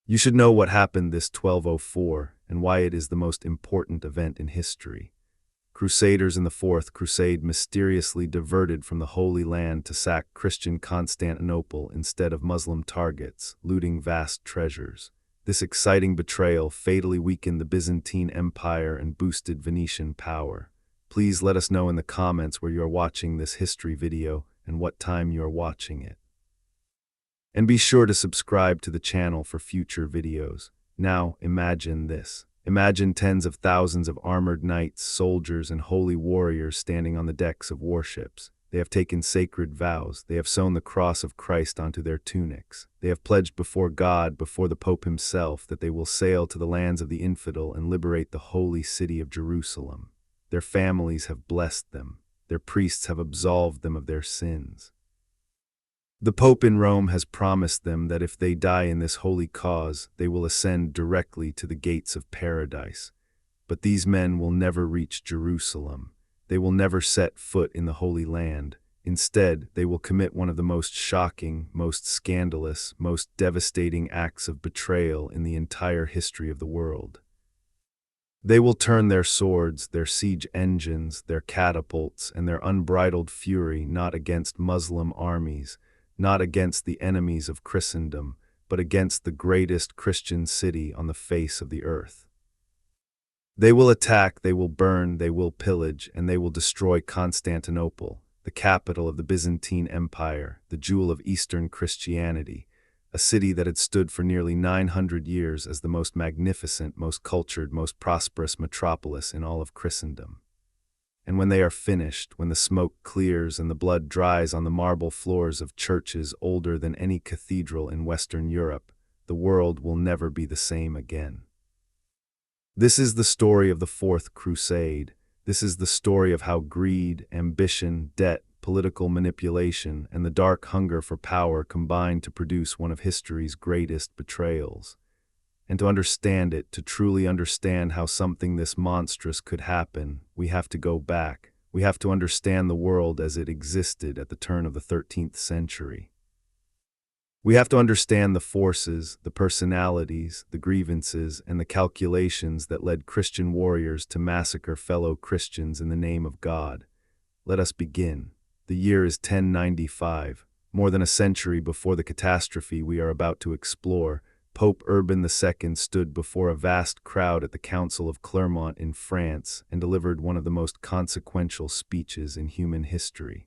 You should know what happened this 1204 and why it is the most important event in history. Crusaders in the Fourth Crusade mysteriously diverted from the Holy Land to sack Christian Constantinople instead of Muslim targets, looting vast treasures. This exciting betrayal fatally weakened the Byzantine Empire and boosted Venetian power. Please let us know in the comments where you are watching this history video and what time you are watching it. And be sure to subscribe to the channel for future videos. Now, imagine this. Imagine tens of thousands of armored knights, soldiers, and holy warriors standing on the decks of warships. They have taken sacred vows. They have sewn the cross of Christ onto their tunics. They have pledged before God, before the Pope himself, that they will sail to the lands of the infidel and liberate the holy city of Jerusalem. Their families have blessed them. Their priests have absolved them of their sins. The Pope in Rome has promised them that if they die in this holy cause, they will ascend directly to the gates of paradise. But these men will never reach Jerusalem. They will never set foot in the Holy Land. Instead, they will commit one of the most shocking, most scandalous, most devastating acts of betrayal in the entire history of the world. They will turn their swords, their siege engines, their catapults, and their unbridled fury not against Muslim armies, not against the enemies of Christendom, but against the greatest Christian city on the face of the earth. They will attack, they will burn, they will pillage, and they will destroy Constantinople, the capital of the Byzantine Empire, the jewel of Eastern Christianity, a city that had stood for nearly 900 years as the most magnificent, most cultured, most prosperous metropolis in all of Christendom. And when they are finished, when the smoke clears and the blood dries on the marble floors of churches older than any cathedral in Western Europe, the world will never be the same again. This is the story of the Fourth Crusade. This is the story of how greed, ambition, debt, political manipulation, and the dark hunger for power combined to produce one of history's greatest betrayals. And to understand it, to truly understand how something this monstrous could happen, we have to go back. We have to understand the world as it existed at the turn of the 13th century. We have to understand the forces, the personalities, the grievances, and the calculations that led Christian warriors to massacre fellow Christians in the name of God. Let us begin. The year is 1095, more than a century before the catastrophe we are about to explore. Pope Urban II stood before a vast crowd at the Council of Clermont in France and delivered one of the most consequential speeches in human history.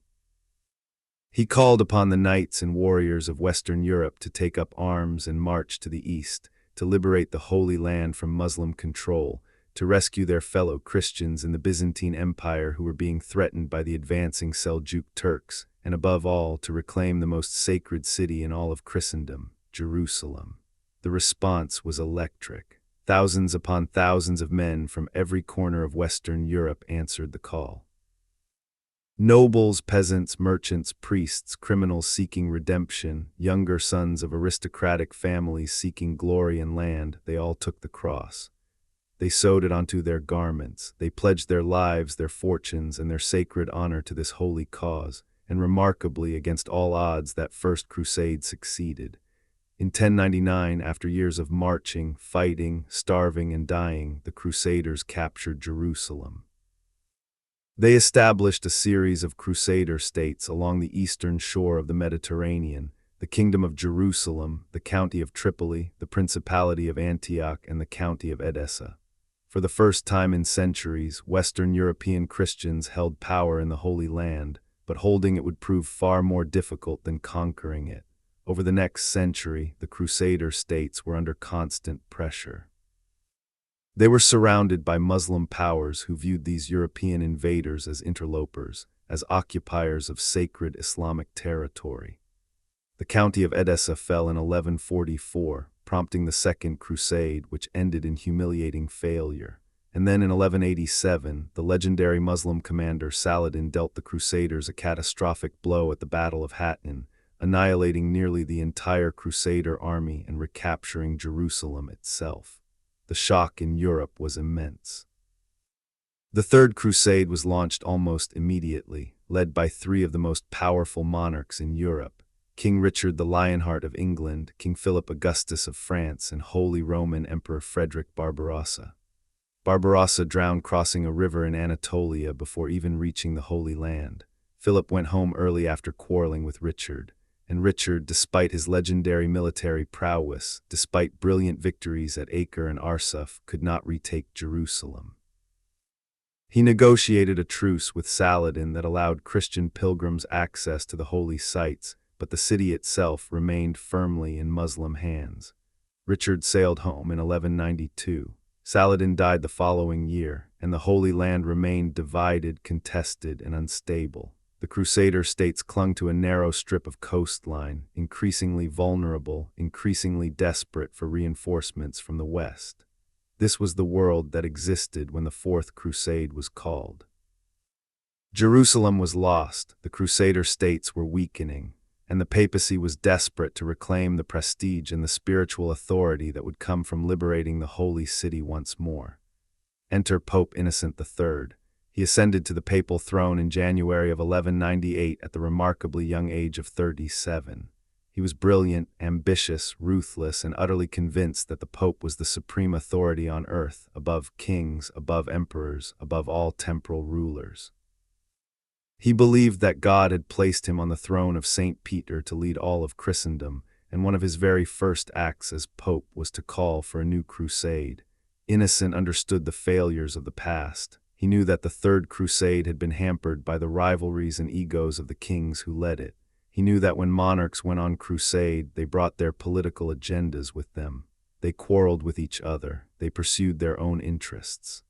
He called upon the knights and warriors of Western Europe to take up arms and march to the east, to liberate the Holy Land from Muslim control, to rescue their fellow Christians in the Byzantine Empire who were being threatened by the advancing Seljuk Turks, and above all, to reclaim the most sacred city in all of Christendom, Jerusalem. The response was electric. Thousands upon thousands of men from every corner of Western Europe answered the call. Nobles, peasants, merchants, priests, criminals seeking redemption, younger sons of aristocratic families seeking glory and land, they all took the cross. They sewed it onto their garments. They pledged their lives, their fortunes, and their sacred honor to this holy cause, and remarkably, against all odds, that First Crusade succeeded. In 1099, after years of marching, fighting, starving, and dying, the Crusaders captured Jerusalem. They established a series of Crusader states along the eastern shore of the Mediterranean, the Kingdom of Jerusalem, the County of Tripoli, the Principality of Antioch, and the County of Edessa. For the first time in centuries, Western European Christians held power in the Holy Land, but holding it would prove far more difficult than conquering it. Over the next century, the Crusader states were under constant pressure. They were surrounded by Muslim powers who viewed these European invaders as interlopers, as occupiers of sacred Islamic territory. The County of Edessa fell in 1144, prompting the Second Crusade, which ended in humiliating failure. And then in 1187, the legendary Muslim commander Saladin dealt the Crusaders a catastrophic blow at the Battle of Hattin, annihilating nearly the entire Crusader army and recapturing Jerusalem itself. The shock in Europe was immense. The Third Crusade was launched almost immediately, led by three of the most powerful monarchs in Europe, King Richard the Lionheart of England, King Philip Augustus of France, and Holy Roman Emperor Frederick Barbarossa. Barbarossa drowned crossing a river in Anatolia before even reaching the Holy Land. Philip went home early after quarreling with Richard, and Richard, despite his legendary military prowess, despite brilliant victories at Acre and Arsuf, could not retake Jerusalem. He negotiated a truce with Saladin that allowed Christian pilgrims access to the holy sites, but the city itself remained firmly in Muslim hands. Richard sailed home in 1192. Saladin died the following year, and the Holy Land remained divided, contested, and unstable. The Crusader states clung to a narrow strip of coastline, increasingly vulnerable, increasingly desperate for reinforcements from the West. This was the world that existed when the Fourth Crusade was called. Jerusalem was lost, the Crusader states were weakening, and the papacy was desperate to reclaim the prestige and the spiritual authority that would come from liberating the Holy City once more. Enter Pope Innocent III. He ascended to the papal throne in January of 1198 at the remarkably young age of 37. He was brilliant, ambitious, ruthless, and utterly convinced that the Pope was the supreme authority on earth, above kings, above emperors, above all temporal rulers. He believed that God had placed him on the throne of St. Peter to lead all of Christendom, and one of his very first acts as Pope was to call for a new crusade. Innocent understood the failures of the past. He knew that the Third Crusade had been hampered by the rivalries and egos of the kings who led it. He knew that when monarchs went on crusade, they brought their political agendas with them. They quarreled with each other. They pursued their own interests.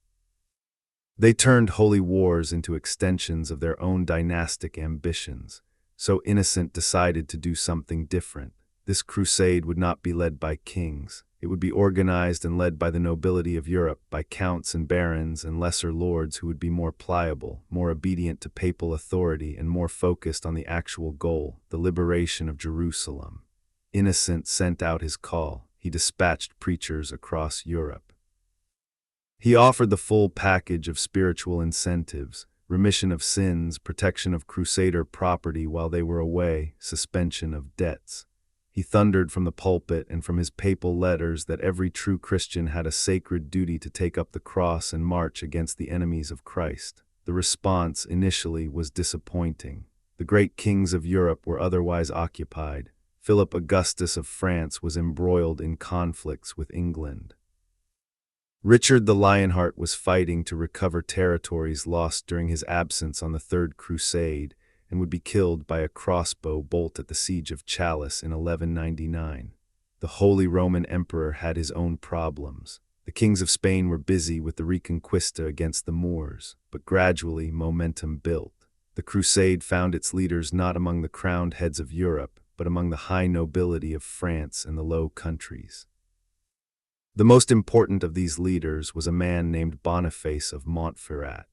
They turned holy wars into extensions of their own dynastic ambitions. So Innocent decided to do something different. This crusade would not be led by kings. It would be organized and led by the nobility of Europe, by counts and barons and lesser lords who would be more pliable, more obedient to papal authority, and more focused on the actual goal, the liberation of Jerusalem. Innocent sent out his call. He dispatched preachers across Europe. He offered the full package of spiritual incentives: remission of sins, protection of Crusader property while they were away, suspension of debts. He thundered from the pulpit and from his papal letters that every true Christian had a sacred duty to take up the cross and march against the enemies of Christ. The response, initially, was disappointing. The great kings of Europe were otherwise occupied. Philip Augustus of France was embroiled in conflicts with England. Richard the Lionheart was fighting to recover territories lost during his absence on the Third Crusade, and would be killed by a crossbow bolt at the siege of Chalice in 1199. The Holy Roman Emperor had his own problems. The kings of Spain were busy with the Reconquista against the Moors, but gradually momentum built. The crusade found its leaders not among the crowned heads of Europe, but among the high nobility of France and the Low Countries. The most important of these leaders was a man named Boniface of Montferrat.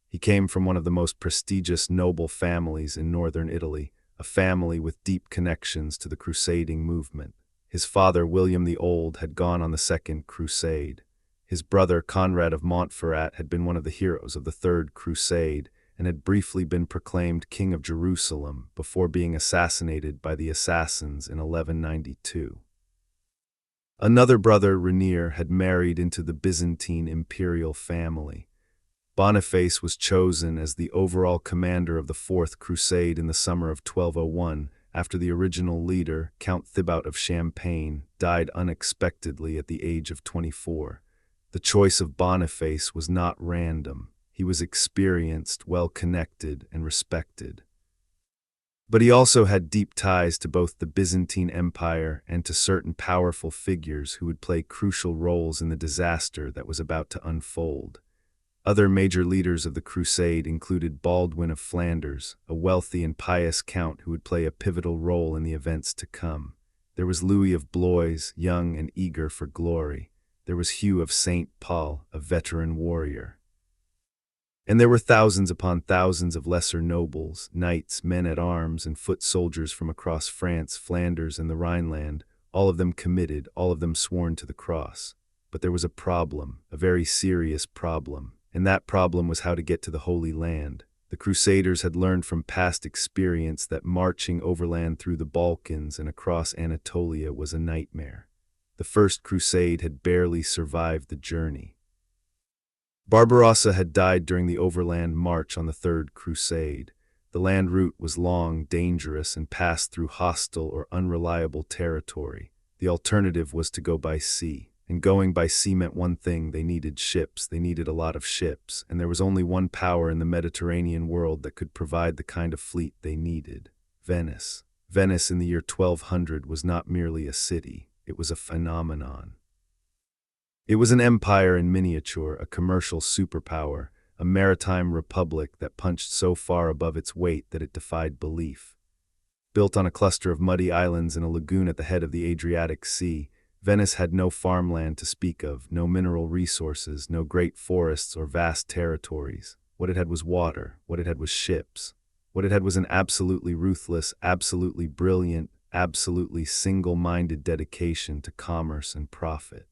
He came from one of the most prestigious noble families in northern Italy, a family with deep connections to the crusading movement. His father, William the Old, had gone on the Second Crusade. His brother, Conrad of Montferrat, had been one of the heroes of the Third Crusade and had briefly been proclaimed King of Jerusalem before being assassinated by the assassins in 1192. Another brother, Rainier, had married into the Byzantine imperial family. Boniface was chosen as the overall commander of the Fourth Crusade in the summer of 1201, after the original leader, Count Thibaut of Champagne, died unexpectedly at the age of 24. The choice of Boniface was not random. He was experienced, well-connected, and respected. But he also had deep ties to both the Byzantine Empire and to certain powerful figures who would play crucial roles in the disaster that was about to unfold. Other major leaders of the crusade included Baldwin of Flanders, a wealthy and pious count who would play a pivotal role in the events to come. There was Louis of Blois, young and eager for glory. There was Hugh of St. Paul, a veteran warrior. And there were thousands upon thousands of lesser nobles, knights, men-at-arms, and foot soldiers from across France, Flanders, and the Rhineland, all of them committed, all of them sworn to the cross. But there was a problem, a very serious problem. And that problem was how to get to the Holy Land. The Crusaders had learned from past experience that marching overland through the Balkans and across Anatolia was a nightmare. The First Crusade had barely survived the journey. Barbarossa had died during the overland march on the Third Crusade. The land route was long, dangerous, and passed through hostile or unreliable territory. The alternative was to go by sea. And going by sea meant one thing: they needed ships. They needed a lot of ships, and there was only one power in the Mediterranean world that could provide the kind of fleet they needed: Venice. Venice in the year 1200 was not merely a city, it was a phenomenon. It was an empire in miniature, a commercial superpower, a maritime republic that punched so far above its weight that it defied belief. Built on a cluster of muddy islands in a lagoon at the head of the Adriatic Sea, Venice had no farmland to speak of, no mineral resources, no great forests or vast territories. What it had was water. What it had was ships. What it had was an absolutely ruthless, absolutely brilliant, absolutely single-minded dedication to commerce and profit.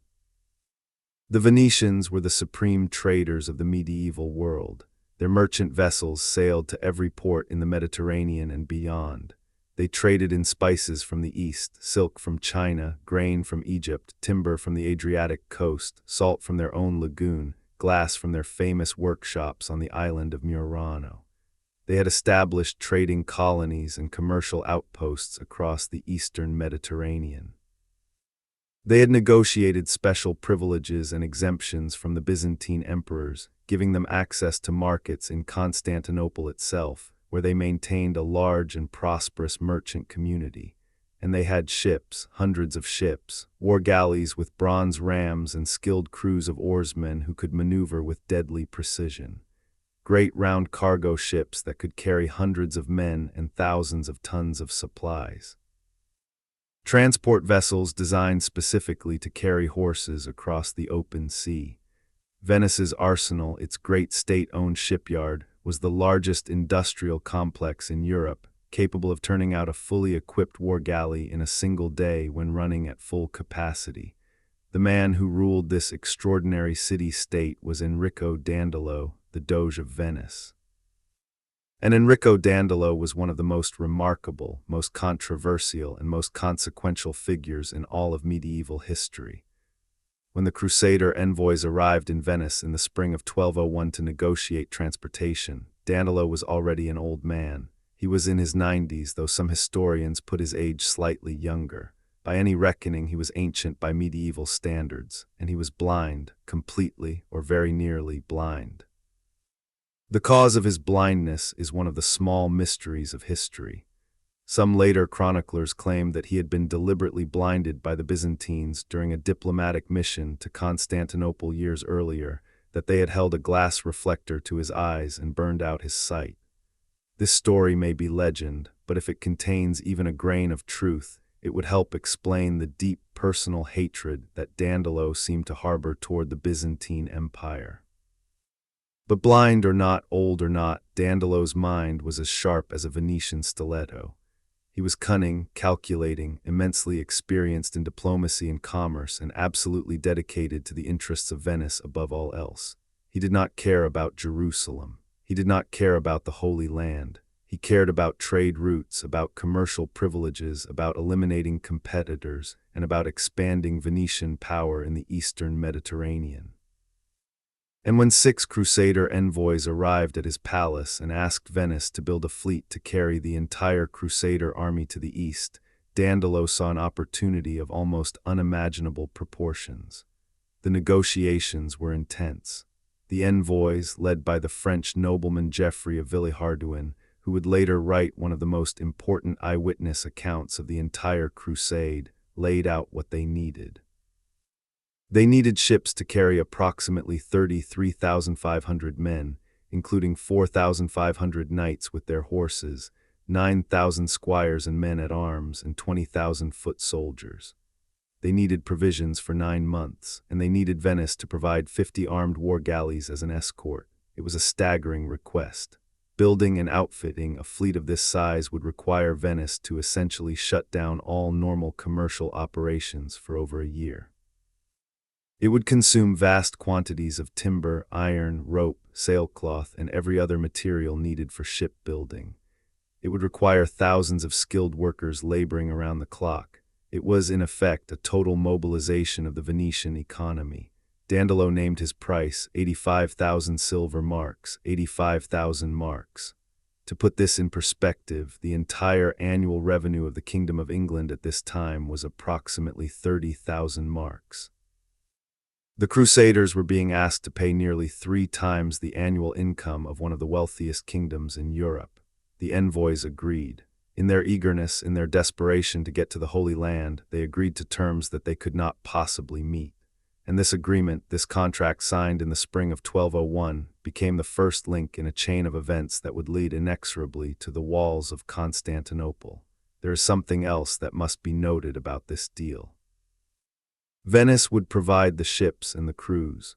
The Venetians were the supreme traders of the medieval world. Their merchant vessels sailed to every port in the Mediterranean and beyond. They traded in spices from the east, silk from China, grain from Egypt, timber from the Adriatic coast, salt from their own lagoon, glass from their famous workshops on the island of Murano. They had established trading colonies and commercial outposts across the eastern Mediterranean. They had negotiated special privileges and exemptions from the Byzantine emperors, giving them access to markets in Constantinople itself, where they maintained a large and prosperous merchant community. And they had ships, hundreds of ships, war galleys with bronze rams and skilled crews of oarsmen who could maneuver with deadly precision. Great round cargo ships that could carry hundreds of men and thousands of tons of supplies. Transport vessels designed specifically to carry horses across the open sea. Venice's arsenal, its great state-owned shipyard, was the largest industrial complex in Europe, capable of turning out a fully equipped war galley in a single day when running at full capacity. The man who ruled this extraordinary city-state was Enrico Dandolo, the Doge of Venice. And Enrico Dandolo was one of the most remarkable, most controversial, and most consequential figures in all of medieval history. When the Crusader envoys arrived in Venice in the spring of 1201 to negotiate transportation, Dandolo was already an old man. He was in his 90s, though some historians put his age slightly younger. By any reckoning, he was ancient by medieval standards, and he was blind, completely or very nearly blind. The cause of his blindness is one of the small mysteries of history. Some later chroniclers claimed that he had been deliberately blinded by the Byzantines during a diplomatic mission to Constantinople years earlier, that they had held a glass reflector to his eyes and burned out his sight. This story may be legend, but if it contains even a grain of truth, it would help explain the deep personal hatred that Dandolo seemed to harbor toward the Byzantine Empire. But blind or not, old or not, Dandolo's mind was as sharp as a Venetian stiletto. He was cunning, calculating, immensely experienced in diplomacy and commerce, and absolutely dedicated to the interests of Venice above all else. He did not care about Jerusalem. He did not care about the Holy Land. He cared about trade routes, about commercial privileges, about eliminating competitors, and about expanding Venetian power in the eastern Mediterranean. And when 6 Crusader envoys arrived at his palace and asked Venice to build a fleet to carry the entire Crusader army to the east, Dandolo saw an opportunity of almost unimaginable proportions. The negotiations were intense. The envoys, led by the French nobleman Geoffrey of Villehardouin, who would later write one of the most important eyewitness accounts of the entire crusade, laid out what they needed. They needed ships to carry approximately 33,500 men, including 4,500 knights with their horses, 9,000 squires and men at arms, and 20,000 foot soldiers. They needed provisions for 9 months, and they needed Venice to provide 50 armed war galleys as an escort. It was a staggering request. Building and outfitting a fleet of this size would require Venice to essentially shut down all normal commercial operations for over a year. It would consume vast quantities of timber, iron, rope, sailcloth, and every other material needed for shipbuilding. It would require thousands of skilled workers laboring around the clock. It was, in effect, a total mobilization of the Venetian economy. Dandolo named his price 85,000 silver marks, 85,000 marks. To put this in perspective, the entire annual revenue of the Kingdom of England at this time was approximately 30,000 marks. The Crusaders were being asked to pay nearly 3 times the annual income of one of the wealthiest kingdoms in Europe. The envoys agreed. In their eagerness, in their desperation to get to the Holy Land, they agreed to terms that they could not possibly meet. And this agreement, this contract signed in the spring of 1201, became the first link in a chain of events that would lead inexorably to the walls of Constantinople. There is something else that must be noted about this deal. Venice would provide the ships and the crews.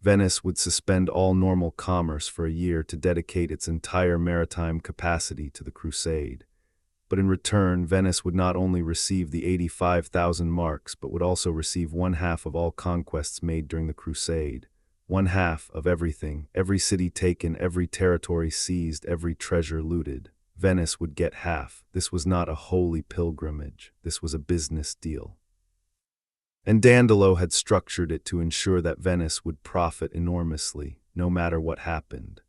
Venice would suspend all normal commerce for a year to dedicate its entire maritime capacity to the crusade. But in return, Venice would not only receive the 85,000 marks, but would also receive 1/2 of all conquests made during the crusade. 1/2 of everything, every city taken, every territory seized, every treasure looted. Venice would get half. This was not a holy pilgrimage. This was a business deal. And Dandolo had structured it to ensure that Venice would profit enormously, no matter what happened.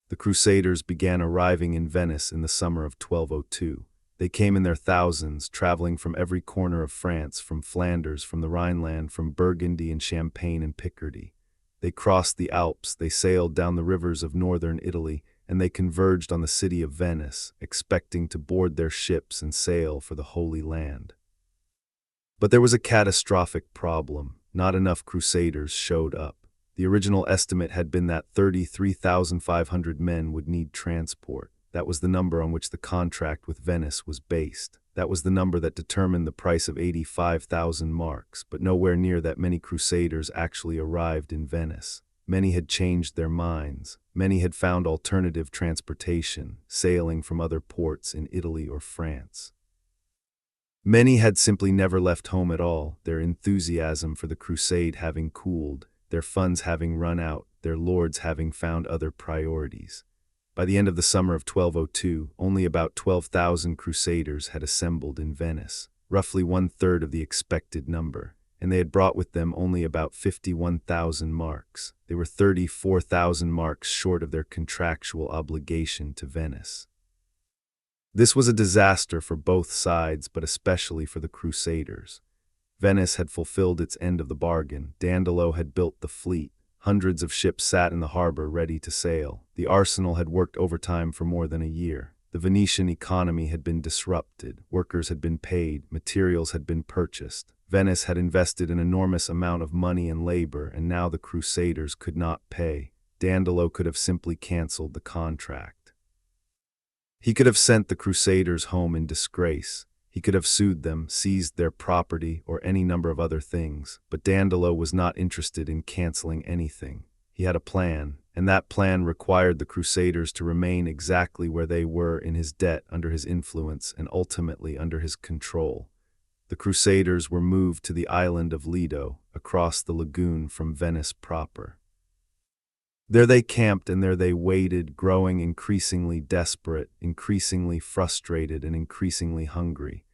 The Crusaders began arriving in Venice in the summer of 1202. They came in their thousands, traveling from every corner of France, from Flanders, from the Rhineland, from Burgundy and Champagne and Picardy. They crossed the Alps, they sailed down the rivers of northern Italy, and they converged on the city of Venice, expecting to board their ships and sail for the Holy Land. But there was a catastrophic problem. Not enough Crusaders showed up. The original estimate had been that 33,500 men would need transport. That was the number on which the contract with Venice was based. That was the number that determined the price of 85,000 marks, but nowhere near that many Crusaders actually arrived in Venice. Many had changed their minds. Many had found alternative transportation, sailing from other ports in Italy or France. Many had simply never left home at all, their enthusiasm for the crusade having cooled, their funds having run out, their lords having found other priorities. By the end of the summer of 1202, only about 12,000 Crusaders had assembled in Venice, roughly 1/3 of the expected number, and they had brought with them only about 51,000 marks. They were 34,000 marks short of their contractual obligation to Venice. This was a disaster for both sides, but especially for the Crusaders. Venice had fulfilled its end of the bargain. Dandolo had built the fleet. Hundreds of ships sat in the harbor ready to sail. The arsenal had worked overtime for more than a year. The Venetian economy had been disrupted. Workers had been paid. Materials had been purchased. Venice had invested an enormous amount of money and labor, and now the Crusaders could not pay. Dandolo could have simply canceled the contract. He could have sent the Crusaders home in disgrace. He could have sued them, seized their property, or any number of other things, but Dandolo was not interested in canceling anything. He had a plan, and that plan required the Crusaders to remain exactly where they were in his debt, under his influence, and ultimately under his control. The Crusaders were moved to the island of Lido, across the lagoon from Venice proper. There they camped and there they waited, growing increasingly desperate, increasingly frustrated, and increasingly hungry.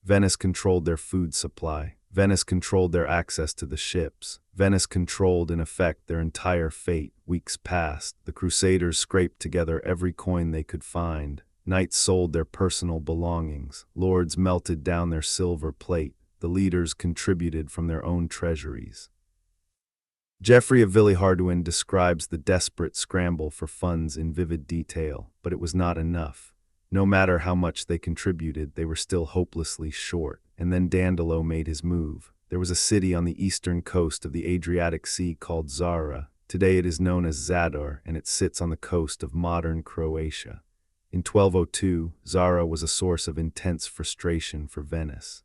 Venice controlled their food supply. Venice controlled their access to the ships. Venice controlled, in effect, their entire fate. Weeks passed. The Crusaders scraped together every coin they could find. Knights sold their personal belongings. Lords melted down their silver plate. The leaders contributed from their own treasuries. Geoffrey of Villehardouin describes the desperate scramble for funds in vivid detail, but it was not enough. No matter how much they contributed, they were still hopelessly short. And then Dandolo made his move. There was a city on the eastern coast of the Adriatic Sea called Zara. Today it is known as Zadar, and it sits on the coast of modern Croatia. In 1202, Zara was a source of intense frustration for Venice.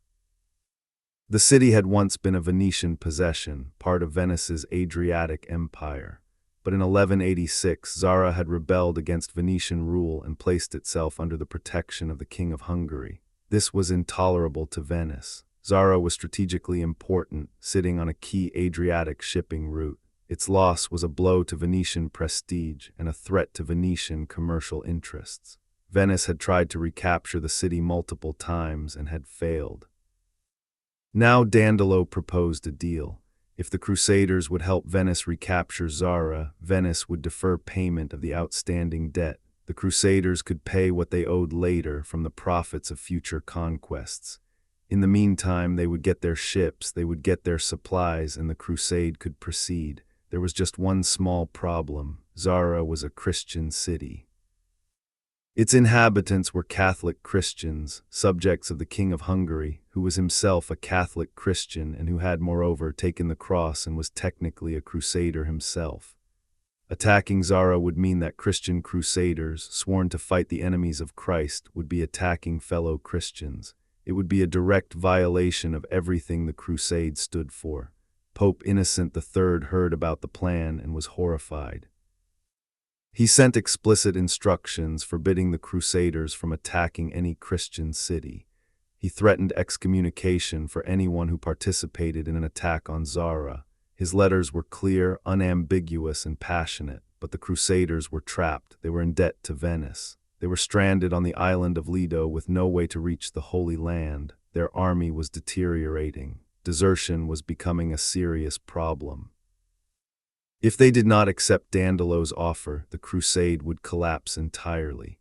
The city had once been a Venetian possession, part of Venice's Adriatic Empire. But in 1186, Zara had rebelled against Venetian rule and placed itself under the protection of the King of Hungary. This was intolerable to Venice. Zara was strategically important, sitting on a key Adriatic shipping route. Its loss was a blow to Venetian prestige and a threat to Venetian commercial interests. Venice had tried to recapture the city multiple times and had failed. Now Dandolo proposed a deal. If the Crusaders would help Venice recapture Zara, Venice would defer payment of the outstanding debt. The Crusaders could pay what they owed later from the profits of future conquests. In the meantime, they would get their ships, they would get their supplies, and the crusade could proceed. There was just one small problem. Zara was a Christian city. Its inhabitants were Catholic Christians, subjects of the King of Hungary, who was himself a Catholic Christian and who had, moreover, taken the cross and was technically a Crusader himself. Attacking Zara would mean that Christian Crusaders, sworn to fight the enemies of Christ, would be attacking fellow Christians. It would be a direct violation of everything the Crusade stood for. Pope Innocent III heard about the plan and was horrified. He sent explicit instructions forbidding the Crusaders from attacking any Christian city. He threatened excommunication for anyone who participated in an attack on Zara. His letters were clear, unambiguous, and passionate, but the Crusaders were trapped. They were in debt to Venice. They were stranded on the island of Lido with no way to reach the Holy Land. Their army was deteriorating. Desertion was becoming a serious problem. If they did not accept Dandolo's offer, the crusade would collapse entirely.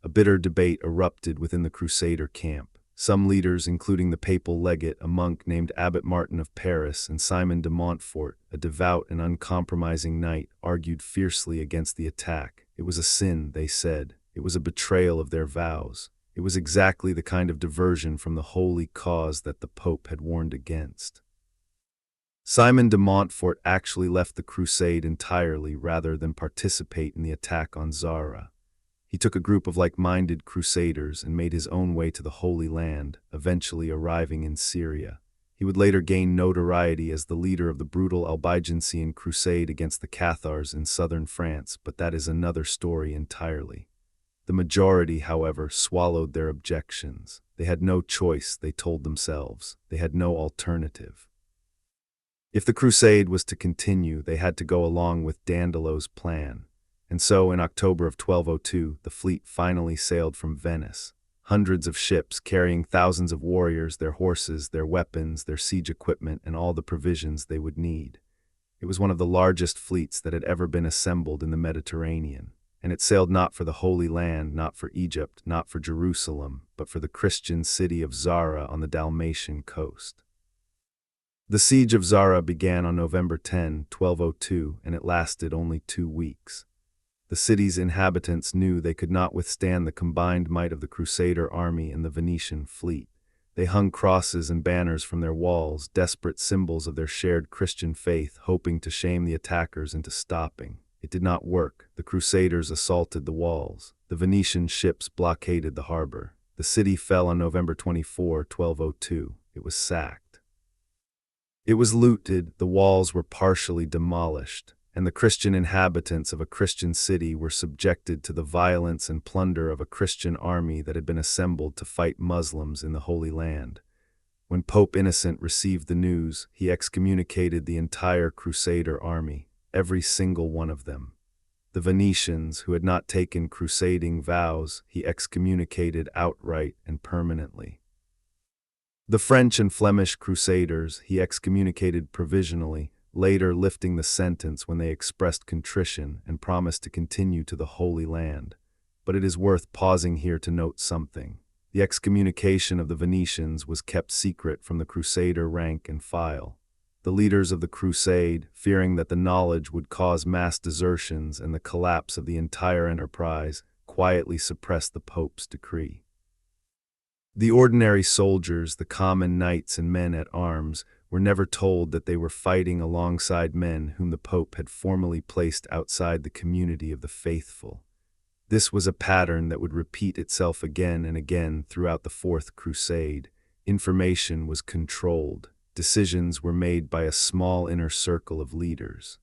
A bitter debate erupted within the Crusader camp. Some leaders, including the papal legate, a monk named Abbot Martin of Paris, and Simon de Montfort, a devout and uncompromising knight, argued fiercely against the attack. It was a sin, they said. It was a betrayal of their vows. It was exactly the kind of diversion from the holy cause that the Pope had warned against. Simon de Montfort actually left the crusade entirely rather than participate in the attack on Zara. He took a group of like-minded crusaders and made his own way to the Holy Land, eventually arriving in Syria. He would later gain notoriety as the leader of the brutal Albigensian crusade against the Cathars in southern France, but that is another story entirely. The majority, however, swallowed their objections. They had no choice, they told themselves. They had no alternative. If the crusade was to continue, they had to go along with Dandolo's plan. And so, in October of 1202, the fleet finally sailed from Venice. Hundreds of ships carrying thousands of warriors, their horses, their weapons, their siege equipment, and all the provisions they would need. It was one of the largest fleets that had ever been assembled in the Mediterranean. And it sailed not for the Holy Land, not for Egypt, not for Jerusalem, but for the Christian city of Zara on the Dalmatian coast. The siege of Zara began on November 10, 1202, and it lasted only 2 weeks. The city's inhabitants knew they could not withstand the combined might of the Crusader army and the Venetian fleet. They hung crosses and banners from their walls, desperate symbols of their shared Christian faith, hoping to shame the attackers into stopping. It did not work. The Crusaders assaulted the walls. The Venetian ships blockaded the harbor. The city fell on November 24, 1202. It was sacked. It was looted, the walls were partially demolished, and the Christian inhabitants of a Christian city were subjected to the violence and plunder of a Christian army that had been assembled to fight Muslims in the Holy Land. When Pope Innocent received the news, he excommunicated the entire Crusader army, every single one of them. The Venetians, who had not taken crusading vows, he excommunicated outright and permanently. The French and Flemish Crusaders he excommunicated provisionally, later lifting the sentence when they expressed contrition and promised to continue to the Holy Land. But it is worth pausing here to note something. The excommunication of the Venetians was kept secret from the Crusader rank and file. The leaders of the Crusade, fearing that the knowledge would cause mass desertions and the collapse of the entire enterprise, quietly suppressed the Pope's decree. The ordinary soldiers, the common knights and men at arms, were never told that they were fighting alongside men whom the Pope had formally placed outside the community of the faithful. This was a pattern that would repeat itself again and again throughout the Fourth Crusade. Information was controlled. Decisions were made by a small inner circle of leaders.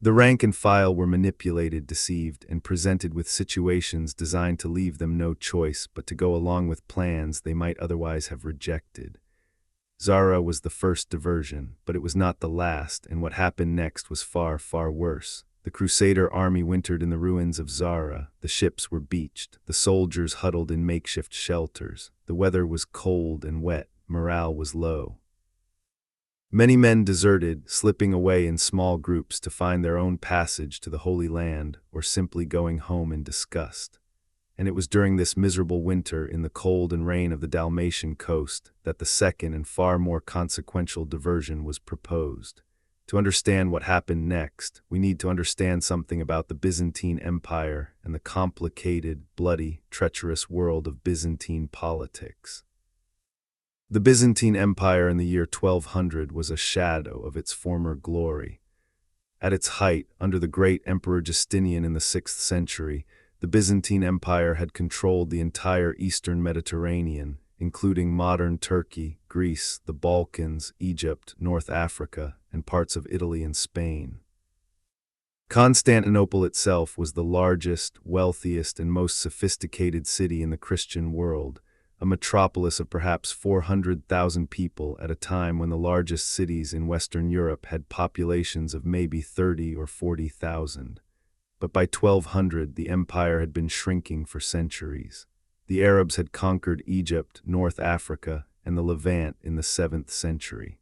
The rank and file were manipulated, deceived, and presented with situations designed to leave them no choice but to go along with plans they might otherwise have rejected. Zara was the first diversion, but it was not the last, and what happened next was far, far worse. The Crusader army wintered in the ruins of Zara, the ships were beached, the soldiers huddled in makeshift shelters, the weather was cold and wet, morale was low. Many men deserted, slipping away in small groups to find their own passage to the Holy Land, or simply going home in disgust. And it was during this miserable winter in the cold and rain of the Dalmatian coast that the second and far more consequential diversion was proposed. To understand what happened next, we need to understand something about the Byzantine Empire and the complicated, bloody, treacherous world of Byzantine politics. The Byzantine Empire in the year 1200 was a shadow of its former glory. At its height, under the great Emperor Justinian in the 6th century, the Byzantine Empire had controlled the entire eastern Mediterranean, including modern Turkey, Greece, the Balkans, Egypt, North Africa, and parts of Italy and Spain. Constantinople itself was the largest, wealthiest, and most sophisticated city in the Christian world, a metropolis of perhaps 400,000 people at a time when the largest cities in Western Europe had populations of maybe 30 or 40,000. But by 1200, the empire had been shrinking for centuries. The Arabs had conquered Egypt, North Africa, and the Levant in the 7th century.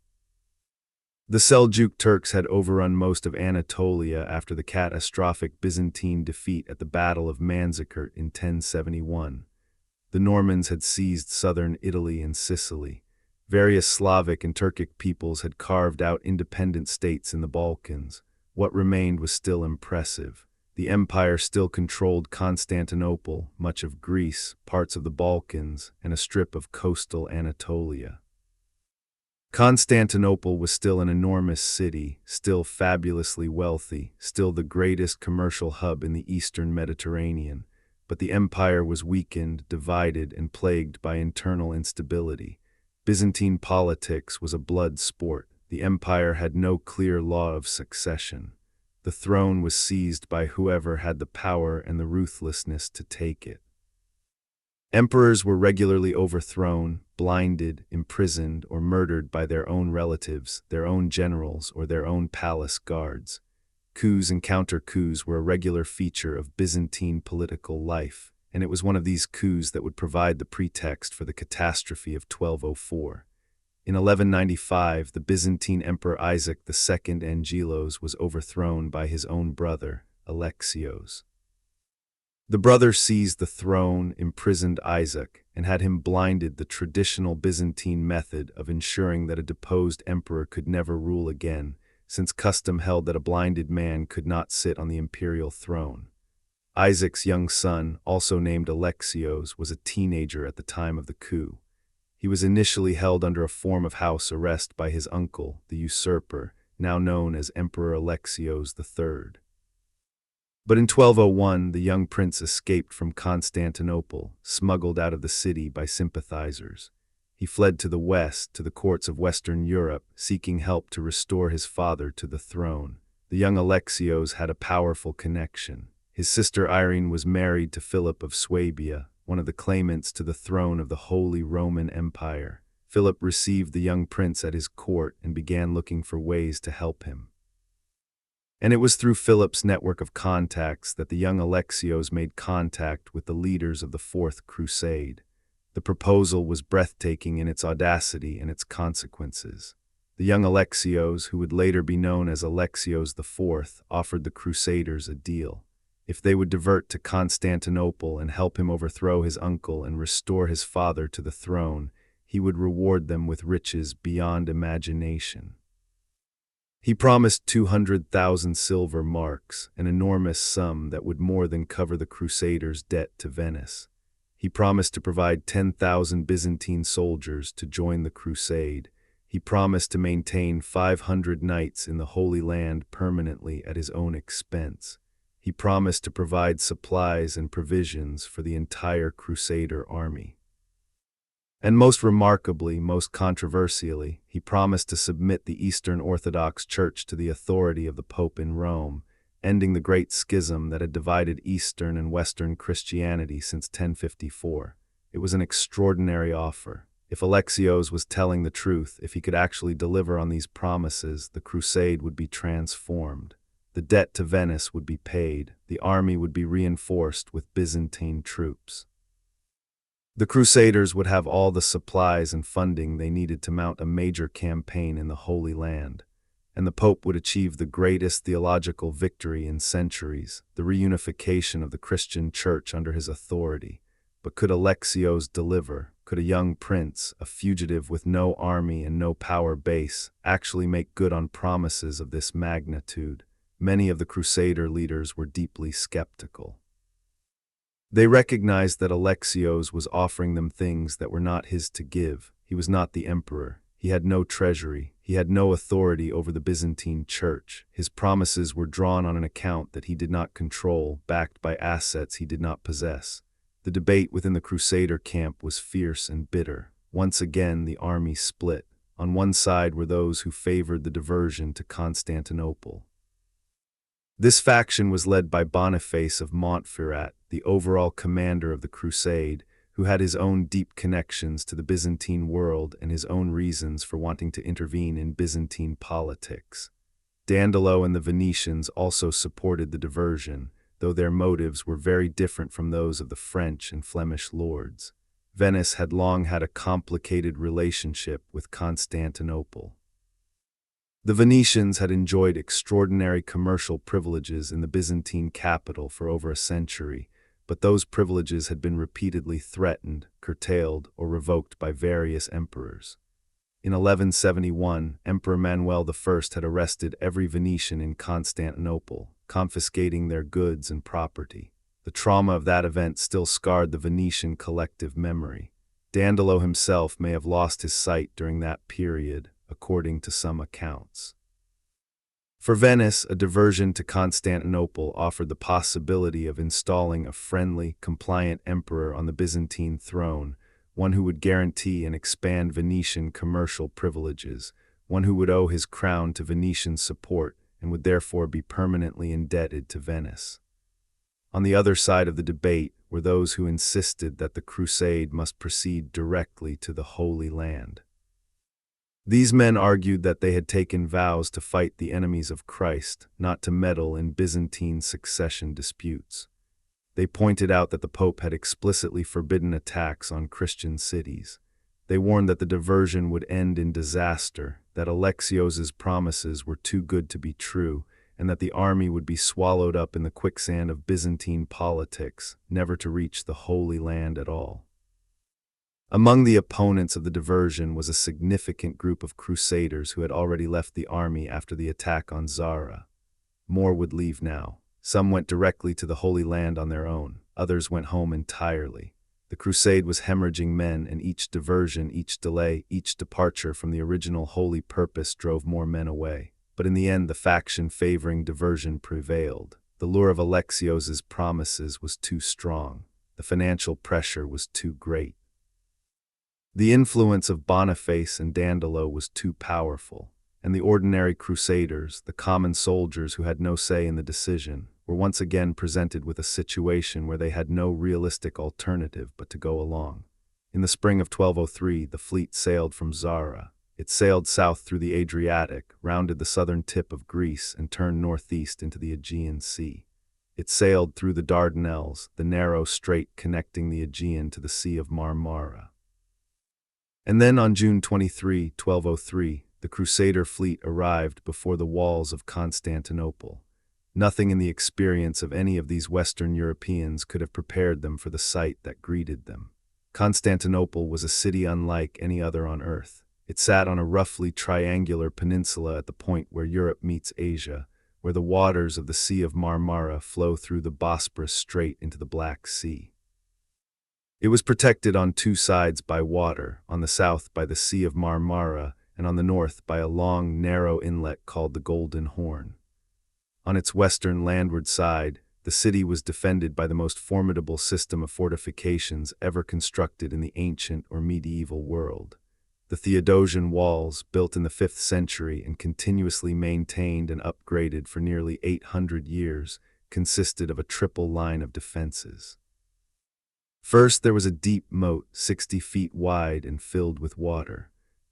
The Seljuk Turks had overrun most of Anatolia after the catastrophic Byzantine defeat at the Battle of Manzikert in 1071. The Normans had seized southern Italy and Sicily. Various Slavic and Turkic peoples had carved out independent states in the Balkans. What remained was still impressive. The empire still controlled Constantinople, much of Greece, parts of the Balkans, and a strip of coastal Anatolia. Constantinople was still an enormous city, still fabulously wealthy, still the greatest commercial hub in the eastern Mediterranean. But the empire was weakened, divided, and plagued by internal instability. Byzantine politics was a blood sport. The empire had no clear law of succession. The throne was seized by whoever had the power and the ruthlessness to take it. Emperors were regularly overthrown, blinded, imprisoned, or murdered by their own relatives, their own generals, or their own palace guards. Coups and counter-coups were a regular feature of Byzantine political life, and it was one of these coups that would provide the pretext for the catastrophe of 1204. In 1195, the Byzantine Emperor Isaac II Angelos was overthrown by his own brother, Alexios. The brother seized the throne, imprisoned Isaac, and had him blinded, the traditional Byzantine method of ensuring that a deposed emperor could never rule again, since custom held that a blinded man could not sit on the imperial throne. Isaac's young son, also named Alexios, was a teenager at the time of the coup. He was initially held under a form of house arrest by his uncle, the usurper, now known as Emperor Alexios III. But in 1201, the young prince escaped from Constantinople, smuggled out of the city by sympathizers. He fled to the west, to the courts of Western Europe, seeking help to restore his father to the throne. The young Alexios had a powerful connection. His sister Irene was married to Philip of Swabia, one of the claimants to the throne of the Holy Roman Empire. Philip received the young prince at his court and began looking for ways to help him. And it was through Philip's network of contacts that the young Alexios made contact with the leaders of the Fourth Crusade. The proposal was breathtaking in its audacity and its consequences. The young Alexios, who would later be known as Alexios IV, offered the Crusaders a deal. If they would divert to Constantinople and help him overthrow his uncle and restore his father to the throne, he would reward them with riches beyond imagination. He promised 200,000 silver marks, an enormous sum that would more than cover the Crusaders' debt to Venice. He promised to provide 10,000 Byzantine soldiers to join the crusade. He promised to maintain 500 knights in the Holy Land permanently at his own expense. He promised to provide supplies and provisions for the entire Crusader army. And most remarkably, most controversially, he promised to submit the Eastern Orthodox Church to the authority of the Pope in Rome, ending the great schism that had divided Eastern and Western Christianity since 1054. It was an extraordinary offer. If Alexios was telling the truth, if he could actually deliver on these promises, the crusade would be transformed. The debt to Venice would be paid, the army would be reinforced with Byzantine troops. The Crusaders would have all the supplies and funding they needed to mount a major campaign in the Holy Land, and the Pope would achieve the greatest theological victory in centuries, the reunification of the Christian Church under his authority. But could Alexios deliver? Could a young prince, a fugitive with no army and no power base, actually make good on promises of this magnitude? Many of the Crusader leaders were deeply skeptical. They recognized that Alexios was offering them things that were not his to give. He was not the emperor. He had no treasury. He had no authority over the Byzantine Church. His promises were drawn on an account that he did not control, backed by assets he did not possess. The debate within the Crusader camp was fierce and bitter. Once again, the army split. On one side were those who favored the diversion to Constantinople. This faction was led by Boniface of Montferrat, the overall commander of the crusade, who had his own deep connections to the Byzantine world and his own reasons for wanting to intervene in Byzantine politics. Dandolo and the Venetians also supported the diversion, though their motives were very different from those of the French and Flemish lords. Venice had long had a complicated relationship with Constantinople. The Venetians had enjoyed extraordinary commercial privileges in the Byzantine capital for over a century, but those privileges had been repeatedly threatened, curtailed, or revoked by various emperors. In 1171, Emperor Manuel I had arrested every Venetian in Constantinople, confiscating their goods and property. The trauma of that event still scarred the Venetian collective memory. Dandolo himself may have lost his sight during that period, according to some accounts. For Venice, a diversion to Constantinople offered the possibility of installing a friendly, compliant emperor on the Byzantine throne, one who would guarantee and expand Venetian commercial privileges, one who would owe his crown to Venetian support and would therefore be permanently indebted to Venice. On the other side of the debate were those who insisted that the crusade must proceed directly to the Holy Land. These men argued that they had taken vows to fight the enemies of Christ, not to meddle in Byzantine succession disputes. They pointed out that the Pope had explicitly forbidden attacks on Christian cities. They warned that the diversion would end in disaster, that Alexios's promises were too good to be true, and that the army would be swallowed up in the quicksand of Byzantine politics, never to reach the Holy Land at all. Among the opponents of the diversion was a significant group of Crusaders who had already left the army after the attack on Zara. More would leave now. Some went directly to the Holy Land on their own. Others went home entirely. The crusade was hemorrhaging men, and each diversion, each delay, each departure from the original holy purpose drove more men away. But in the end, the faction favoring diversion prevailed. The lure of Alexios's promises was too strong. The financial pressure was too great. The influence of Boniface and Dandolo was too powerful, and the ordinary crusaders, the common soldiers who had no say in the decision, were once again presented with a situation where they had no realistic alternative but to go along. In the spring of 1203, the fleet sailed from Zara. It sailed south through the Adriatic, rounded the southern tip of Greece, and turned northeast into the Aegean Sea. It sailed through the Dardanelles, the narrow strait connecting the Aegean to the Sea of Marmara. And then on June 23, 1203, the Crusader fleet arrived before the walls of Constantinople. Nothing in the experience of any of these Western Europeans could have prepared them for the sight that greeted them. Constantinople was a city unlike any other on earth. It sat on a roughly triangular peninsula at the point where Europe meets Asia, where the waters of the Sea of Marmara flow through the Bosporus Strait into the Black Sea. It was protected on two sides by water, on the south by the Sea of Marmara, and on the north by a long, narrow inlet called the Golden Horn. On its western landward side, the city was defended by the most formidable system of fortifications ever constructed in the ancient or medieval world. The Theodosian walls, built in the 5th century and continuously maintained and upgraded for nearly 800 years, consisted of a triple line of defenses. First, there was a deep moat, 60 feet wide and filled with water.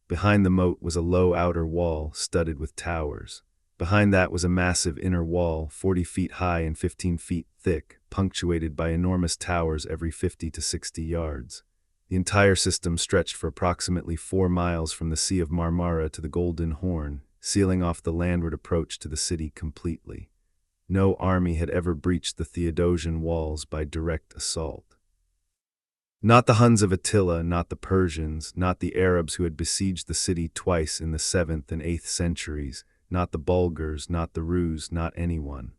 Behind the moat was a low outer wall, studded with towers. Behind that was a massive inner wall, 40 feet high and 15 feet thick, punctuated by enormous towers every 50 to 60 yards. The entire system stretched for approximately 4 miles from the Sea of Marmara to the Golden Horn, sealing off the landward approach to the city completely. No army had ever breached the Theodosian walls by direct assault. Not the Huns of Attila, not the Persians, not the Arabs who had besieged the city twice in the 7th and 8th centuries, not the Bulgars, not the Rus, not anyone.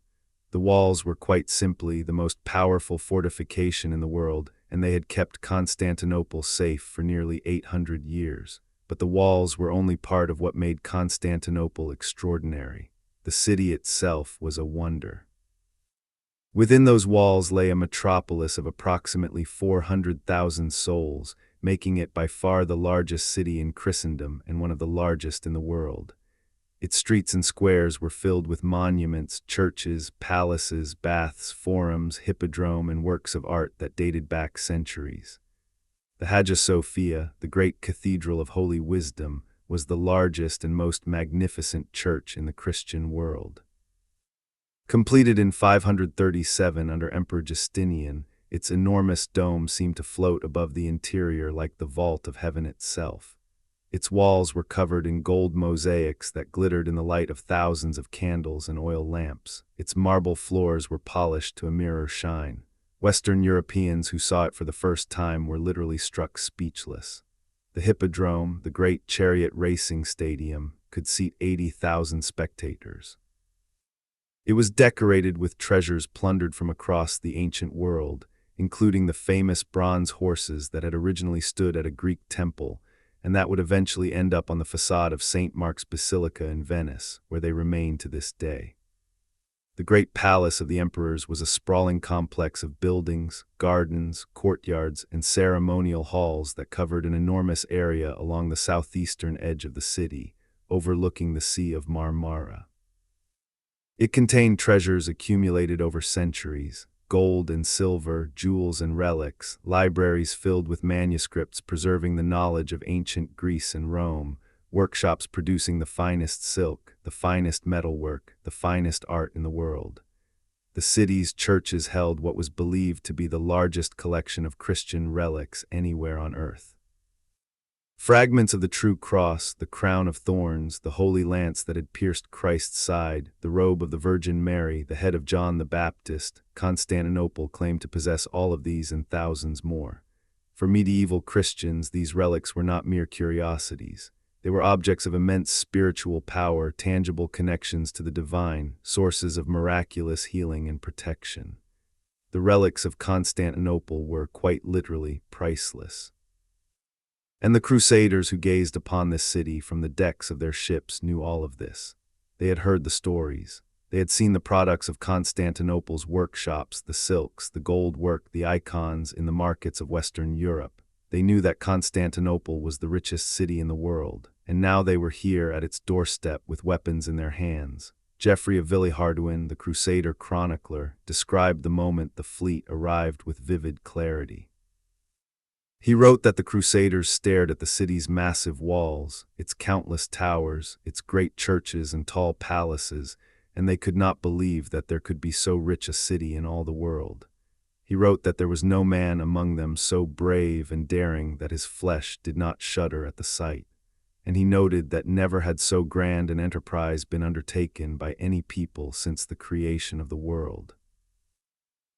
The walls were quite simply the most powerful fortification in the world, and they had kept Constantinople safe for nearly 800 years. But the walls were only part of what made Constantinople extraordinary. The city itself was a wonder. Within those walls lay a metropolis of approximately 400,000 souls, making it by far the largest city in Christendom and one of the largest in the world. Its streets and squares were filled with monuments, churches, palaces, baths, forums, hippodrome, and works of art that dated back centuries. The Hagia Sophia, the great cathedral of holy wisdom, was the largest and most magnificent church in the Christian world. Completed in 537 under Emperor Justinian, its enormous dome seemed to float above the interior like the vault of heaven itself. Its walls were covered in gold mosaics that glittered in the light of thousands of candles and oil lamps. Its marble floors were polished to a mirror shine. Western Europeans who saw it for the first time were literally struck speechless. The Hippodrome, the great chariot racing stadium, could seat 80,000 spectators. It was decorated with treasures plundered from across the ancient world, including the famous bronze horses that had originally stood at a Greek temple, and that would eventually end up on the facade of St. Mark's Basilica in Venice, where they remain to this day. The great palace of the emperors was a sprawling complex of buildings, gardens, courtyards, and ceremonial halls that covered an enormous area along the southeastern edge of the city, overlooking the Sea of Marmara. It contained treasures accumulated over centuries, gold and silver, jewels and relics, libraries filled with manuscripts preserving the knowledge of ancient Greece and Rome, workshops producing the finest silk, the finest metalwork, the finest art in the world. The city's churches held what was believed to be the largest collection of Christian relics anywhere on earth. Fragments of the true cross, the crown of thorns, the holy lance that had pierced Christ's side, the robe of the Virgin Mary, the head of John the Baptist, Constantinople claimed to possess all of these and thousands more. For medieval Christians, these relics were not mere curiosities. They were objects of immense spiritual power, tangible connections to the divine, sources of miraculous healing and protection. The relics of Constantinople were, quite literally, priceless. And the Crusaders who gazed upon this city from the decks of their ships knew all of this. They had heard the stories. They had seen the products of Constantinople's workshops, the silks, the gold work, the icons in the markets of Western Europe. They knew that Constantinople was the richest city in the world, and now they were here at its doorstep with weapons in their hands. Geoffrey of Villehardouin, the Crusader chronicler, described the moment the fleet arrived with vivid clarity. He wrote that the Crusaders stared at the city's massive walls, its countless towers, its great churches and tall palaces, and they could not believe that there could be so rich a city in all the world. He wrote that there was no man among them so brave and daring that his flesh did not shudder at the sight, and he noted that never had so grand an enterprise been undertaken by any people since the creation of the world.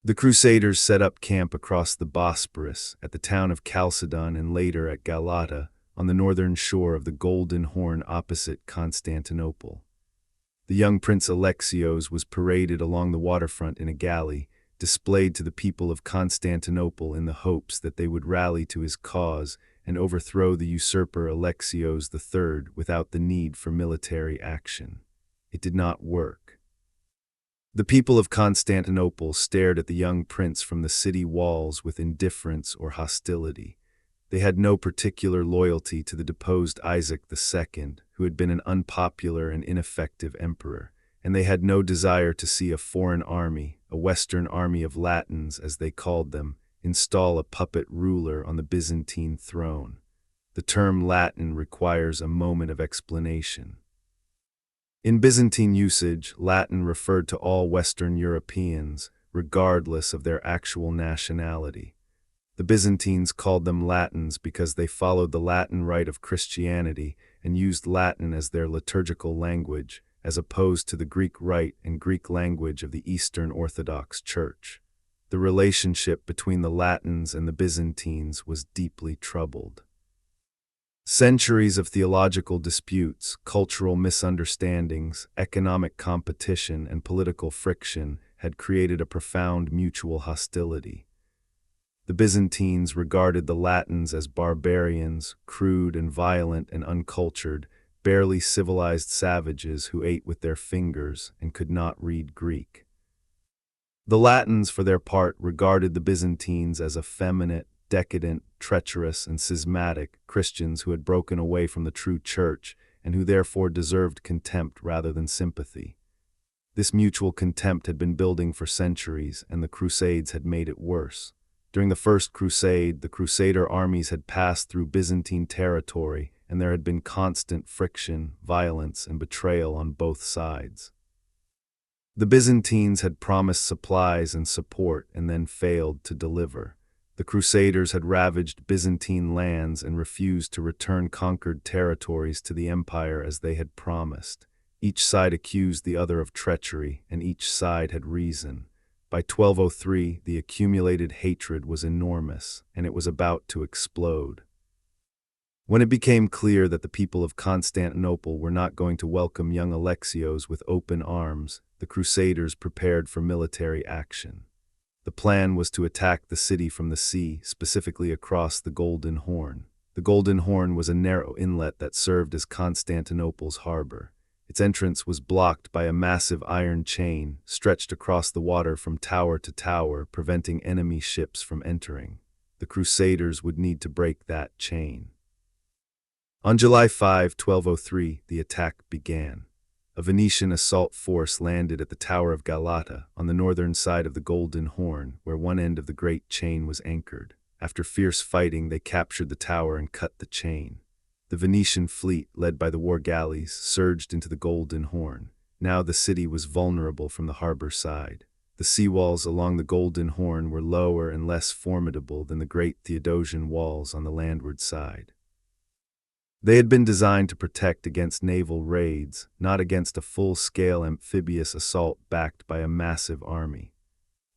The Crusaders set up camp across the Bosporus, at the town of Chalcedon and later at Galata, on the northern shore of the Golden Horn opposite Constantinople. The young Prince Alexios was paraded along the waterfront in a galley, displayed to the people of Constantinople in the hopes that they would rally to his cause and overthrow the usurper Alexios III without the need for military action. It did not work. The people of Constantinople stared at the young prince from the city walls with indifference or hostility. They had no particular loyalty to the deposed Isaac II, who had been an unpopular and ineffective emperor, and they had no desire to see a foreign army, a Western army of Latins as they called them, install a puppet ruler on the Byzantine throne. The term Latin requires a moment of explanation. In Byzantine usage, Latin referred to all Western Europeans, regardless of their actual nationality. The Byzantines called them Latins because they followed the Latin rite of Christianity and used Latin as their liturgical language, as opposed to the Greek rite and Greek language of the Eastern Orthodox Church. The relationship between the Latins and the Byzantines was deeply troubled. Centuries of theological disputes, cultural misunderstandings, economic competition, and political friction had created a profound mutual hostility. The Byzantines regarded the Latins as barbarians, crude and violent and uncultured, barely civilized savages who ate with their fingers and could not read Greek. The Latins, for their part, regarded the Byzantines as effeminate, decadent, treacherous, and schismatic Christians who had broken away from the true church and who therefore deserved contempt rather than sympathy. This mutual contempt had been building for centuries, and the Crusades had made it worse. During the First Crusade, the Crusader armies had passed through Byzantine territory, and there had been constant friction, violence, and betrayal on both sides. The Byzantines had promised supplies and support and then failed to deliver. The Crusaders had ravaged Byzantine lands and refused to return conquered territories to the empire as they had promised. Each side accused the other of treachery, and each side had reason. By 1203, the accumulated hatred was enormous, and it was about to explode. When it became clear that the people of Constantinople were not going to welcome young Alexios with open arms, the Crusaders prepared for military action. The plan was to attack the city from the sea, specifically across the Golden Horn. The Golden Horn was a narrow inlet that served as Constantinople's harbor. Its entrance was blocked by a massive iron chain stretched across the water from tower to tower, preventing enemy ships from entering. The Crusaders would need to break that chain. On July 5, 1203, the attack began. A Venetian assault force landed at the Tower of Galata on the northern side of the Golden Horn, where one end of the great chain was anchored. After fierce fighting, they captured the tower and cut the chain. The Venetian fleet, led by the war galleys, surged into the Golden Horn. Now the city was vulnerable from the harbor side. The seawalls along the Golden Horn were lower and less formidable than the great Theodosian walls on the landward side. They had been designed to protect against naval raids, not against a full-scale amphibious assault backed by a massive army.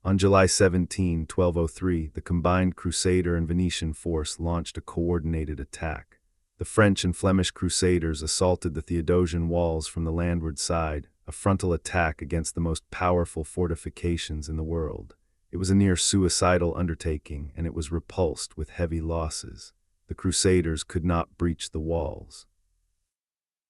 On July 17, 1203, the combined Crusader and Venetian force launched a coordinated attack. The French and Flemish Crusaders assaulted the Theodosian walls from the landward side, a frontal attack against the most powerful fortifications in the world. It was a near suicidal undertaking, and it was repulsed with heavy losses. The Crusaders could not breach the walls.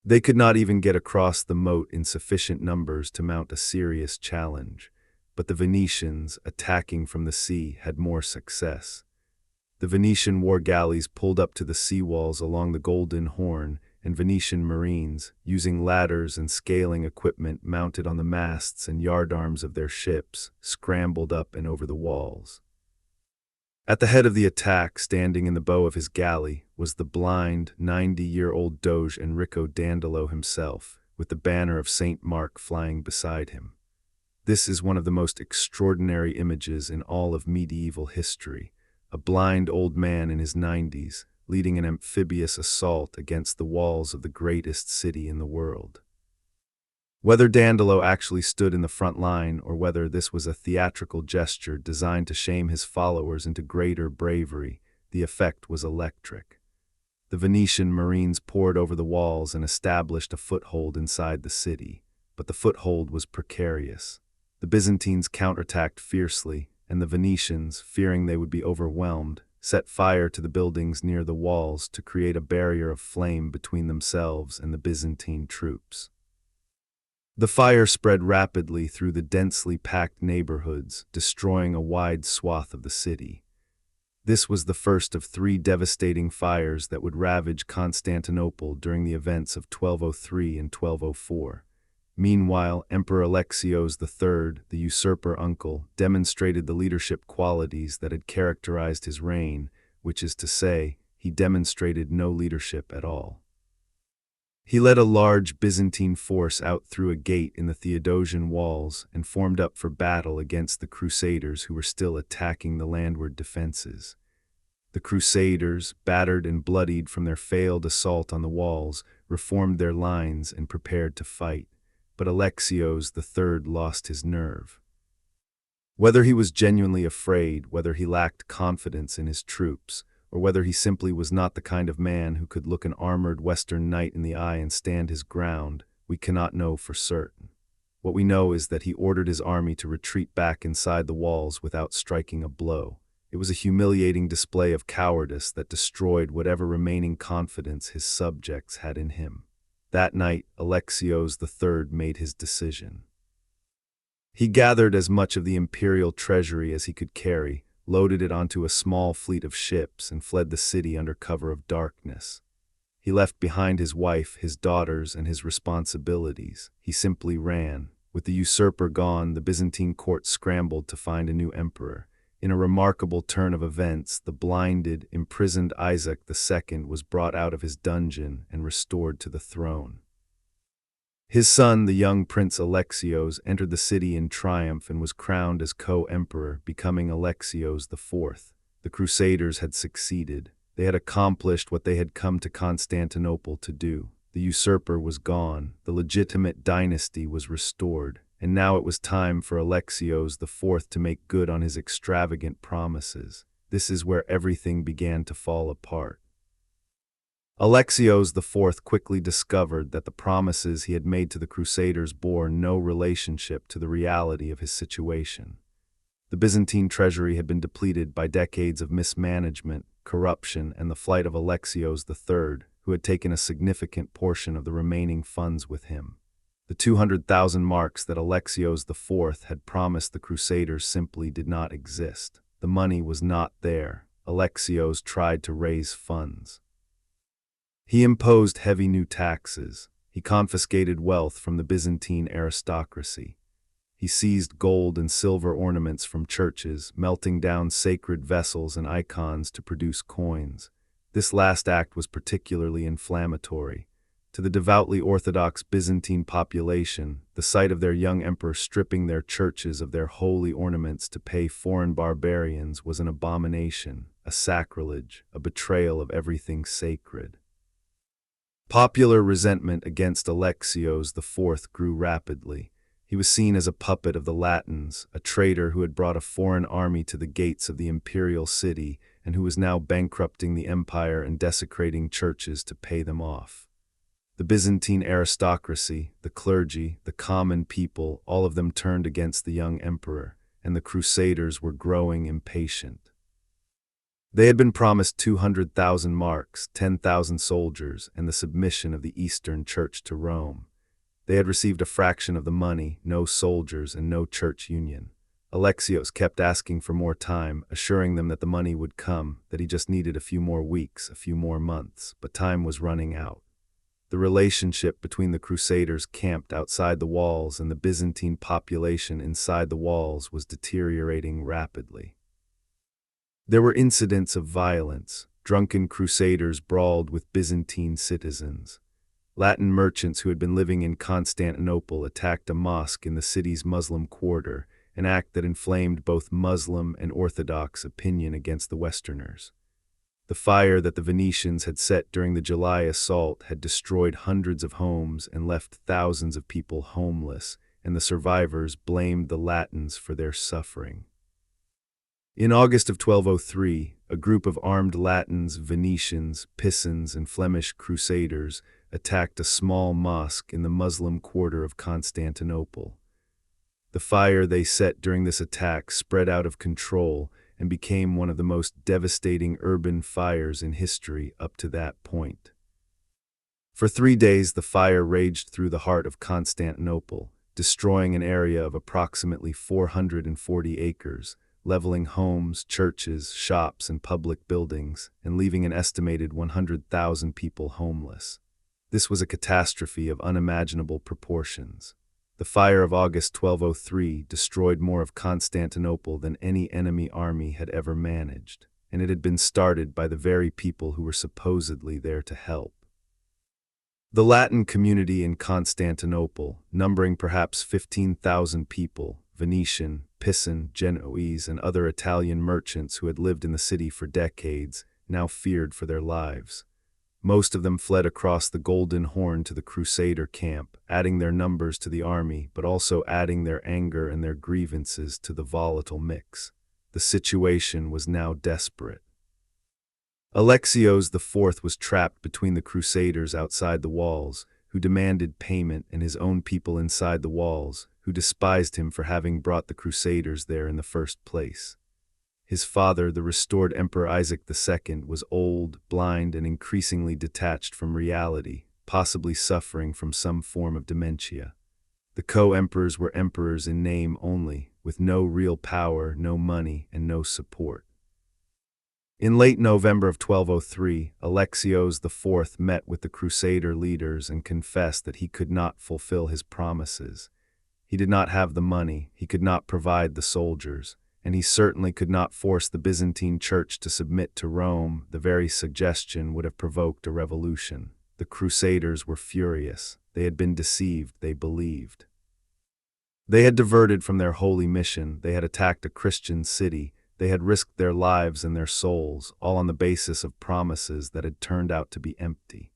They could not even get across the moat in sufficient numbers to mount a serious challenge, but the Venetians, attacking from the sea, had more success. The Venetian war galleys pulled up to the seawalls along the Golden Horn, and Venetian marines, using ladders and scaling equipment mounted on the masts and yardarms of their ships, scrambled up and over the walls. At the head of the attack, standing in the bow of his galley, was the blind, 90-year-old Doge Enrico Dandolo himself, with the banner of St. Mark flying beside him. This is one of the most extraordinary images in all of medieval history. A blind old man in his 90s, leading an amphibious assault against the walls of the greatest city in the world. Whether Dandolo actually stood in the front line or whether this was a theatrical gesture designed to shame his followers into greater bravery, the effect was electric. The Venetian marines poured over the walls and established a foothold inside the city, but the foothold was precarious. The Byzantines counterattacked fiercely, and the Venetians, fearing they would be overwhelmed, set fire to the buildings near the walls to create a barrier of flame between themselves and the Byzantine troops. The fire spread rapidly through the densely packed neighborhoods, destroying a wide swath of the city. This was the first of 3 devastating fires that would ravage Constantinople during the events of 1203 and 1204. Meanwhile, Emperor Alexios III, the usurper uncle, demonstrated the leadership qualities that had characterized his reign, which is to say, he demonstrated no leadership at all. He led a large Byzantine force out through a gate in the Theodosian walls and formed up for battle against the Crusaders who were still attacking the landward defenses. The Crusaders, battered and bloodied from their failed assault on the walls, reformed their lines and prepared to fight, but Alexios III lost his nerve. Whether he was genuinely afraid, whether he lacked confidence in his troops, or whether he simply was not the kind of man who could look an armored Western knight in the eye and stand his ground, we cannot know for certain. What we know is that he ordered his army to retreat back inside the walls without striking a blow. It was a humiliating display of cowardice that destroyed whatever remaining confidence his subjects had in him. That night, Alexios III made his decision. He gathered as much of the imperial treasury as he could carry, loaded it onto a small fleet of ships, and fled the city under cover of darkness. He left behind his wife, his daughters, and his responsibilities. He simply ran. With the usurper gone, the Byzantine court scrambled to find a new emperor. In a remarkable turn of events, the blinded, imprisoned Isaac II was brought out of his dungeon and restored to the throne. His son, the young Prince Alexios, entered the city in triumph and was crowned as co-emperor, becoming Alexios IV. The Crusaders had succeeded. They had accomplished what they had come to Constantinople to do. The usurper was gone, the legitimate dynasty was restored, and now it was time for Alexios IV to make good on his extravagant promises. This is where everything began to fall apart. Alexios IV quickly discovered that the promises he had made to the Crusaders bore no relationship to the reality of his situation. The Byzantine treasury had been depleted by decades of mismanagement, corruption, and the flight of Alexios III, who had taken a significant portion of the remaining funds with him. The 200,000 marks that Alexios IV had promised the Crusaders simply did not exist. The money was not there. Alexios tried to raise funds. He imposed heavy new taxes. He confiscated wealth from the Byzantine aristocracy. He seized gold and silver ornaments from churches, melting down sacred vessels and icons to produce coins. This last act was particularly inflammatory. To the devoutly Orthodox Byzantine population, the sight of their young emperor stripping their churches of their holy ornaments to pay foreign barbarians was an abomination, a sacrilege, a betrayal of everything sacred. Popular resentment against Alexios IV grew rapidly. He was seen as a puppet of the Latins, a traitor who had brought a foreign army to the gates of the imperial city and who was now bankrupting the empire and desecrating churches to pay them off. The Byzantine aristocracy, the clergy, the common people, all of them turned against the young emperor, and the Crusaders were growing impatient. They had been promised 200,000 marks, 10,000 soldiers, and the submission of the Eastern Church to Rome. They had received a fraction of the money, no soldiers, and no church union. Alexios kept asking for more time, assuring them that the money would come, that he just needed a few more weeks, a few more months, but time was running out. The relationship between the Crusaders camped outside the walls and the Byzantine population inside the walls was deteriorating rapidly. There were incidents of violence. Drunken Crusaders brawled with Byzantine citizens. Latin merchants who had been living in Constantinople attacked a mosque in the city's Muslim quarter, an act that inflamed both Muslim and Orthodox opinion against the Westerners. The fire that the Venetians had set during the July assault had destroyed hundreds of homes and left thousands of people homeless, and the survivors blamed the Latins for their suffering. In August of 1203, a group of armed Latins, Venetians, Pisans, and Flemish Crusaders attacked a small mosque in the Muslim quarter of Constantinople. The fire they set during this attack spread out of control and became one of the most devastating urban fires in history up to that point. For 3 days, the fire raged through the heart of Constantinople, destroying an area of approximately 440 acres, leveling homes, churches, shops, and public buildings, and leaving an estimated 100,000 people homeless. This was a catastrophe of unimaginable proportions. The fire of August 1203 destroyed more of Constantinople than any enemy army had ever managed, and it had been started by the very people who were supposedly there to help. The Latin community in Constantinople, numbering perhaps 15,000 people, Venetian, Pisan, Genoese, and other Italian merchants who had lived in the city for decades, now feared for their lives. Most of them fled across the Golden Horn to the Crusader camp, adding their numbers to the army, but also adding their anger and their grievances to the volatile mix. The situation was now desperate. Alexios IV was trapped between the Crusaders outside the walls, who demanded payment, and his own people inside the walls, who despised him for having brought the Crusaders there in the first place. His father, the restored Emperor Isaac II, was old, blind, and increasingly detached from reality, possibly suffering from some form of dementia. The co-emperors were emperors in name only, with no real power, no money, and no support. In late November of 1203, Alexios IV met with the Crusader leaders and confessed that he could not fulfill his promises. He did not have the money, he could not provide the soldiers, and he certainly could not force the Byzantine Church to submit to Rome. The very suggestion would have provoked a revolution. The Crusaders were furious. They had been deceived, they believed. They had diverted from their holy mission, they had attacked a Christian city, they had risked their lives and their souls, all on the basis of promises that had turned out to be empty.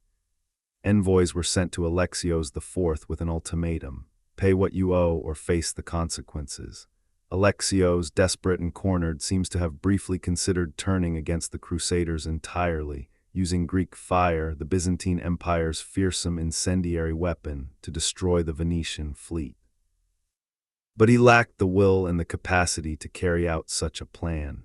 Envoys were sent to Alexios IV with an ultimatum: pay what you owe or face the consequences. Alexios, desperate and cornered, seems to have briefly considered turning against the Crusaders entirely, using Greek fire, the Byzantine Empire's fearsome incendiary weapon, to destroy the Venetian fleet. But he lacked the will and the capacity to carry out such a plan.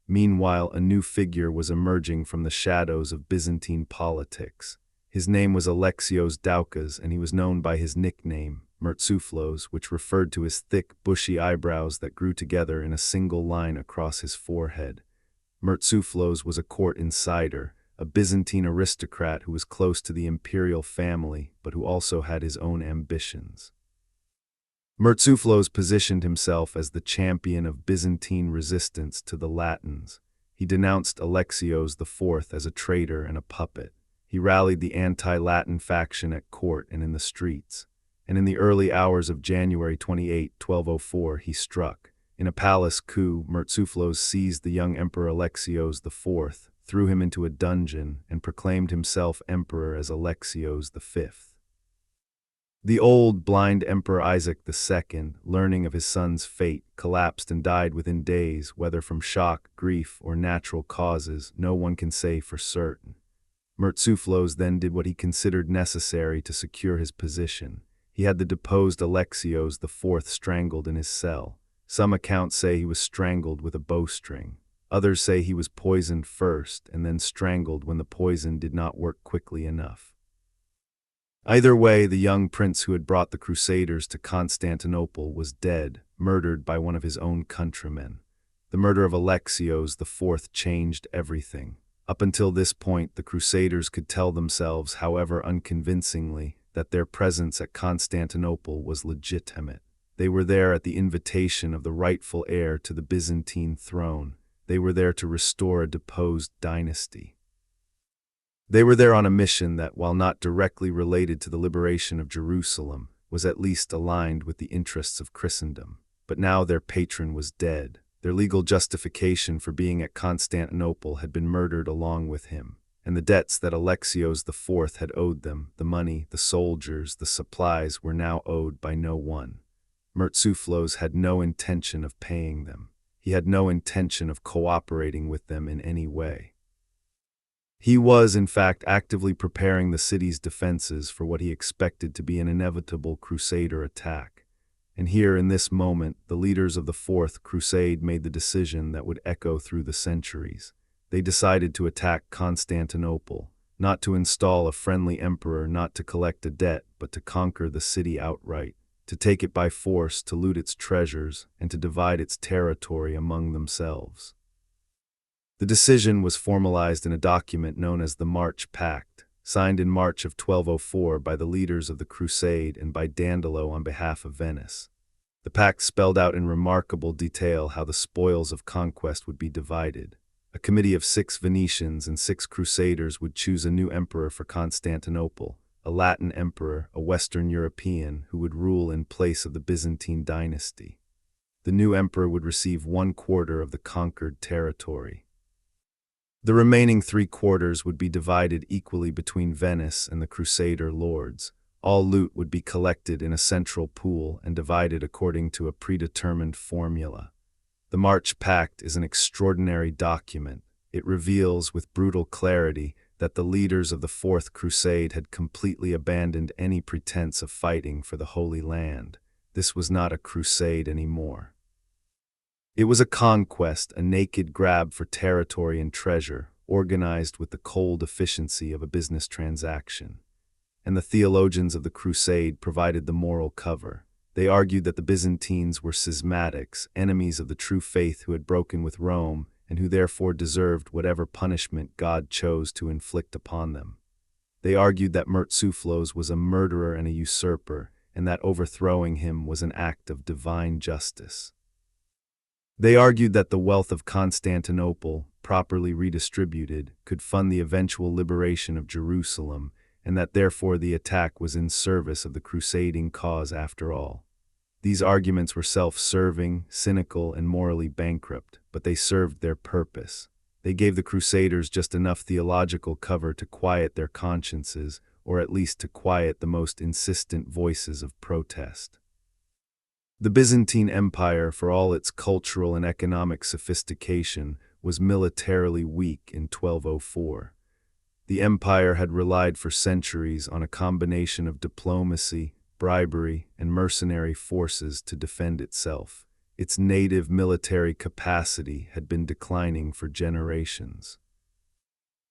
Meanwhile, a new figure was emerging from the shadows of Byzantine politics. His name was Alexios Doukas, and he was known by his nickname, Mourtzouphlos, which referred to his thick, bushy eyebrows that grew together in a single line across his forehead. Mourtzouphlos was a court insider, a Byzantine aristocrat who was close to the imperial family, but who also had his own ambitions. Mourtzouphlos positioned himself as the champion of Byzantine resistance to the Latins. He denounced Alexios IV as a traitor and a puppet. He rallied the anti-Latin faction at court and in the streets. And in the early hours of January 28, 1204, he struck. In a palace coup, Mourtzouphlos seized the young Emperor Alexios IV, threw him into a dungeon, and proclaimed himself emperor as Alexios V. The old, blind Emperor Isaac II, learning of his son's fate, collapsed and died within days, whether from shock, grief, or natural causes, no one can say for certain. Mourtzouphlos then did what he considered necessary to secure his position. He had the deposed Alexios IV strangled in his cell. Some accounts say he was strangled with a bowstring. Others say he was poisoned first and then strangled when the poison did not work quickly enough. Either way, the young prince who had brought the Crusaders to Constantinople was dead, murdered by one of his own countrymen. The murder of Alexios IV changed everything. Up until this point, the Crusaders could tell themselves, however unconvincingly, that their presence at Constantinople was legitimate. They were there at the invitation of the rightful heir to the Byzantine throne. They were there to restore a deposed dynasty. They were there on a mission that, while not directly related to the liberation of Jerusalem, was at least aligned with the interests of Christendom. But now their patron was dead. Their legal justification for being at Constantinople had been murdered along with him, and the debts that Alexios IV had owed them, the money, the soldiers, the supplies, were now owed by no one. Mourtzouphlos had no intention of paying them. He had no intention of cooperating with them in any way. He was, in fact, actively preparing the city's defenses for what he expected to be an inevitable Crusader attack. And here, in this moment, the leaders of the Fourth Crusade made the decision that would echo through the centuries. They decided to attack Constantinople, not to install a friendly emperor, not to collect a debt, but to conquer the city outright, to take it by force, to loot its treasures, and to divide its territory among themselves. The decision was formalized in a document known as the Pact, signed in March of 1204 by the leaders of the Crusade and by Dandolo on behalf of Venice. The pact spelled out in remarkable detail how the spoils of conquest would be divided. A committee of 6 Venetians and 6 Crusaders would choose a new emperor for Constantinople, a Latin emperor, a Western European, who would rule in place of the Byzantine dynasty. The new emperor would receive 1/4 of the conquered territory. The remaining 3/4 would be divided equally between Venice and the Crusader lords. All loot would be collected in a central pool and divided according to a predetermined formula. The March Pact is an extraordinary document. It reveals with brutal clarity that the leaders of the Fourth Crusade had completely abandoned any pretense of fighting for the Holy Land. This was not a crusade anymore. It was a conquest, a naked grab for territory and treasure, organized with the cold efficiency of a business transaction. And the theologians of the Crusade provided the moral cover. They argued that the Byzantines were schismatics, enemies of the true faith who had broken with Rome, and who therefore deserved whatever punishment God chose to inflict upon them. They argued that Mourtzouphlos was a murderer and a usurper, and that overthrowing him was an act of divine justice. They argued that the wealth of Constantinople, properly redistributed, could fund the eventual liberation of Jerusalem, and that therefore the attack was in service of the crusading cause after all. These arguments were self-serving, cynical, and morally bankrupt, but they served their purpose. They gave the Crusaders just enough theological cover to quiet their consciences, or at least to quiet the most insistent voices of protest. The Byzantine Empire, for all its cultural and economic sophistication, was militarily weak in 1204. The empire had relied for centuries on a combination of diplomacy, bribery, and mercenary forces to defend itself. Its native military capacity had been declining for generations.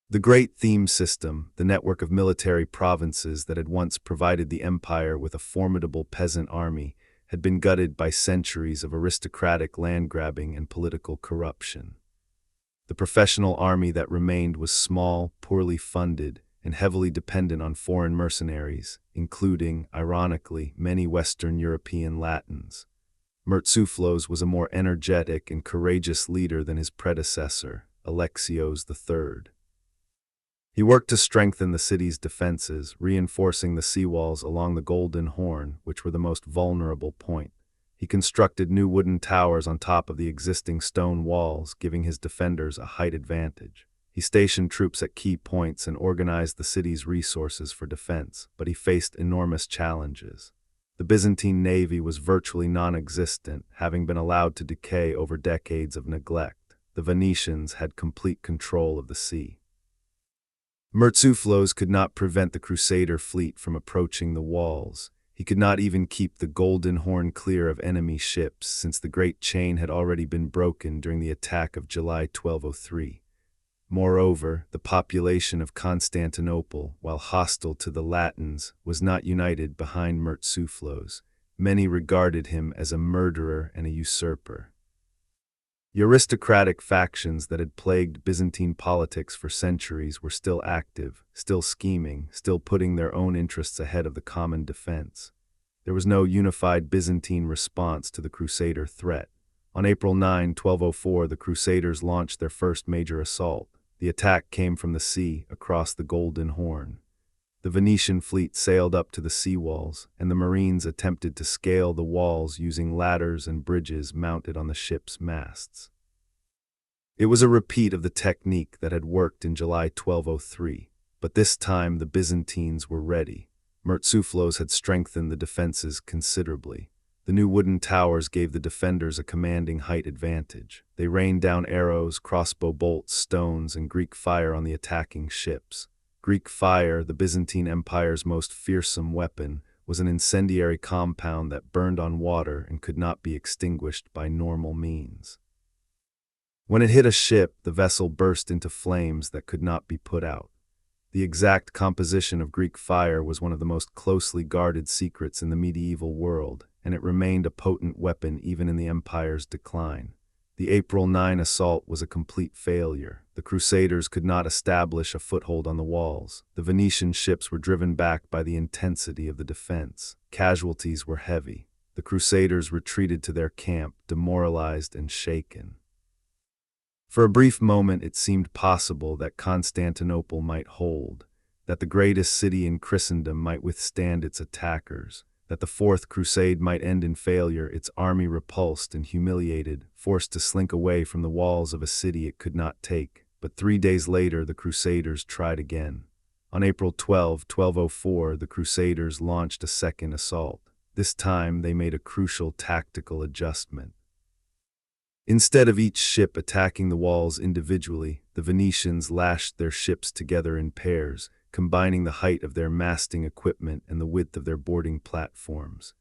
The great theme system, the network of military provinces that had once provided the empire with a formidable peasant army, had been gutted by centuries of aristocratic land-grabbing and political corruption. The professional army that remained was small, poorly funded, and heavily dependent on foreign mercenaries, including, ironically, many Western European Latins. Mourtzouphlos was a more energetic and courageous leader than his predecessor, Alexios III. He worked to strengthen the city's defenses, reinforcing the seawalls along the Golden Horn, which were the most vulnerable point. He constructed new wooden towers on top of the existing stone walls, giving his defenders a height advantage. He stationed troops at key points and organized the city's resources for defense, but he faced enormous challenges. The Byzantine navy was virtually non-existent, having been allowed to decay over decades of neglect. The Venetians had complete control of the sea. Mourtzouphlos could not prevent the Crusader fleet from approaching the walls. He could not even keep the Golden Horn clear of enemy ships, since the Great Chain had already been broken during the attack of July 1203. Moreover, the population of Constantinople, while hostile to the Latins, was not united behind Mourtzouphlos. Many regarded him as a murderer and a usurper. The aristocratic factions that had plagued Byzantine politics for centuries were still active, still scheming, still putting their own interests ahead of the common defense. There was no unified Byzantine response to the Crusader threat. On April 9, 1204, the Crusaders launched their first major assault. The attack came from the sea, across the Golden Horn. The Venetian fleet sailed up to the seawalls, and the Marines attempted to scale the walls using ladders and bridges mounted on the ship's masts. It was a repeat of the technique that had worked in July 1203, but this time the Byzantines were ready. Mourtzouphlos had strengthened the defenses considerably. The new wooden towers gave the defenders a commanding height advantage. They rained down arrows, crossbow bolts, stones, and Greek fire on the attacking ships. Greek fire, the Byzantine Empire's most fearsome weapon, was an incendiary compound that burned on water and could not be extinguished by normal means. When it hit a ship, the vessel burst into flames that could not be put out. The exact composition of Greek fire was one of the most closely guarded secrets in the medieval world, and it remained a potent weapon even in the empire's decline. The April 9 assault was a complete failure. The Crusaders could not establish a foothold on the walls. The Venetian ships were driven back by the intensity of the defense. Casualties were heavy. The Crusaders retreated to their camp, demoralized and shaken. For a brief moment it seemed possible that Constantinople might hold, that the greatest city in Christendom might withstand its attackers, that the Fourth Crusade might end in failure, its army repulsed and humiliated, forced to slink away from the walls of a city it could not take. But 3 days later the Crusaders tried again. On April 12, 1204, the Crusaders launched a second assault. This time they made a crucial tactical adjustment. Instead of each ship attacking the walls individually, the Venetians lashed their ships together in pairs, combining the height of their masting equipment and the width of their boarding platforms.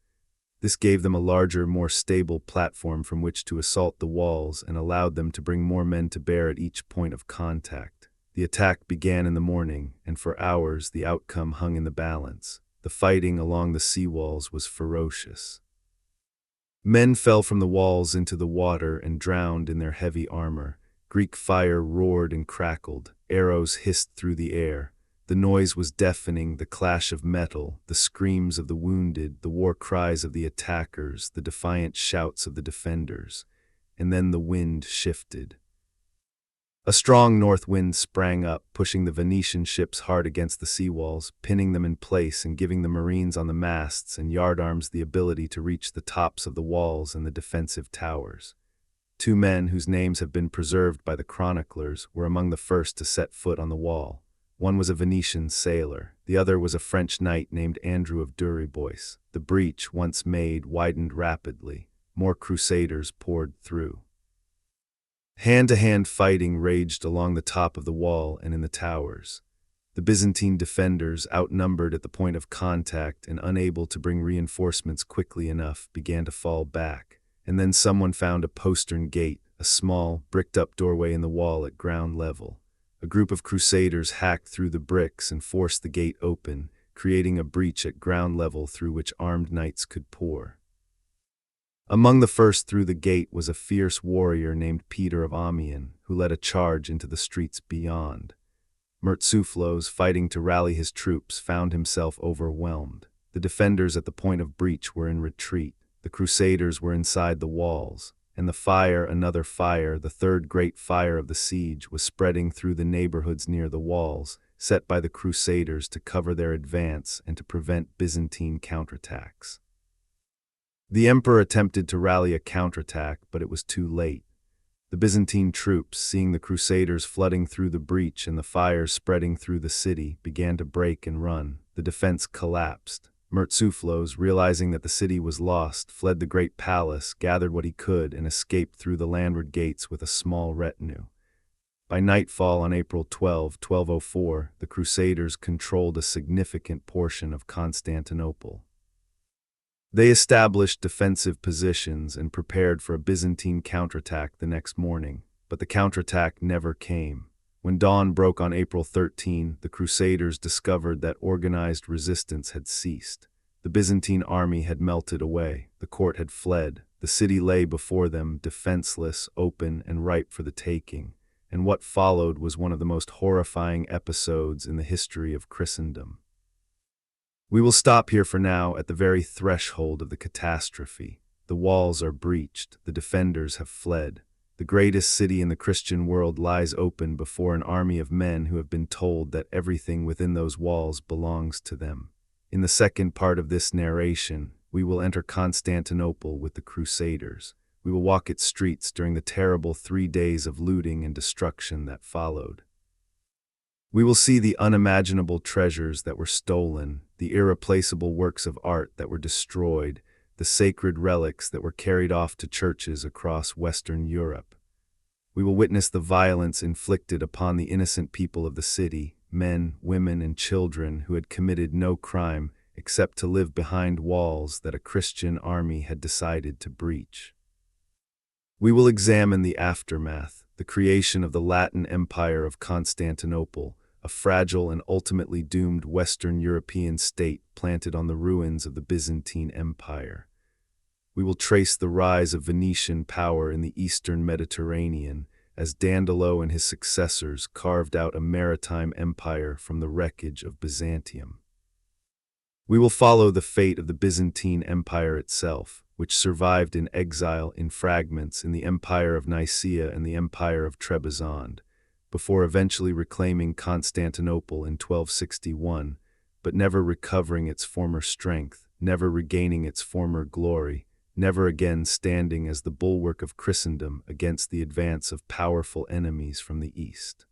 This gave them a larger, more stable platform from which to assault the walls and allowed them to bring more men to bear at each point of contact. The attack began in the morning, and for hours the outcome hung in the balance. The fighting along the sea walls was ferocious. Men fell from the walls into the water and drowned in their heavy armor. Greek fire roared and crackled. Arrows hissed through the air. The noise was deafening, the clash of metal, the screams of the wounded, the war cries of the attackers, the defiant shouts of the defenders. And then the wind shifted. A strong north wind sprang up, pushing the Venetian ships hard against the seawalls, pinning them in place and giving the marines on the masts and yardarms the ability to reach the tops of the walls and the defensive towers. 2 men whose names have been preserved by the chroniclers were among the first to set foot on the wall. One was a Venetian sailor. The other was a French knight named Andrew of Duribois. The breach, once made, widened rapidly. More Crusaders poured through. Hand-to-hand fighting raged along the top of the wall and in the towers. The Byzantine defenders, outnumbered at the point of contact and unable to bring reinforcements quickly enough, began to fall back. And then someone found a postern gate, a small, bricked-up doorway in the wall at ground level. A group of Crusaders hacked through the bricks and forced the gate open, creating a breach at ground level through which armed knights could pour. Among the first through the gate was a fierce warrior named Peter of Amiens, who led a charge into the streets beyond. Mourtzouphlos, fighting to rally his troops, found himself overwhelmed. The defenders at the point of breach were in retreat. The Crusaders were inside the walls, and the fire, another fire, the third great fire of the siege, was spreading through the neighborhoods near the walls, set by the Crusaders to cover their advance and to prevent Byzantine counterattacks. The emperor attempted to rally a counterattack, but it was too late. The Byzantine troops, seeing the Crusaders flooding through the breach and the fires spreading through the city, began to break and run. The defense collapsed. Mourtzouphlos, realizing that the city was lost, fled the great palace, gathered what he could, and escaped through the landward gates with a small retinue. By nightfall on April 12, 1204, the Crusaders controlled a significant portion of Constantinople. They established defensive positions and prepared for a Byzantine counterattack the next morning, but the counterattack never came. When dawn broke on April 13, the Crusaders discovered that organized resistance had ceased. The Byzantine army had melted away, the court had fled, the city lay before them, defenseless, open, and ripe for the taking, and what followed was one of the most horrifying episodes in the history of Christendom. We will stop here for now at the very threshold of the catastrophe. The walls are breached, the defenders have fled. The greatest city in the Christian world lies open before an army of men who have been told that everything within those walls belongs to them. In the second part of this narration, we will enter Constantinople with the Crusaders. We will walk its streets during the terrible 3 days of looting and destruction that followed. We will see the unimaginable treasures that were stolen, the irreplaceable works of art that were destroyed, the sacred relics that were carried off to churches across Western Europe. We will witness the violence inflicted upon the innocent people of the city, men, women, and children who had committed no crime except to live behind walls that a Christian army had decided to breach. We will examine the aftermath, the creation of the Latin Empire of Constantinople, a fragile and ultimately doomed Western European state planted on the ruins of the Byzantine Empire. We will trace the rise of Venetian power in the eastern Mediterranean as Dandolo and his successors carved out a maritime empire from the wreckage of Byzantium. We will follow the fate of the Byzantine Empire itself, which survived in exile in fragments in the Empire of Nicaea and the Empire of Trebizond, before eventually reclaiming Constantinople in 1261, but never recovering its former strength, never regaining its former glory, never again standing as the bulwark of Christendom against the advance of powerful enemies from the east.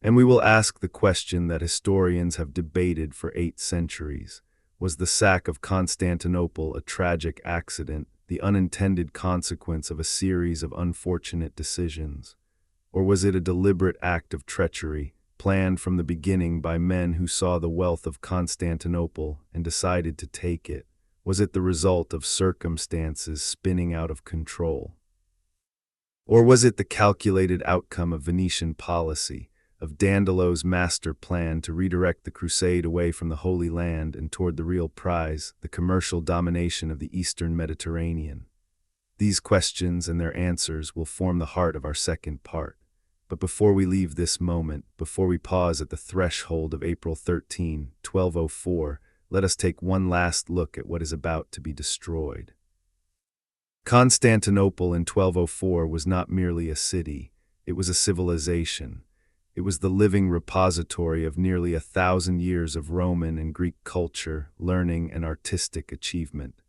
And we will ask the question that historians have debated for 8 centuries. Was the sack of Constantinople a tragic accident, the unintended consequence of a series of unfortunate decisions? Or was it a deliberate act of treachery, planned from the beginning by men who saw the wealth of Constantinople and decided to take it? Was it the result of circumstances spinning out of control? Or was it the calculated outcome of Venetian policy, of Dandolo's master plan to redirect the crusade away from the Holy Land and toward the real prize, the commercial domination of the Eastern Mediterranean? These questions and their answers will form the heart of our second part. But before we leave this moment, before we pause at the threshold of April 13, 1204, let us take one last look at what is about to be destroyed. Constantinople in 1204 was not merely a city, it was a civilization. It was the living repository of nearly 1,000 years of Roman and Greek culture, learning, and artistic achievement.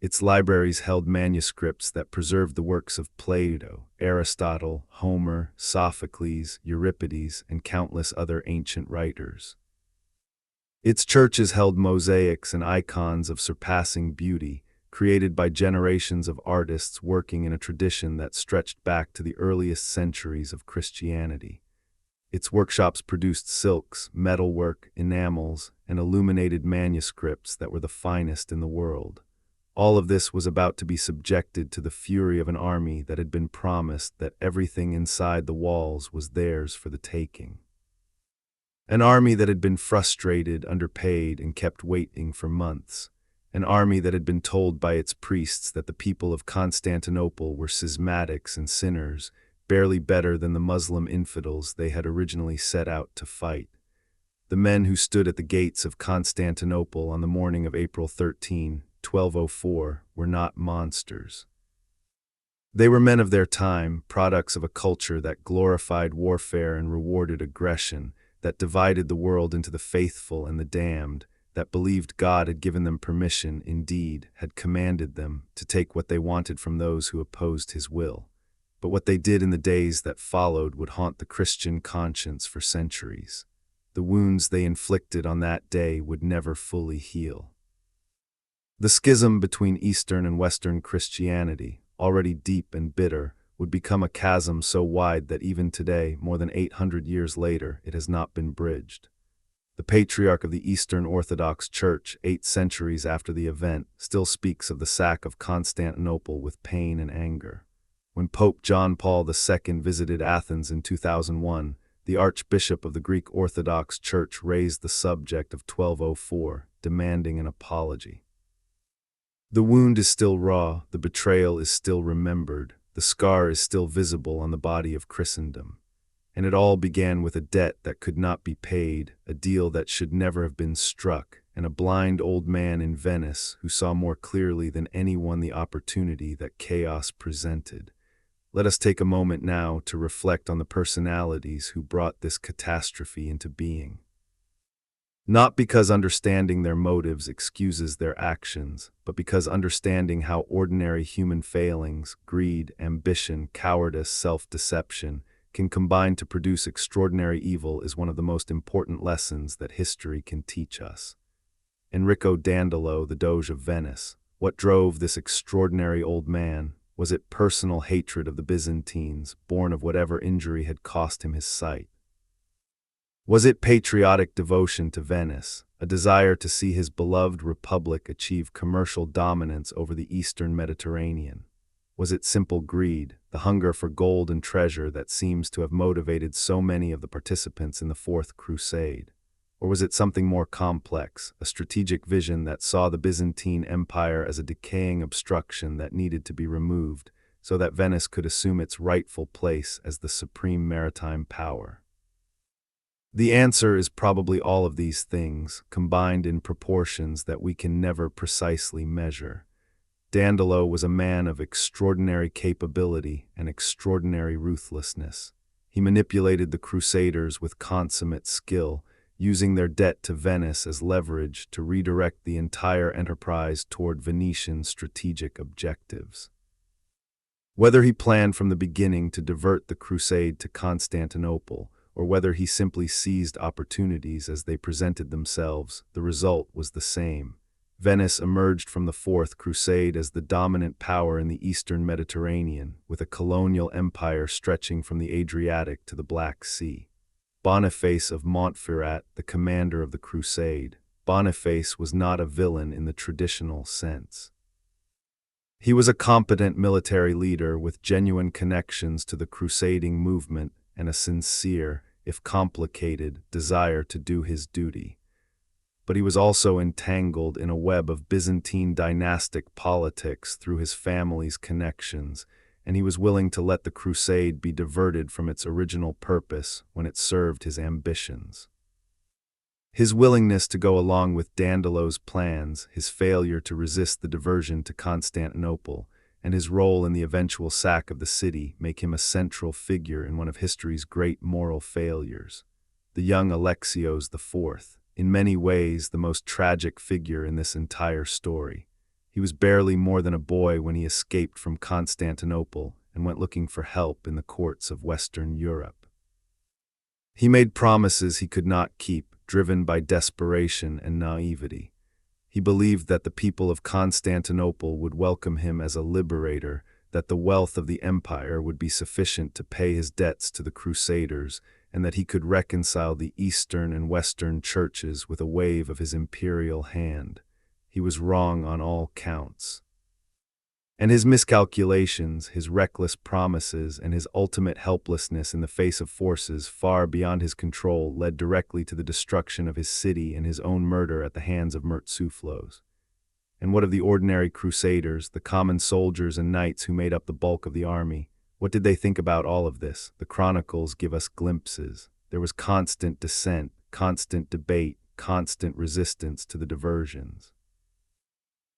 Its libraries held manuscripts that preserved the works of Plato, Aristotle, Homer, Sophocles, Euripides, and countless other ancient writers. Its churches held mosaics and icons of surpassing beauty, created by generations of artists working in a tradition that stretched back to the earliest centuries of Christianity. Its workshops produced silks, metalwork, enamels, and illuminated manuscripts that were the finest in the world. All of this was about to be subjected to the fury of an army that had been promised that everything inside the walls was theirs for the taking. An army that had been frustrated, underpaid, and kept waiting for months. An army that had been told by its priests that the people of Constantinople were schismatics and sinners, barely better than the Muslim infidels they had originally set out to fight. The men who stood at the gates of Constantinople on the morning of April 13, 1204, were not monsters. They were men of their time, products of a culture that glorified warfare and rewarded aggression, that divided the world into the faithful and the damned, that believed God had given them permission, indeed, had commanded them to take what they wanted from those who opposed his will. But what they did in the days that followed would haunt the Christian conscience for centuries. The wounds they inflicted on that day would never fully heal. The schism between Eastern and Western Christianity, already deep and bitter, would become a chasm so wide that even today, more than 800 years later, it has not been bridged. The patriarch of the Eastern Orthodox Church, 8 centuries after the event, still speaks of the sack of Constantinople with pain and anger. When Pope John Paul II visited Athens in 2001, the Archbishop of the Greek Orthodox Church raised the subject of 1204, demanding an apology. The wound is still raw, the betrayal is still remembered, the scar is still visible on the body of Christendom. And it all began with a debt that could not be paid, a deal that should never have been struck, and a blind old man in Venice who saw more clearly than anyone the opportunity that chaos presented. Let us take a moment now to reflect on the personalities who brought this catastrophe into being. Not because understanding their motives excuses their actions, but because understanding how ordinary human failings, greed, ambition, cowardice, self-deception, can combine to produce extraordinary evil is one of the most important lessons that history can teach us. Enrico Dandolo, the Doge of Venice, what drove this extraordinary old man? Was it personal hatred of the Byzantines, born of whatever injury had cost him his sight? Was it patriotic devotion to Venice, a desire to see his beloved republic achieve commercial dominance over the Eastern Mediterranean? Was it simple greed, the hunger for gold and treasure that seems to have motivated so many of the participants in the Fourth Crusade? Or was it something more complex, a strategic vision that saw the Byzantine Empire as a decaying obstruction that needed to be removed so that Venice could assume its rightful place as the supreme maritime power? The answer is probably all of these things, combined in proportions that we can never precisely measure. Dandolo was a man of extraordinary capability and extraordinary ruthlessness. He manipulated the Crusaders with consummate skill, using their debt to Venice as leverage to redirect the entire enterprise toward Venetian strategic objectives. Whether he planned from the beginning to divert the crusade to Constantinople, or whether he simply seized opportunities as they presented themselves, the result was the same. Venice emerged from the Fourth Crusade as the dominant power in the eastern Mediterranean, with a colonial empire stretching from the Adriatic to the Black Sea. Boniface of Montferrat, the commander of the crusade. Boniface was not a villain in the traditional sense. He was a competent military leader with genuine connections to the crusading movement and a sincere, if complicated, desire to do his duty. But he was also entangled in a web of Byzantine dynastic politics through his family's connections, and he was willing to let the crusade be diverted from its original purpose when it served his ambitions. His willingness to go along with Dandolo's plans, his failure to resist the diversion to Constantinople, and his role in the eventual sack of the city make him a central figure in one of history's great moral failures. The young Alexios IV, in many ways the most tragic figure in this entire story. He was barely more than a boy when he escaped from Constantinople and went looking for help in the courts of Western Europe. He made promises he could not keep, driven by desperation and naivety. He believed that the people of Constantinople would welcome him as a liberator, that the wealth of the empire would be sufficient to pay his debts to the Crusaders, and that he could reconcile the Eastern and Western churches with a wave of his imperial hand. He was wrong on all counts. And his miscalculations, his reckless promises, and his ultimate helplessness in the face of forces far beyond his control led directly to the destruction of his city and his own murder at the hands of Mourtzouphlos. And what of the ordinary Crusaders, the common soldiers and knights who made up the bulk of the army? What did they think about all of this? The chronicles give us glimpses. There was constant dissent, constant debate, constant resistance to the diversions.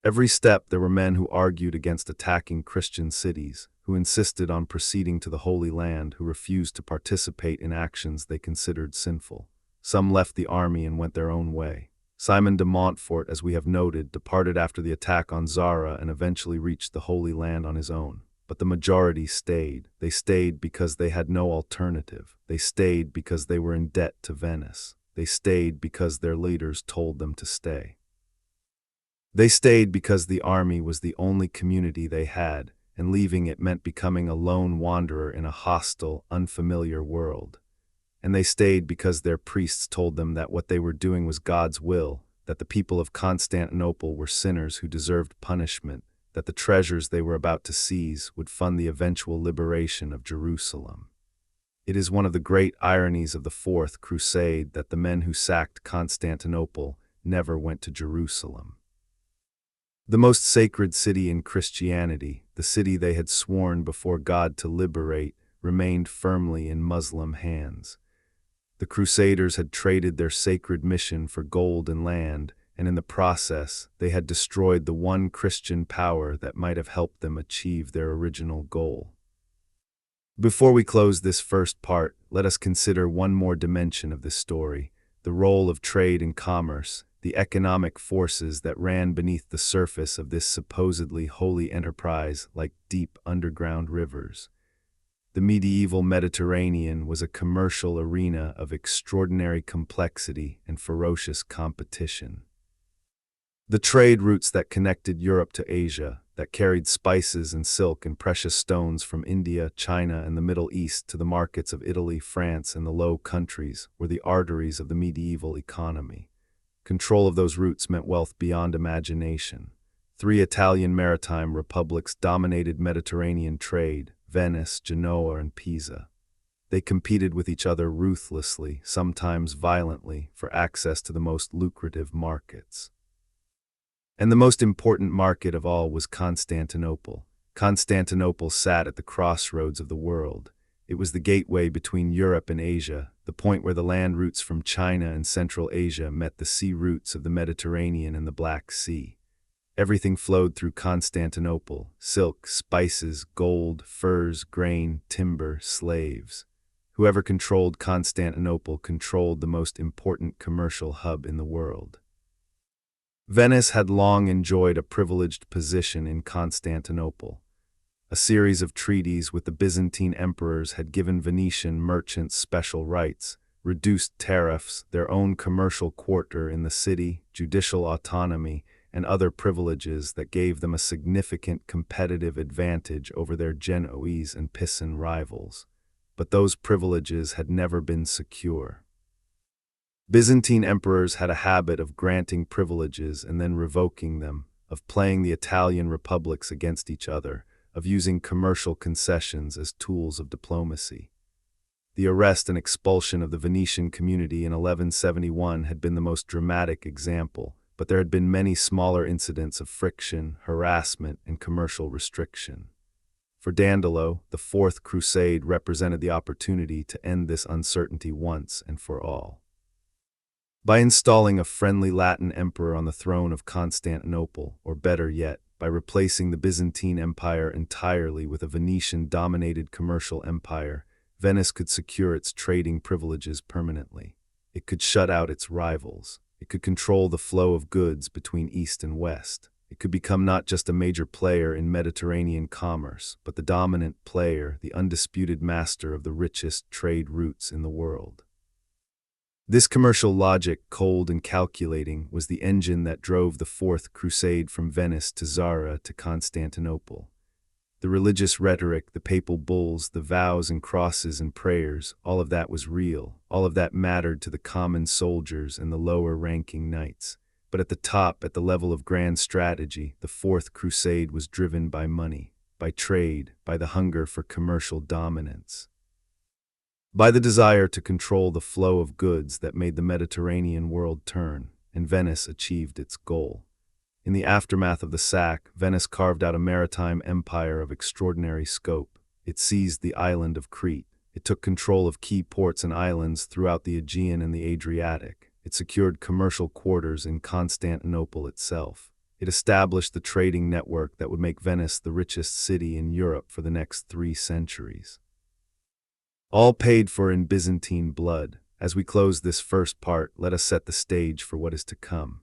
Every step there were men who argued against attacking Christian cities, who insisted on proceeding to the Holy Land, who refused to participate in actions they considered sinful. Some left the army and went their own way. Simon de Montfort, as we have noted, departed after the attack on Zara and eventually reached the Holy Land on his own. But the majority stayed. They stayed because they had no alternative. They stayed because they were in debt to Venice. They stayed because their leaders told them to stay. They stayed because the army was the only community they had, and leaving it meant becoming a lone wanderer in a hostile, unfamiliar world. And they stayed because their priests told them that what they were doing was God's will, that the people of Constantinople were sinners who deserved punishment, that the treasures they were about to seize would fund the eventual liberation of Jerusalem. It is one of the great ironies of the Fourth Crusade that the men who sacked Constantinople never went to Jerusalem. The most sacred city in Christianity, the city they had sworn before God to liberate, remained firmly in Muslim hands. The Crusaders had traded their sacred mission for gold and land, and in the process, they had destroyed the one Christian power that might have helped them achieve their original goal. Before we close this first part, let us consider one more dimension of this story, the role of trade and commerce, the economic forces that ran beneath the surface of this supposedly holy enterprise like deep underground rivers. The medieval Mediterranean was a commercial arena of extraordinary complexity and ferocious competition. The trade routes that connected Europe to Asia, that carried spices and silk and precious stones from India, China, and the Middle East to the markets of Italy, France, and the Low Countries, were the arteries of the medieval economy. Control of those routes meant wealth beyond imagination. 3 Italian maritime republics dominated Mediterranean trade: Venice, Genoa, and Pisa. They competed with each other ruthlessly, sometimes violently, for access to the most lucrative markets. And the most important market of all was Constantinople. Constantinople sat at the crossroads of the world. It was the gateway between Europe and Asia, the point where the land routes from China and Central Asia met the sea routes of the Mediterranean and the Black Sea. Everything flowed through Constantinople: silk, spices, gold, furs, grain, timber, slaves. Whoever controlled Constantinople controlled the most important commercial hub in the world. Venice had long enjoyed a privileged position in Constantinople. A series of treaties with the Byzantine emperors had given Venetian merchants special rights, reduced tariffs, their own commercial quarter in the city, judicial autonomy, and other privileges that gave them a significant competitive advantage over their Genoese and Pisan rivals. But those privileges had never been secure. Byzantine emperors had a habit of granting privileges and then revoking them, of playing the Italian republics against each other, of using commercial concessions as tools of diplomacy. The arrest and expulsion of the Venetian community in 1171 had been the most dramatic example, but there had been many smaller incidents of friction, harassment, and commercial restriction. For Dandolo, the Fourth Crusade represented the opportunity to end this uncertainty once and for all. By installing a friendly Latin emperor on the throne of Constantinople, or better yet, by replacing the Byzantine Empire entirely with a Venetian-dominated commercial empire, Venice could secure its trading privileges permanently. It could shut out its rivals. It could control the flow of goods between East and West. It could become not just a major player in Mediterranean commerce, but the dominant player, the undisputed master of the richest trade routes in the world. This commercial logic, cold and calculating, was the engine that drove the Fourth Crusade from Venice to Zara to Constantinople. The religious rhetoric, the papal bulls, the vows and crosses and prayers, all of that was real. All of that mattered to the common soldiers and the lower-ranking knights. But at the top, at the level of grand strategy, the Fourth Crusade was driven by money, by trade, by the hunger for commercial dominance, by the desire to control the flow of goods that made the Mediterranean world turn, and Venice achieved its goal. In the aftermath of the sack, Venice carved out a maritime empire of extraordinary scope. It seized the island of Crete. It took control of key ports and islands throughout the Aegean and the Adriatic. It secured commercial quarters in Constantinople itself. It established the trading network that would make Venice the richest city in Europe for the next 3 centuries. All paid for in Byzantine blood. As we close this first part, let us set the stage for what is to come.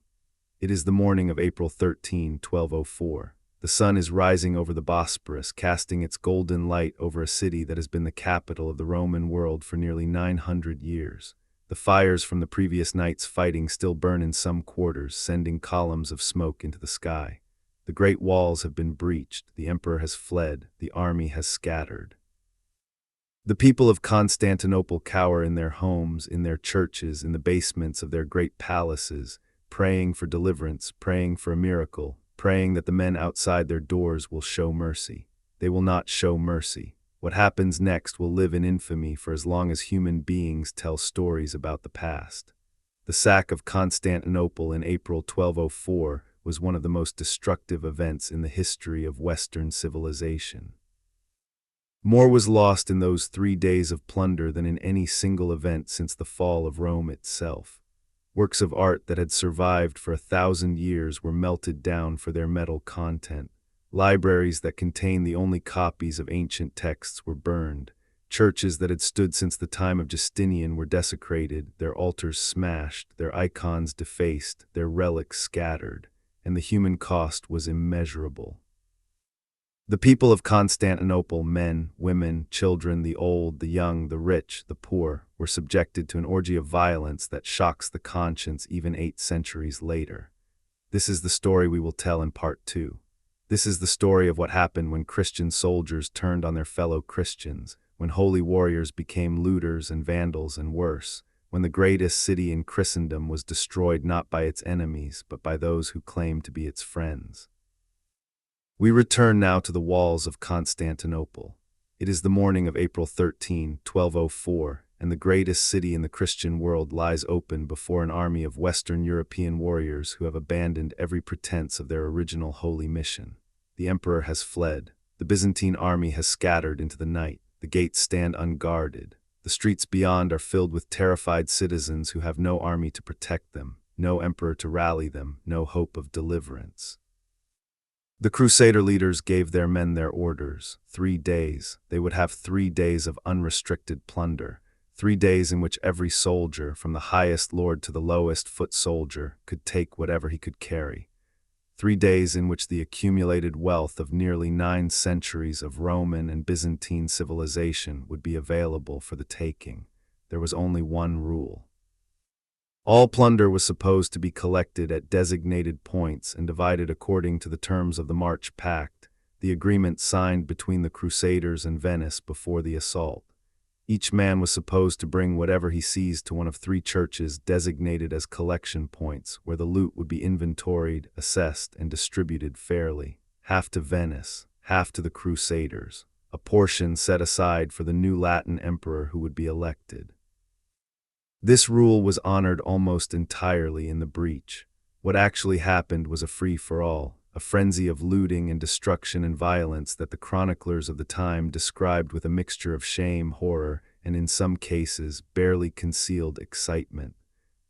It is the morning of April 13, 1204. The sun is rising over the Bosporus, casting its golden light over a city that has been the capital of the Roman world for nearly 900 years. The fires from the previous night's fighting still burn in some quarters, sending columns of smoke into the sky. The great walls have been breached, the emperor has fled, the army has scattered. The people of Constantinople cower in their homes, in their churches, in the basements of their great palaces, praying for deliverance, praying for a miracle, praying that the men outside their doors will show mercy. They will not show mercy. What happens next will live in infamy for as long as human beings tell stories about the past. The sack of Constantinople in April 1204 was one of the most destructive events in the history of Western civilization. More was lost in those 3 days of plunder than in any single event since the fall of Rome itself. Works of art that had survived for 1,000 years were melted down for their metal content. Libraries that contained the only copies of ancient texts were burned. Churches that had stood since the time of Justinian were desecrated, their altars smashed, their icons defaced, their relics scattered, and the human cost was immeasurable. The people of Constantinople, men, women, children, the old, the young, the rich, the poor, were subjected to an orgy of violence that shocks the conscience even 8 centuries later. This is the story we will tell in part 2. This is the story of what happened when Christian soldiers turned on their fellow Christians, when holy warriors became looters and vandals and worse, when the greatest city in Christendom was destroyed not by its enemies, but by those who claimed to be its friends. We return now to the walls of Constantinople. It is the morning of April 13, 1204, and the greatest city in the Christian world lies open before an army of Western European warriors who have abandoned every pretense of their original holy mission. The emperor has fled. The Byzantine army has scattered into the night. The gates stand unguarded. The streets beyond are filled with terrified citizens who have no army to protect them, no emperor to rally them, no hope of deliverance. The Crusader leaders gave their men their orders. 3 days. They would have 3 days of unrestricted plunder. 3 days in which every soldier, from the highest lord to the lowest foot soldier, could take whatever he could carry. 3 days in which the accumulated wealth of nearly 9 centuries of Roman and Byzantine civilization would be available for the taking. There was only one rule. All plunder was supposed to be collected at designated points and divided according to the terms of the March Pact, the agreement signed between the Crusaders and Venice before the assault. Each man was supposed to bring whatever he seized to one of 3 churches designated as collection points, where the loot would be inventoried, assessed, and distributed fairly, half to Venice, half to the Crusaders, a portion set aside for the new Latin emperor who would be elected. This rule was honored almost entirely in the breach. What actually happened was a free-for-all, a frenzy of looting and destruction and violence that the chroniclers of the time described with a mixture of shame, horror, and in some cases, barely concealed excitement.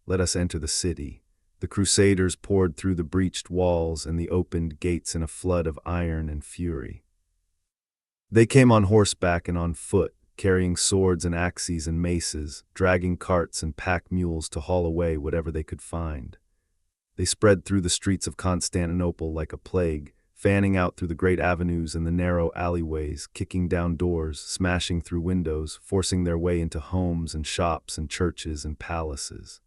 Let us enter the city. The Crusaders poured through the breached walls and the opened gates in a flood of iron and fury. They came on horseback and on foot, carrying swords and axes and maces, dragging carts and pack mules to haul away whatever they could find. They spread through the streets of Constantinople like a plague, fanning out through the great avenues and the narrow alleyways, kicking down doors, smashing through windows, forcing their way into homes and shops and churches and palaces.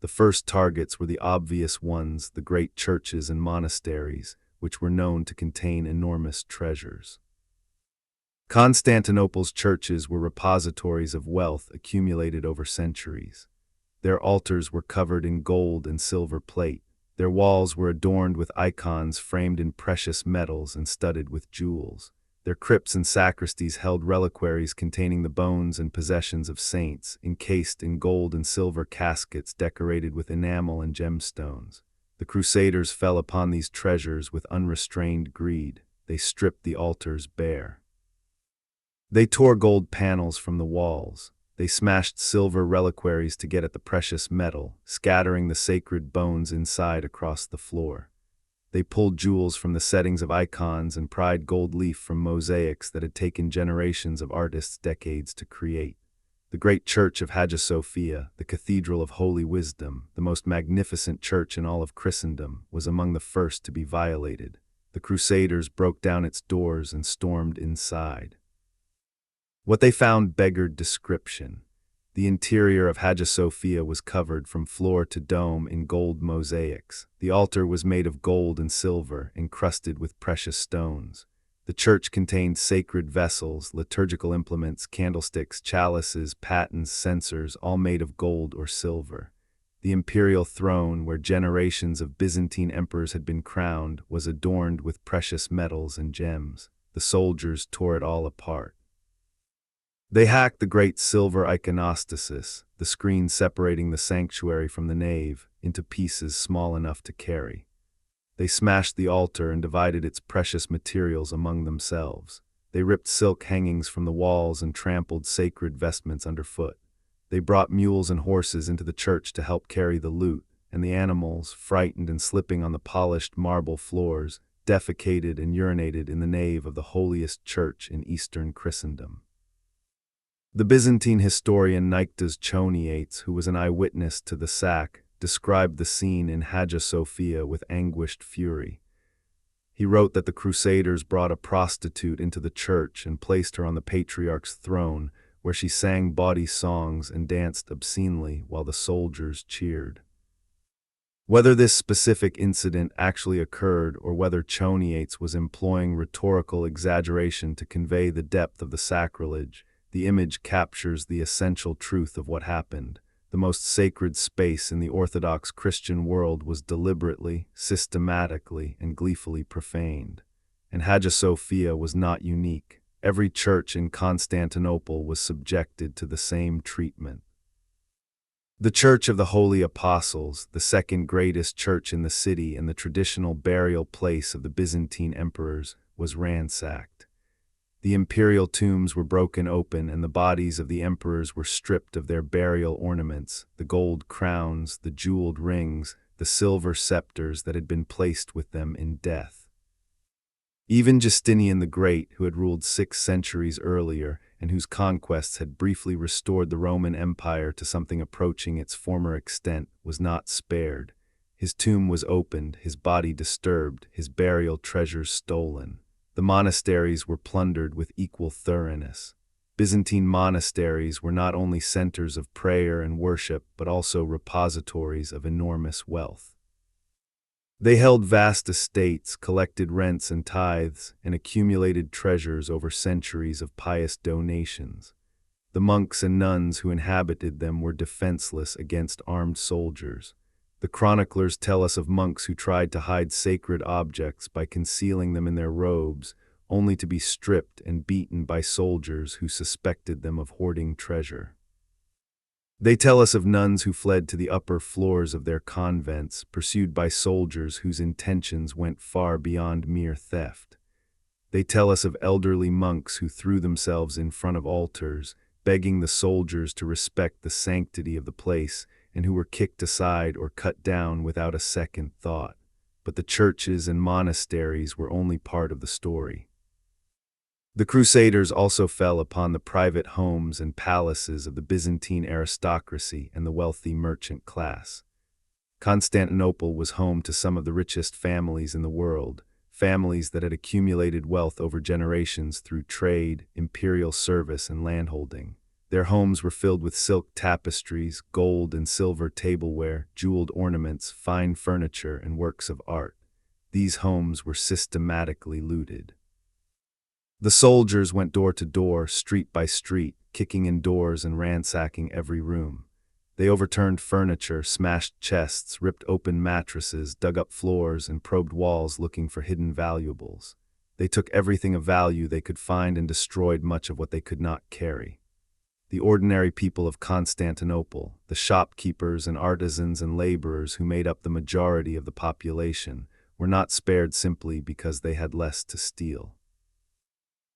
The first targets were the obvious ones, the great churches and monasteries, which were known to contain enormous treasures. Constantinople's churches were repositories of wealth accumulated over centuries. Their altars were covered in gold and silver plate. Their walls were adorned with icons framed in precious metals and studded with jewels. Their crypts and sacristies held reliquaries containing the bones and possessions of saints, encased in gold and silver caskets decorated with enamel and gemstones. The Crusaders fell upon these treasures with unrestrained greed. They stripped the altars bare. They tore gold panels from the walls. They smashed silver reliquaries to get at the precious metal, scattering the sacred bones inside across the floor. They pulled jewels from the settings of icons and pried gold leaf from mosaics that had taken generations of artists decades to create. The great church of Hagia Sophia, the cathedral of holy wisdom, the most magnificent church in all of Christendom, was among the first to be violated. The Crusaders broke down its doors and stormed inside. What they found beggared description. The interior of Hagia Sophia was covered from floor to dome in gold mosaics. The altar was made of gold and silver, encrusted with precious stones. The church contained sacred vessels, liturgical implements, candlesticks, chalices, patens, censers, all made of gold or silver. The imperial throne, where generations of Byzantine emperors had been crowned, was adorned with precious metals and gems. The soldiers tore it all apart. They hacked the great silver iconostasis, the screen separating the sanctuary from the nave, into pieces small enough to carry. They smashed the altar and divided its precious materials among themselves. They ripped silk hangings from the walls and trampled sacred vestments underfoot. They brought mules and horses into the church to help carry the loot, and the animals, frightened and slipping on the polished marble floors, defecated and urinated in the nave of the holiest church in Eastern Christendom. The Byzantine historian Nyctas Choniates, who was an eyewitness to the sack, described the scene in Hagia Sophia with anguished fury. He wrote that the Crusaders brought a prostitute into the church and placed her on the patriarch's throne, where she sang bawdy songs and danced obscenely while the soldiers cheered. Whether this specific incident actually occurred or whether Choniates was employing rhetorical exaggeration to convey the depth of the sacrilege, the image captures the essential truth of what happened. The most sacred space in the Orthodox Christian world was deliberately, systematically, and gleefully profaned. And Hagia Sophia was not unique. Every church in Constantinople was subjected to the same treatment. The Church of the Holy Apostles, the second greatest church in the city and the traditional burial place of the Byzantine emperors, was ransacked. The imperial tombs were broken open and the bodies of the emperors were stripped of their burial ornaments, the gold crowns, the jeweled rings, the silver scepters that had been placed with them in death. Even Justinian the Great, who had ruled 6 centuries earlier and whose conquests had briefly restored the Roman Empire to something approaching its former extent, was not spared. His tomb was opened, his body disturbed, his burial treasures stolen. The monasteries were plundered with equal thoroughness. Byzantine monasteries were not only centers of prayer and worship, but also repositories of enormous wealth. They held vast estates, collected rents and tithes, and accumulated treasures over centuries of pious donations. The monks and nuns who inhabited them were defenseless against armed soldiers. The chroniclers tell us of monks who tried to hide sacred objects by concealing them in their robes, only to be stripped and beaten by soldiers who suspected them of hoarding treasure. They tell us of nuns who fled to the upper floors of their convents, pursued by soldiers whose intentions went far beyond mere theft. They tell us of elderly monks who threw themselves in front of altars, begging the soldiers to respect the sanctity of the place, and who were kicked aside or cut down without a second thought. But the churches and monasteries were only part of the story. The Crusaders also fell upon the private homes and palaces of the Byzantine aristocracy and the wealthy merchant class. Constantinople was home to some of the richest families in the world, families that had accumulated wealth over generations through trade, imperial service, and landholding. Their homes were filled with silk tapestries, gold and silver tableware, jeweled ornaments, fine furniture, and works of art. These homes were systematically looted. The soldiers went door to door, street by street, kicking in doors and ransacking every room. They overturned furniture, smashed chests, ripped open mattresses, dug up floors, and probed walls looking for hidden valuables. They took everything of value they could find and destroyed much of what they could not carry. The ordinary people of Constantinople, the shopkeepers and artisans and laborers who made up the majority of the population, were not spared simply because they had less to steal.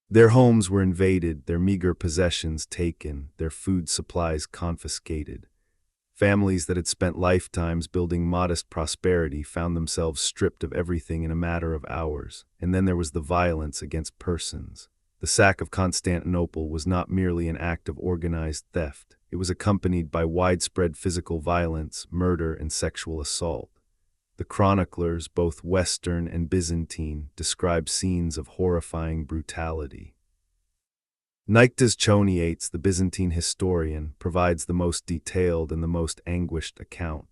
Their homes were invaded, their meager possessions taken, their food supplies confiscated. Families that had spent lifetimes building modest prosperity found themselves stripped of everything in a matter of hours. And then there was the violence against persons. The sack of Constantinople was not merely an act of organized theft. It was accompanied by widespread physical violence, murder, and sexual assault. The chroniclers, both Western and Byzantine, describe scenes of horrifying brutality. Niktas Choniates, the Byzantine historian, provides the most detailed and the most anguished account.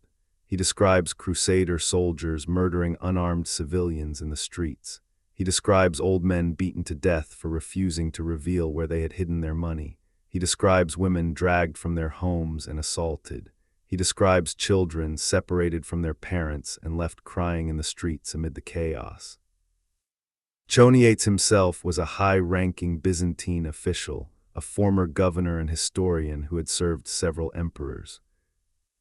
He describes Crusader soldiers murdering unarmed civilians in the streets. He describes old men beaten to death for refusing to reveal where they had hidden their money. He describes women dragged from their homes and assaulted. He describes children separated from their parents and left crying in the streets amid the chaos. Choniates himself was a high-ranking Byzantine official, a former governor and historian who had served several emperors.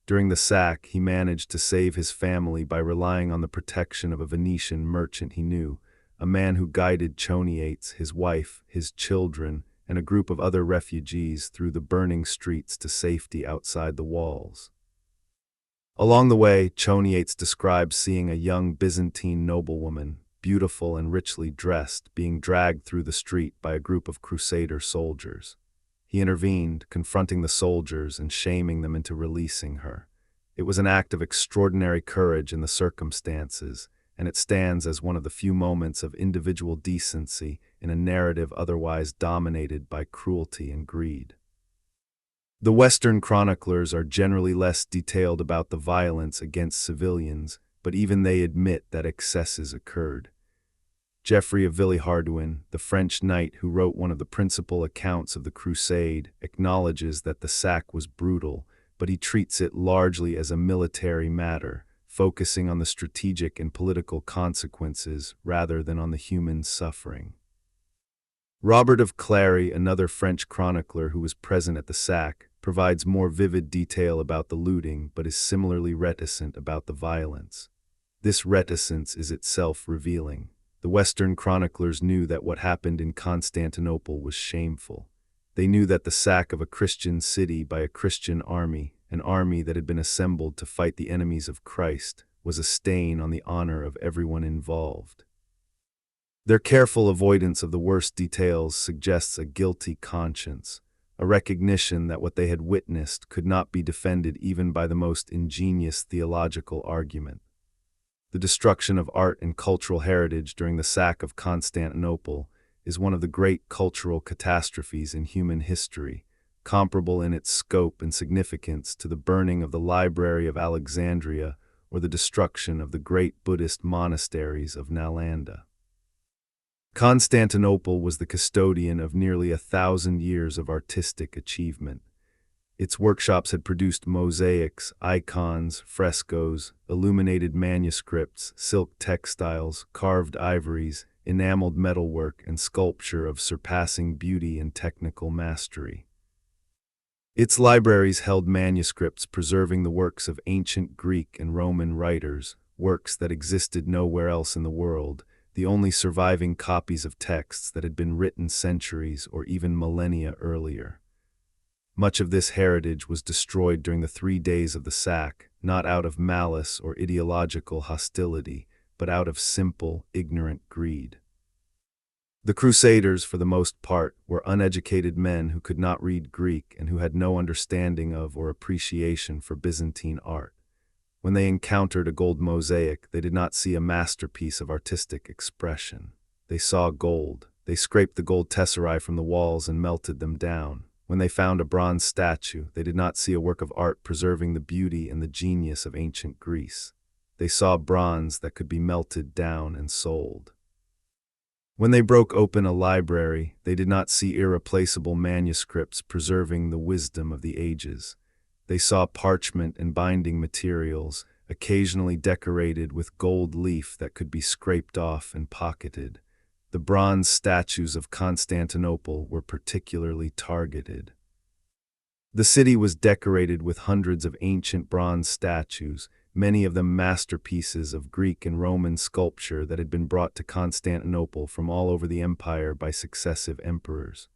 During the sack, he managed to save his family by relying on the protection of a Venetian merchant he knew, a man who guided Choniates, his wife, his children, and a group of other refugees through the burning streets to safety outside the walls. Along the way, Choniates describes seeing a young Byzantine noblewoman, beautiful and richly dressed, being dragged through the street by a group of Crusader soldiers. He intervened, confronting the soldiers and shaming them into releasing her. It was an act of extraordinary courage in the circumstances, and it stands as one of the few moments of individual decency in a narrative otherwise dominated by cruelty and greed. The Western chroniclers are generally less detailed about the violence against civilians, but even they admit that excesses occurred. Geoffrey of Villehardouin, the French knight who wrote one of the principal accounts of the Crusade, acknowledges that the sack was brutal, but he treats it largely as a military matter, focusing on the strategic and political consequences rather than on the human suffering. Robert of Clary, another French chronicler who was present at the sack, provides more vivid detail about the looting but is similarly reticent about the violence. This reticence is itself revealing. The Western chroniclers knew that what happened in Constantinople was shameful. They knew that the sack of a Christian city by a Christian army, an army that had been assembled to fight the enemies of Christ, was a stain on the honor of everyone involved. Their careful avoidance of the worst details suggests a guilty conscience, a recognition that what they had witnessed could not be defended even by the most ingenious theological argument. The destruction of art and cultural heritage during the sack of Constantinople is one of the great cultural catastrophes in human history, comparable in its scope and significance to the burning of the Library of Alexandria or the destruction of the great Buddhist monasteries of Nalanda. Constantinople was the custodian of nearly 1,000 years of artistic achievement. Its workshops had produced mosaics, icons, frescoes, illuminated manuscripts, silk textiles, carved ivories, enameled metalwork, and sculpture of surpassing beauty and technical mastery. Its libraries held manuscripts preserving the works of ancient Greek and Roman writers, works that existed nowhere else in the world, the only surviving copies of texts that had been written centuries or even millennia earlier. Much of this heritage was destroyed during the 3 days of the sack, not out of malice or ideological hostility, but out of simple, ignorant greed. The Crusaders, for the most part, were uneducated men who could not read Greek and who had no understanding of or appreciation for Byzantine art. When they encountered a gold mosaic, they did not see a masterpiece of artistic expression. They saw gold. They scraped the gold tesserae from the walls and melted them down. When they found a bronze statue, they did not see a work of art preserving the beauty and the genius of ancient Greece. They saw bronze that could be melted down and sold. When they broke open a library, they did not see irreplaceable manuscripts preserving the wisdom of the ages. They saw parchment and binding materials, occasionally decorated with gold leaf that could be scraped off and pocketed. The bronze statues of Constantinople were particularly targeted. The city was decorated with hundreds of ancient bronze statues, many of them masterpieces of Greek and Roman sculpture that had been brought to Constantinople from all over the empire by successive emperors.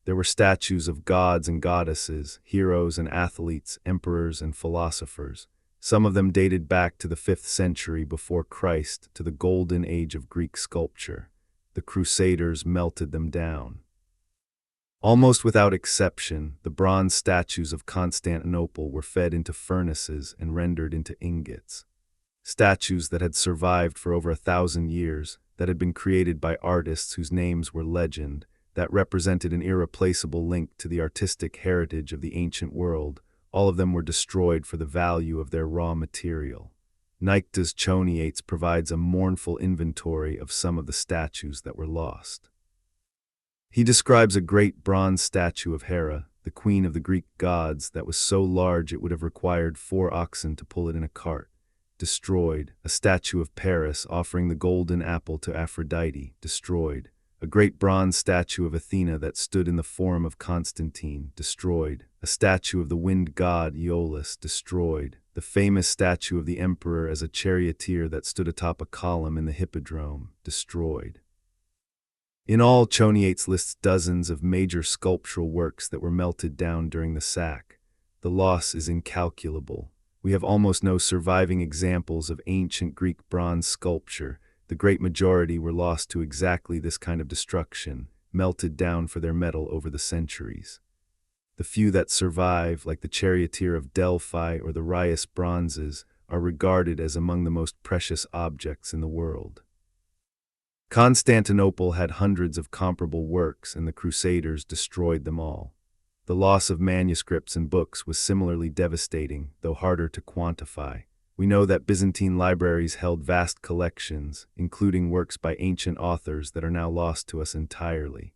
There were statues of gods and goddesses, heroes and athletes, emperors and philosophers. Some of them dated back to the 5th century before Christ, to the golden age of Greek sculpture. The Crusaders melted them down. Almost without exception, the bronze statues of Constantinople were fed into furnaces and rendered into ingots. Statues that had survived for over 1,000 years, that had been created by artists whose names were legend, that represented an irreplaceable link to the artistic heritage of the ancient world, all of them were destroyed for the value of their raw material. Nyctas Choniates provides a mournful inventory of some of the statues that were lost. He describes a great bronze statue of Hera, the queen of the Greek gods, that was so large it would have required 4 oxen to pull it in a cart. Destroyed. A statue of Paris offering the golden apple to Aphrodite. Destroyed. A great bronze statue of Athena that stood in the Forum of Constantine. Destroyed. A statue of the wind god Aeolus. Destroyed. The famous statue of the emperor as a charioteer that stood atop a column in the Hippodrome. Destroyed. In all, Choniates lists dozens of major sculptural works that were melted down during the sack. The loss is incalculable. We have almost no surviving examples of ancient Greek bronze sculpture. The great majority were lost to exactly this kind of destruction, melted down for their metal over the centuries. The few that survive, like the charioteer of Delphi or the Rias bronzes, are regarded as among the most precious objects in the world. Constantinople had hundreds of comparable works, and the Crusaders destroyed them all. The loss of manuscripts and books was similarly devastating, though harder to quantify. We know that Byzantine libraries held vast collections, including works by ancient authors that are now lost to us entirely.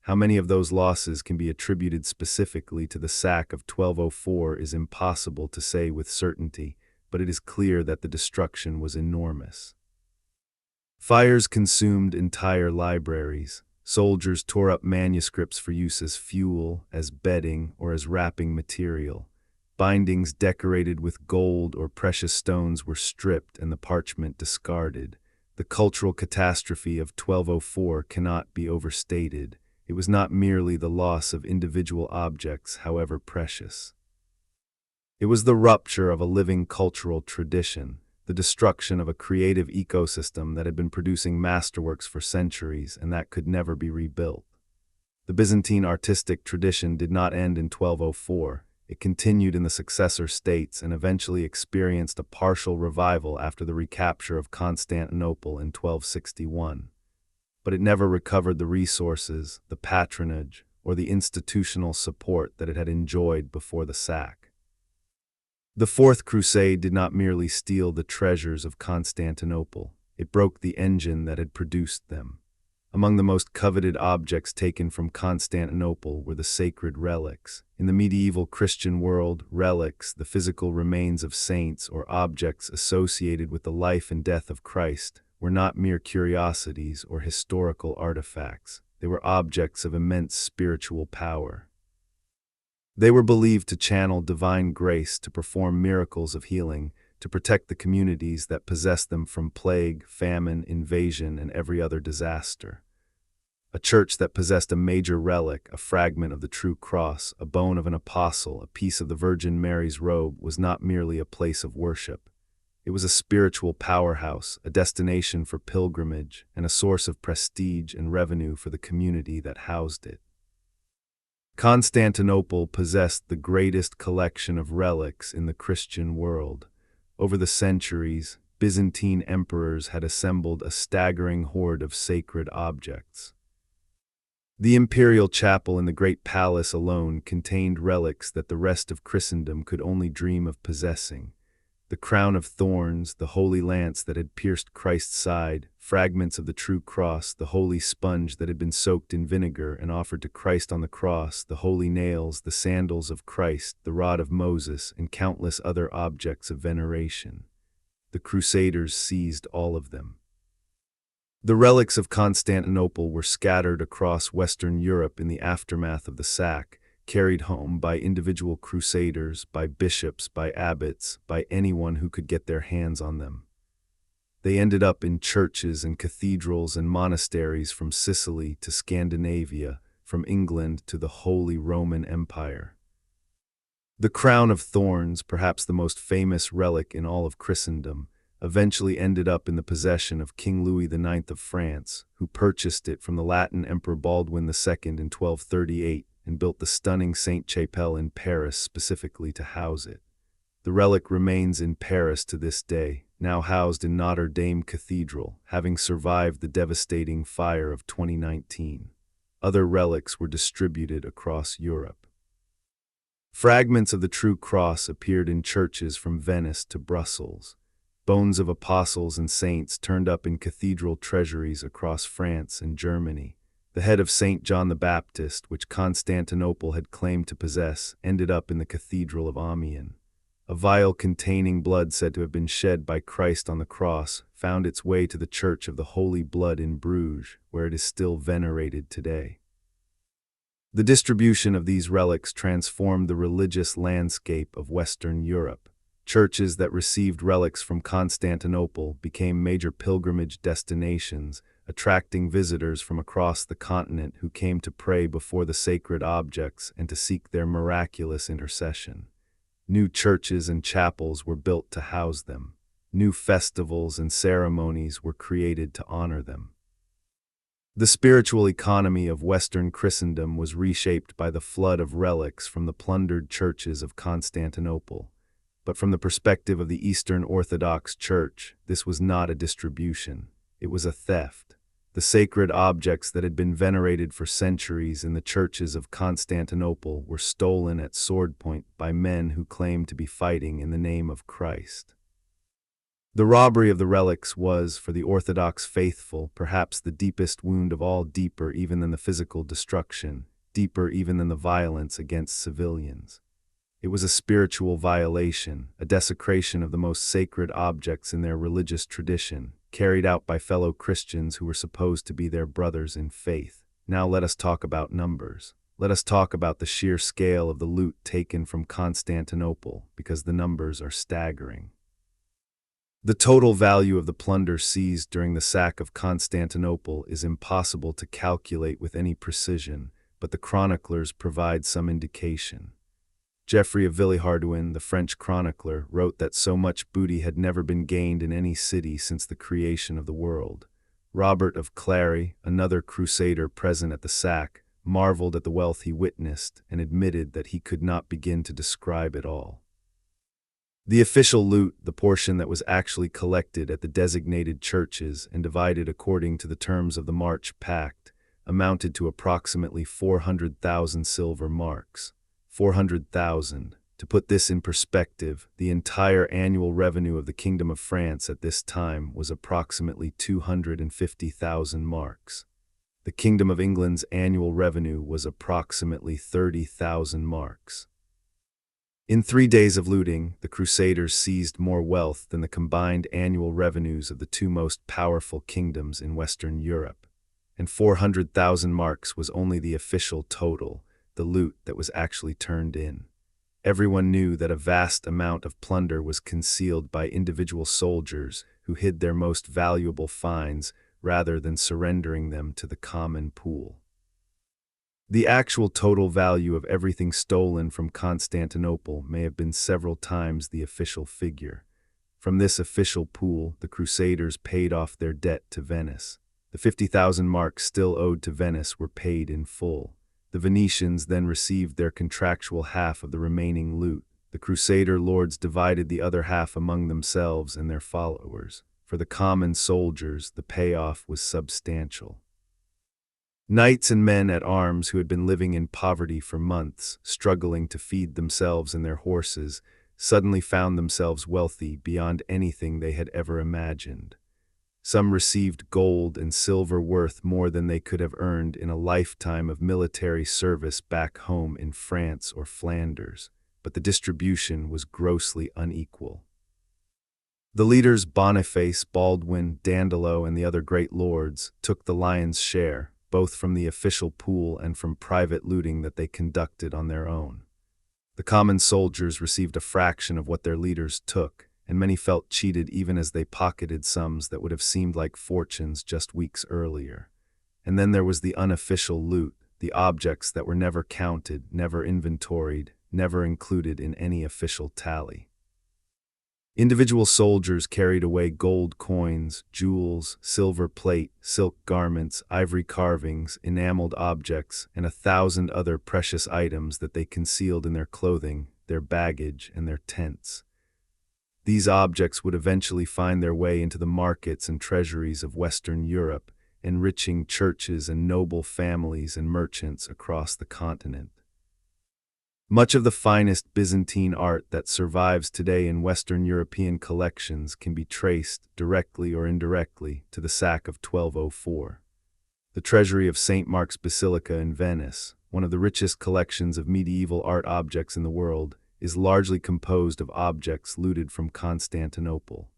How many of those losses can be attributed specifically to the sack of 1204 is impossible to say with certainty, but it is clear that the destruction was enormous. Fires consumed entire libraries. Soldiers tore up manuscripts for use as fuel, as bedding, or as wrapping material. Bindings decorated with gold or precious stones were stripped and the parchment discarded. The cultural catastrophe of 1204 cannot be overstated. It was not merely the loss of individual objects, however precious. It was the rupture of a living cultural tradition, the destruction of a creative ecosystem that had been producing masterworks for centuries and that could never be rebuilt. The Byzantine artistic tradition did not end in 1204. It continued in the successor states and eventually experienced a partial revival after the recapture of Constantinople in 1261. But it never recovered the resources, the patronage, or the institutional support that it had enjoyed before the sack. The Fourth Crusade did not merely steal the treasures of Constantinople, it broke the engine that had produced them. Among the most coveted objects taken from Constantinople were the sacred relics. In the medieval Christian world, relics, the physical remains of saints or objects associated with the life and death of Christ, were not mere curiosities or historical artifacts. They were objects of immense spiritual power. They were believed to channel divine grace, to perform miracles of healing, to protect the communities that possessed them from plague, famine, invasion, and every other disaster. A church that possessed a major relic, a fragment of the true cross, a bone of an apostle, a piece of the Virgin Mary's robe, was not merely a place of worship. It was a spiritual powerhouse, a destination for pilgrimage, and a source of prestige and revenue for the community that housed it. Constantinople possessed the greatest collection of relics in the Christian world. Over the centuries, Byzantine emperors had assembled a staggering hoard of sacred objects. The imperial chapel in the Great Palace alone contained relics that the rest of Christendom could only dream of possessing. The crown of thorns, the holy lance that had pierced Christ's side, fragments of the true cross, the holy sponge that had been soaked in vinegar and offered to Christ on the cross, the holy nails, the sandals of Christ, the rod of Moses, and countless other objects of veneration. The Crusaders seized all of them. The relics of Constantinople were scattered across Western Europe in the aftermath of the sack, carried home by individual crusaders, by bishops, by abbots, by anyone who could get their hands on them. They ended up in churches and cathedrals and monasteries from Sicily to Scandinavia, from England to the Holy Roman Empire. The crown of thorns, perhaps the most famous relic in all of Christendom, eventually ended up in the possession of King Louis IX of France, who purchased it from the Latin Emperor Baldwin II in 1238 and built the stunning Sainte-Chapelle in Paris specifically to house it. The relic remains in Paris to this day, now housed in Notre Dame Cathedral, having survived the devastating fire of 2019. Other relics were distributed across Europe. Fragments of the true cross appeared in churches from Venice to Brussels. Bones of apostles and saints turned up in cathedral treasuries across France and Germany. The head of St. John the Baptist, which Constantinople had claimed to possess, ended up in the Cathedral of Amiens. A vial containing blood said to have been shed by Christ on the cross found its way to the Church of the Holy Blood in Bruges, where it is still venerated today. The distribution of these relics transformed the religious landscape of Western Europe. Churches that received relics from Constantinople became major pilgrimage destinations, attracting visitors from across the continent who came to pray before the sacred objects and to seek their miraculous intercession. New churches and chapels were built to house them. New festivals and ceremonies were created to honor them. The spiritual economy of Western Christendom was reshaped by the flood of relics from the plundered churches of Constantinople. But from the perspective of the Eastern Orthodox Church, this was not a distribution. It was a theft. The sacred objects that had been venerated for centuries in the churches of Constantinople were stolen at sword point by men who claimed to be fighting in the name of Christ. The robbery of the relics was, for the Orthodox faithful, perhaps the deepest wound of all, deeper even than the physical destruction, deeper even than the violence against civilians. It was a spiritual violation, a desecration of the most sacred objects in their religious tradition, carried out by fellow Christians who were supposed to be their brothers in faith. Now let us talk about numbers. Let us talk about the sheer scale of the loot taken from Constantinople, because the numbers are staggering. The total value of the plunder seized during the sack of Constantinople is impossible to calculate with any precision, but the chroniclers provide some indication. Geoffrey of Villehardouin, the French chronicler, wrote that so much booty had never been gained in any city since the creation of the world. Robert of Clary, another crusader present at the sack, marveled at the wealth he witnessed and admitted that he could not begin to describe it all. The official loot, the portion that was actually collected at the designated churches and divided according to the terms of the March Pact, amounted to approximately 400,000 silver marks. 400,000. To put this in perspective, the entire annual revenue of the Kingdom of France at this time was approximately 250,000 marks. The Kingdom of England's annual revenue was approximately 30,000 marks. In 3 days of looting, the Crusaders seized more wealth than the combined annual revenues of the two most powerful kingdoms in Western Europe. And 400,000 marks was only the official total, the loot that was actually turned in. Everyone knew that a vast amount of plunder was concealed by individual soldiers who hid their most valuable finds rather than surrendering them to the common pool. The actual total value of everything stolen from Constantinople may have been several times the official figure. From this official pool, the Crusaders paid off their debt to Venice. The 50,000 marks still owed to Venice were paid in full. The Venetians then received their contractual half of the remaining loot. The Crusader lords divided the other half among themselves and their followers. For the common soldiers, the payoff was substantial. Knights and men at arms who had been living in poverty for months, struggling to feed themselves and their horses, suddenly found themselves wealthy beyond anything they had ever imagined. Some received gold and silver worth more than they could have earned in a lifetime of military service back home in France or Flanders, but the distribution was grossly unequal. The leaders Boniface, Baldwin, Dandolo, and the other great lords took the lion's share, both from the official pool and from private looting that they conducted on their own. The common soldiers received a fraction of what their leaders took, and many felt cheated even as they pocketed sums that would have seemed like fortunes just weeks earlier. And then there was the unofficial loot, the objects that were never counted, never inventoried, never included in any official tally. Individual soldiers carried away gold coins, jewels, silver plate, silk garments, ivory carvings, enameled objects, and 1,000 other precious items that they concealed in their clothing, their baggage, and their tents. These objects would eventually find their way into the markets and treasuries of Western Europe, enriching churches and noble families and merchants across the continent. Much of the finest Byzantine art that survives today in Western European collections can be traced, directly or indirectly, to the sack of 1204. The treasury of St. Mark's Basilica in Venice, one of the richest collections of medieval art objects in the world, is largely composed of objects looted from Constantinople.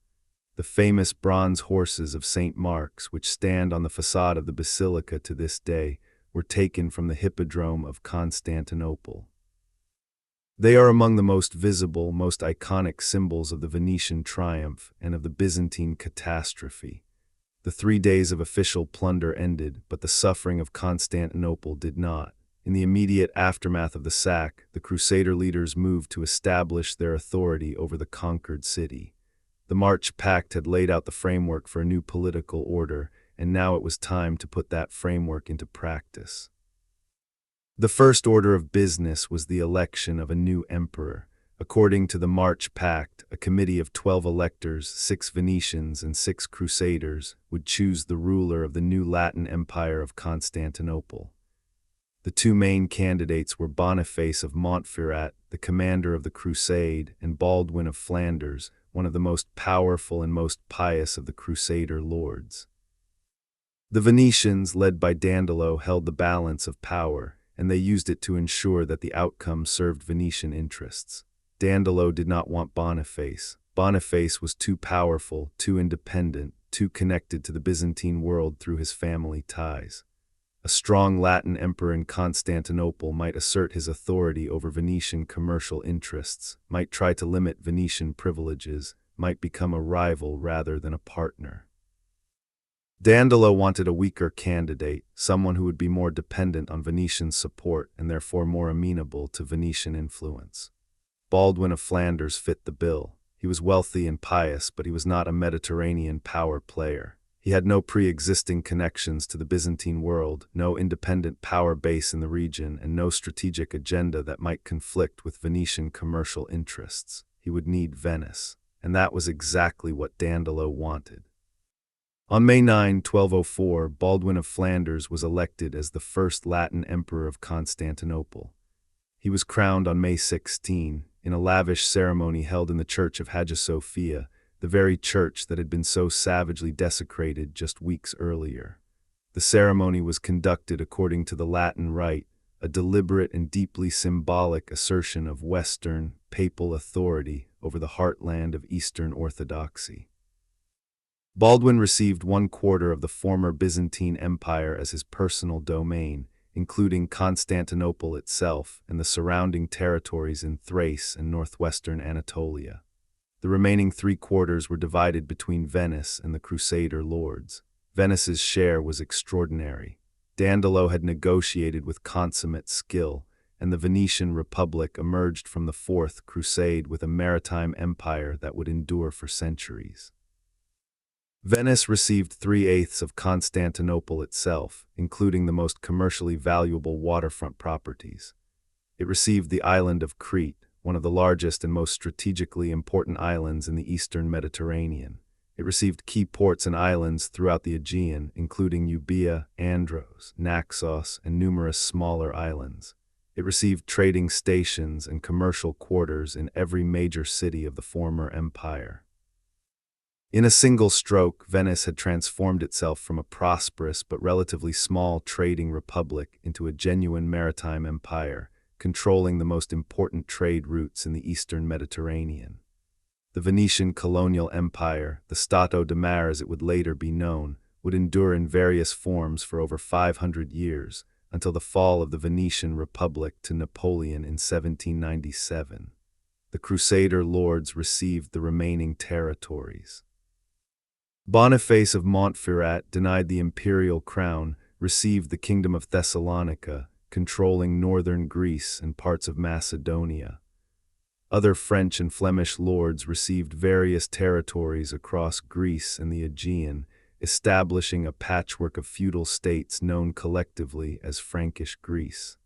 The famous bronze horses of St. Mark's, which stand on the facade of the basilica to this day, were taken from the hippodrome of Constantinople. They are among the most visible, most iconic symbols of the Venetian triumph and of the Byzantine catastrophe. The 3 days of official plunder ended, but the suffering of Constantinople did not. In the immediate aftermath of the sack, the Crusader leaders moved to establish their authority over the conquered city. The March Pact had laid out the framework for a new political order, and now it was time to put that framework into practice. The first order of business was the election of a new emperor. According to the March Pact, a committee of 12 electors, 6 Venetians and 6 Crusaders, would choose the ruler of the new Latin Empire of Constantinople. The 2 main candidates were Boniface of Montferrat, the commander of the Crusade, and Baldwin of Flanders, one of the most powerful and most pious of the Crusader lords. The Venetians, led by Dandolo, held the balance of power, and they used it to ensure that the outcome served Venetian interests. Dandolo did not want Boniface. Boniface was too powerful, too independent, too connected to the Byzantine world through his family ties. A strong Latin emperor in Constantinople might assert his authority over Venetian commercial interests, might try to limit Venetian privileges, might become a rival rather than a partner. Dandolo wanted a weaker candidate, someone who would be more dependent on Venetian support and therefore more amenable to Venetian influence. Baldwin of Flanders fit the bill. He was wealthy and pious, but he was not a Mediterranean power player. He had no pre-existing connections to the Byzantine world, no independent power base in the region, and no strategic agenda that might conflict with Venetian commercial interests. He would need Venice, and that was exactly what Dandolo wanted. On May 9, 1204, Baldwin of Flanders was elected as the first Latin emperor of Constantinople. He was crowned on May 16, in a lavish ceremony held in the church of Hagia Sophia, the very church that had been so savagely desecrated just weeks earlier. The ceremony was conducted according to the Latin rite, a deliberate and deeply symbolic assertion of Western, papal authority over the heartland of Eastern Orthodoxy. Baldwin received 1/4 of the former Byzantine Empire as his personal domain, including Constantinople itself and the surrounding territories in Thrace and northwestern Anatolia. The remaining 3/4 were divided between Venice and the Crusader lords. Venice's share was extraordinary. Dandolo had negotiated with consummate skill, and the Venetian Republic emerged from the Fourth Crusade with a maritime empire that would endure for centuries. Venice received 3/8 of Constantinople itself, including the most commercially valuable waterfront properties. It received the island of Crete, one of the largest and most strategically important islands in the eastern Mediterranean. It received key ports and islands throughout the Aegean, including Euboea, Andros, Naxos, and numerous smaller islands. It received trading stations and commercial quarters in every major city of the former empire. In a single stroke, Venice had transformed itself from a prosperous but relatively small trading republic into a genuine maritime empire, controlling the most important trade routes in the eastern Mediterranean. The Venetian colonial empire, the Stato de Mare as it would later be known, would endure in various forms for over 500 years, until the fall of the Venetian Republic to Napoleon in 1797. The Crusader lords received the remaining territories. Boniface of Montferrat, denied the imperial crown, received the kingdom of Thessalonica, controlling northern Greece and parts of Macedonia. Other French and Flemish lords received various territories across Greece and the Aegean, establishing a patchwork of feudal states known collectively as Frankish Greece.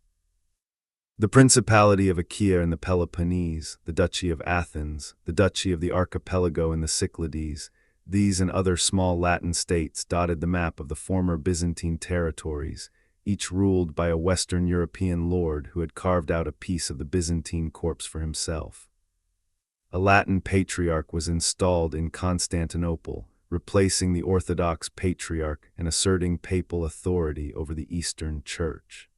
The Principality of Achaia in the Peloponnese, the Duchy of Athens, the Duchy of the Archipelago in the Cyclades, these and other small Latin states dotted the map of the former Byzantine territories, each ruled by a Western European lord who had carved out a piece of the Byzantine corpse for himself. A Latin patriarch was installed in Constantinople, replacing the Orthodox patriarch and asserting papal authority over the Eastern Church.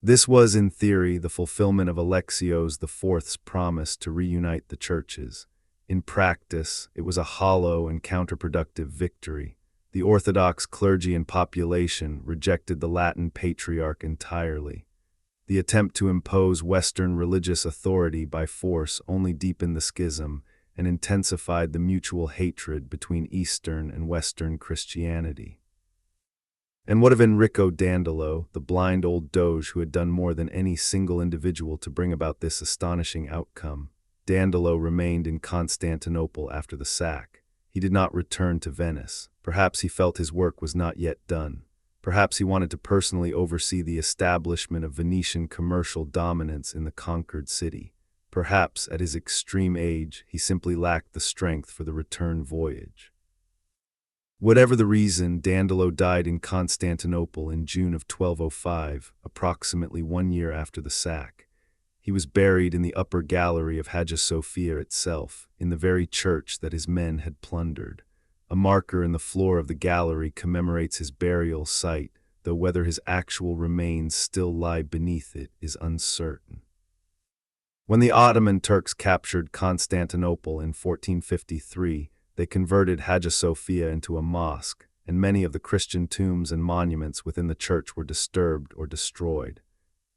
This was, in theory, the fulfillment of Alexios IV's promise to reunite the churches. In practice, it was a hollow and counterproductive victory. The Orthodox clergy and population rejected the Latin patriarch entirely. The attempt to impose Western religious authority by force only deepened the schism and intensified the mutual hatred between Eastern and Western Christianity. And what of Enrico Dandolo, the blind old doge who had done more than any single individual to bring about this astonishing outcome? Dandolo remained in Constantinople after the sack. He did not return to Venice. Perhaps he felt his work was not yet done. Perhaps he wanted to personally oversee the establishment of Venetian commercial dominance in the conquered city. Perhaps, at his extreme age, he simply lacked the strength for the return voyage. Whatever the reason, Dandolo died in Constantinople in June of 1205, approximately 1 year after the sack. He was buried in the upper gallery of Hagia Sophia itself, in the very church that his men had plundered. A marker in the floor of the gallery commemorates his burial site, though whether his actual remains still lie beneath it is uncertain. When the Ottoman Turks captured Constantinople in 1453, they converted Hagia Sophia into a mosque, and many of the Christian tombs and monuments within the church were disturbed or destroyed.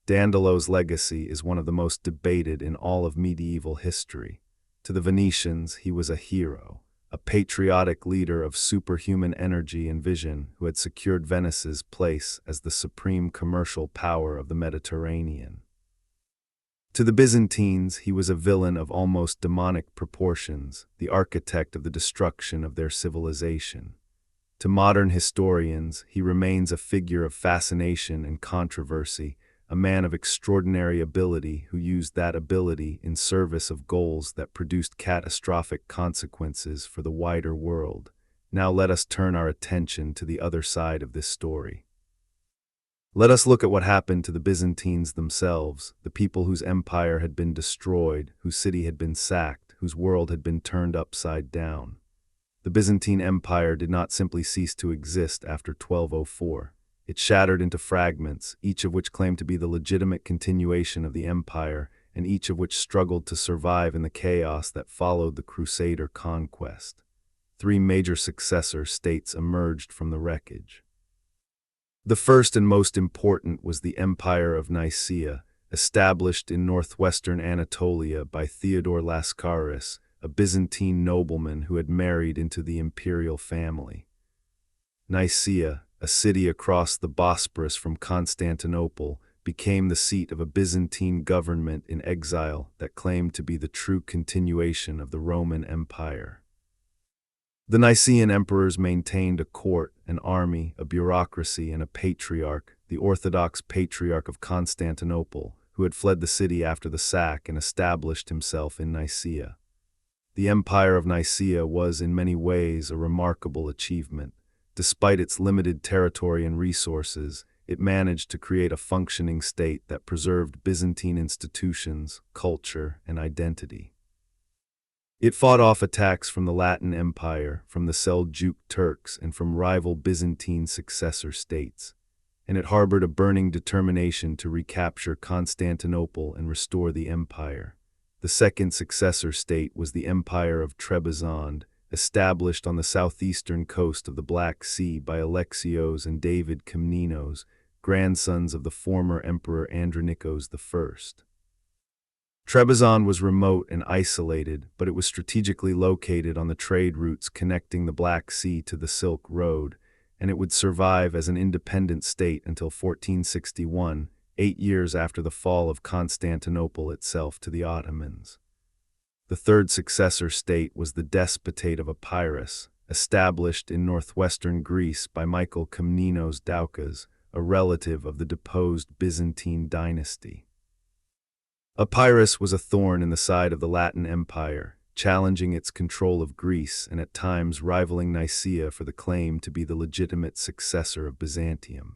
Dandolo's legacy is one of the most debated in all of medieval history. To the Venetians, he was a hero, a patriotic leader of superhuman energy and vision who had secured Venice's place as the supreme commercial power of the Mediterranean. To the Byzantines, he was a villain of almost demonic proportions, the architect of the destruction of their civilization. To modern historians, he remains a figure of fascination and controversy, a man of extraordinary ability who used that ability in service of goals that produced catastrophic consequences for the wider world. Now let us turn our attention to the other side of this story. Let us look at what happened to the Byzantines themselves, the people whose empire had been destroyed, whose city had been sacked, whose world had been turned upside down. The Byzantine Empire did not simply cease to exist after 1204. It shattered into fragments, each of which claimed to be the legitimate continuation of the empire, and each of which struggled to survive in the chaos that followed the Crusader conquest. 3 major successor states emerged from the wreckage. The first and most important was the Empire of Nicaea, established in northwestern Anatolia by Theodore Lascaris, a Byzantine nobleman who had married into the imperial family. Nicaea, a city across the Bosporus from Constantinople, became the seat of a Byzantine government in exile that claimed to be the true continuation of the Roman Empire. The Nicaean emperors maintained a court, an army, a bureaucracy, and a patriarch, the Orthodox Patriarch of Constantinople, who had fled the city after the sack and established himself in Nicaea. The Empire of Nicaea was in many ways a remarkable achievement. Despite its limited territory and resources, it managed to create a functioning state that preserved Byzantine institutions, culture, and identity. It fought off attacks from the Latin Empire, from the Seljuk Turks, and from rival Byzantine successor states, and it harbored a burning determination to recapture Constantinople and restore the empire. The second successor state was the Empire of Trebizond, established on the southeastern coast of the Black Sea by Alexios and David Komnenos, grandsons of the former Emperor Andronikos I. Trebizond was remote and isolated, but it was strategically located on the trade routes connecting the Black Sea to the Silk Road, and it would survive as an independent state until 1461, 8 years after the fall of Constantinople itself to the Ottomans. The third successor state was the Despotate of Epirus, established in northwestern Greece by Michael Komnenos Doukas, a relative of the deposed Byzantine dynasty. Epirus was a thorn in the side of the Latin Empire, challenging its control of Greece and at times rivaling Nicaea for the claim to be the legitimate successor of Byzantium.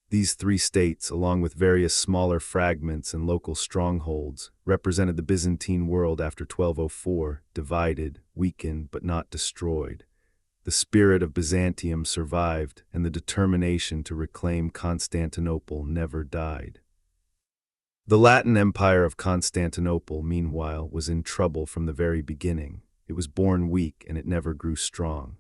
These 3 states, along with various smaller fragments and local strongholds, represented the Byzantine world after 1204, divided, weakened, but not destroyed. The spirit of Byzantium survived, and the determination to reclaim Constantinople never died. The Latin Empire of Constantinople, meanwhile, was in trouble from the very beginning. It was born weak, and it never grew strong.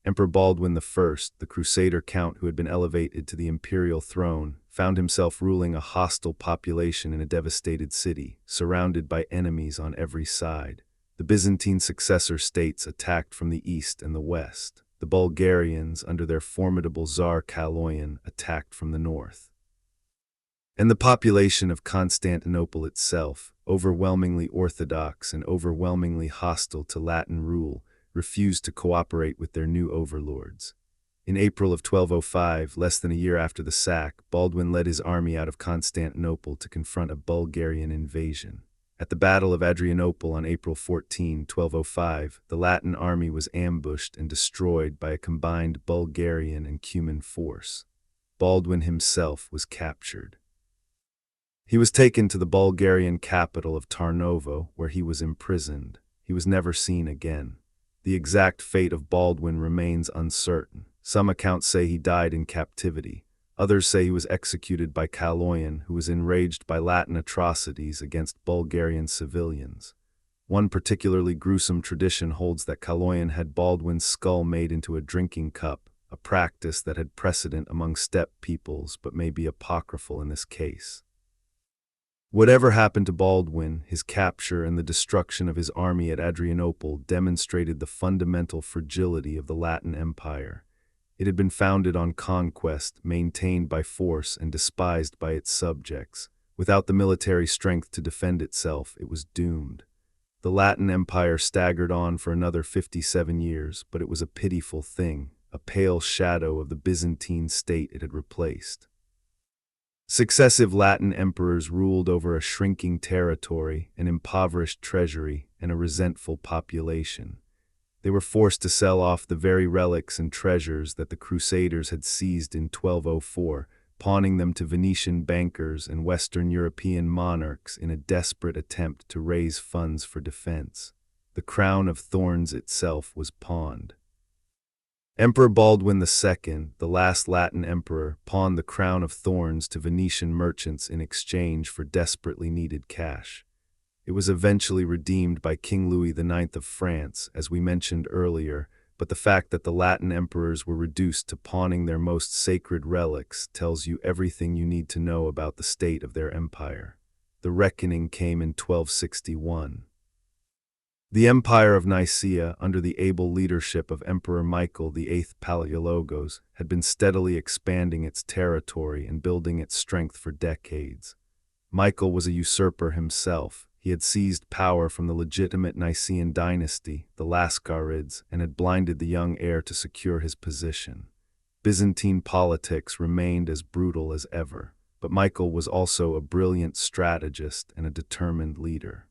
Emperor Baldwin I, the Crusader count who had been elevated to the imperial throne, found himself ruling a hostile population in a devastated city, surrounded by enemies on every side. The Byzantine successor states attacked from the east and the west. The Bulgarians, under their formidable Tsar Kaloyan, attacked from the north. And the population of Constantinople itself, overwhelmingly Orthodox and overwhelmingly hostile to Latin rule, refused to cooperate with their new overlords. In April of 1205, less than a year after the sack, Baldwin led his army out of Constantinople to confront a Bulgarian invasion. At the Battle of Adrianople on April 14, 1205, the Latin army was ambushed and destroyed by a combined Bulgarian and Cuman force. Baldwin himself was captured. He was taken to the Bulgarian capital of Tarnovo, where he was imprisoned. He was never seen again. The exact fate of Baldwin remains uncertain. Some accounts say he died in captivity. Others say he was executed by Kaloyan, who was enraged by Latin atrocities against Bulgarian civilians. One particularly gruesome tradition holds that Kaloyan had Baldwin's skull made into a drinking cup, a practice that had precedent among steppe peoples but may be apocryphal in this case. Whatever happened to Baldwin, his capture and the destruction of his army at Adrianople demonstrated the fundamental fragility of the Latin Empire. It had been founded on conquest, maintained by force, and despised by its subjects. Without the military strength to defend itself, it was doomed. The Latin Empire staggered on for another 57 years, but it was a pitiful thing, a pale shadow of the Byzantine state it had replaced. Successive Latin emperors ruled over a shrinking territory, an impoverished treasury, and a resentful population. They were forced to sell off the very relics and treasures that the Crusaders had seized in 1204, pawning them to Venetian bankers and Western European monarchs in a desperate attempt to raise funds for defense. The crown of thorns itself was pawned. Emperor Baldwin II, the last Latin emperor, pawned the crown of thorns to Venetian merchants in exchange for desperately needed cash. It was eventually redeemed by King Louis IX of France, as we mentioned earlier, but the fact that the Latin emperors were reduced to pawning their most sacred relics tells you everything you need to know about the state of their empire. The reckoning came in 1261. The Empire of Nicaea, under the able leadership of Emperor Michael VIII Palaiologos, had been steadily expanding its territory and building its strength for decades. Michael was a usurper himself. He had seized power from the legitimate Nicaean dynasty, the Lascarids, and had blinded the young heir to secure his position. Byzantine politics remained as brutal as ever, but Michael was also a brilliant strategist and a determined leader.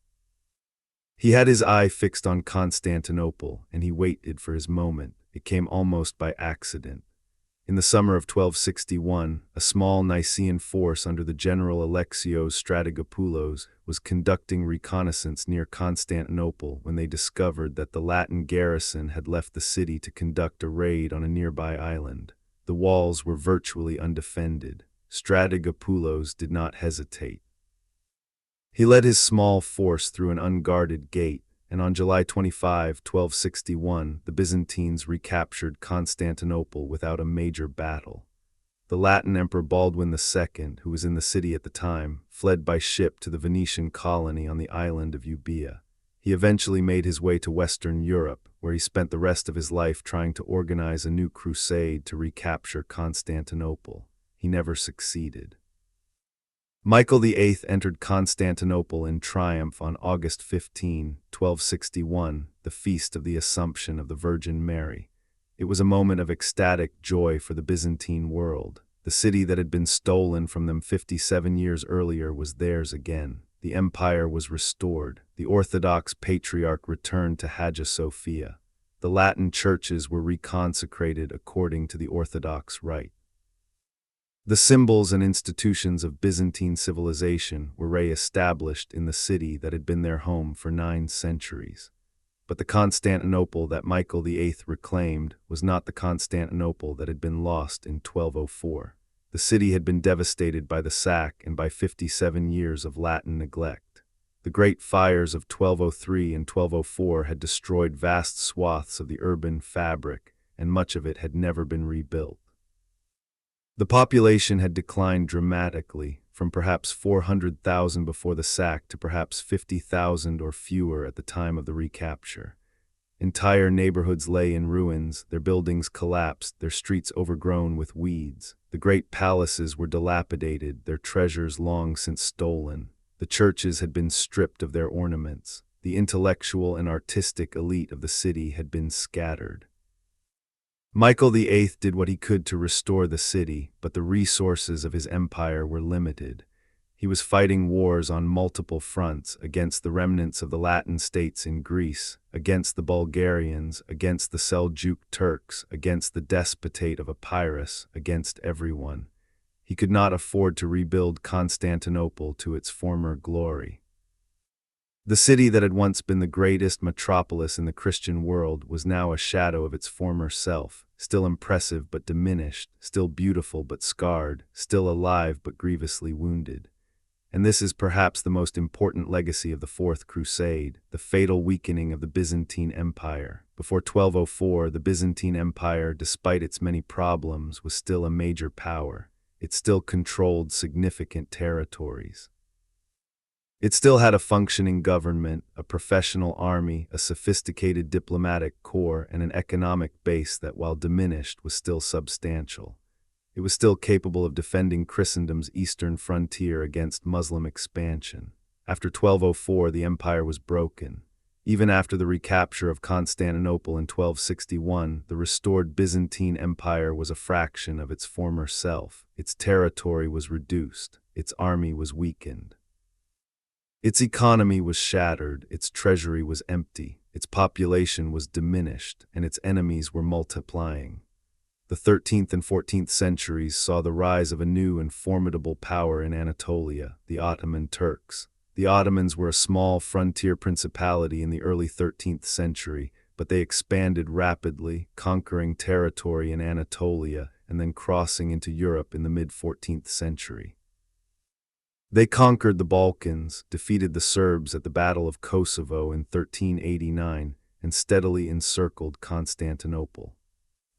He had his eye fixed on Constantinople, and he waited for his moment. It came almost by accident. In the summer of 1261, a small Nicaean force under the general Alexios Strategopoulos was conducting reconnaissance near Constantinople when they discovered that the Latin garrison had left the city to conduct a raid on a nearby island. The walls were virtually undefended. Strategopoulos did not hesitate. He led his small force through an unguarded gate, and on July 25, 1261, the Byzantines recaptured Constantinople without a major battle. The Latin Emperor Baldwin II, who was in the city at the time, fled by ship to the Venetian colony on the island of Euboea. He eventually made his way to Western Europe, where he spent the rest of his life trying to organize a new crusade to recapture Constantinople. He never succeeded. Michael VIII entered Constantinople in triumph on August 15, 1261, the feast of the Assumption of the Virgin Mary. It was a moment of ecstatic joy for the Byzantine world. The city that had been stolen from them 57 years earlier was theirs again. The empire was restored. The Orthodox Patriarch returned to Hagia Sophia. The Latin churches were reconsecrated according to the Orthodox rite. The symbols and institutions of Byzantine civilization were re-established in the city that had been their home for 9 centuries. But the Constantinople that Michael VIII reclaimed was not the Constantinople that had been lost in 1204. The city had been devastated by the sack and by 57 years of Latin neglect. The great fires of 1203 and 1204 had destroyed vast swaths of the urban fabric, and much of it had never been rebuilt. The population had declined dramatically, from perhaps 400,000 before the sack to perhaps 50,000 or fewer at the time of the recapture. Entire neighborhoods lay in ruins, their buildings collapsed, their streets overgrown with weeds. The great palaces were dilapidated, their treasures long since stolen. The churches had been stripped of their ornaments. The intellectual and artistic elite of the city had been scattered. Michael VIII did what he could to restore the city, but the resources of his empire were limited. He was fighting wars on multiple fronts against the remnants of the Latin states in Greece, against the Bulgarians, against the Seljuk Turks, against the despotate of Epirus, against everyone. He could not afford to rebuild Constantinople to its former glory. The city that had once been the greatest metropolis in the Christian world was now a shadow of its former self, still impressive but diminished, still beautiful but scarred, still alive but grievously wounded. And this is perhaps the most important legacy of the Fourth Crusade, the fatal weakening of the Byzantine Empire. Before 1204, the Byzantine Empire, despite its many problems, was still a major power. It still controlled significant territories. It still had a functioning government, a professional army, a sophisticated diplomatic corps, and an economic base that, while diminished, was still substantial. It was still capable of defending Christendom's eastern frontier against Muslim expansion. After 1204, the empire was broken. Even after the recapture of Constantinople in 1261, the restored Byzantine Empire was a fraction of its former self. Its territory was reduced, its army was weakened. Its economy was shattered, its treasury was empty, its population was diminished, and its enemies were multiplying. The 13th and 14th centuries saw the rise of a new and formidable power in Anatolia, the Ottoman Turks. The Ottomans were a small frontier principality in the early 13th century, but they expanded rapidly, conquering territory in Anatolia and then crossing into Europe in the mid-14th century. They conquered the Balkans, defeated the Serbs at the Battle of Kosovo in 1389, and steadily encircled Constantinople.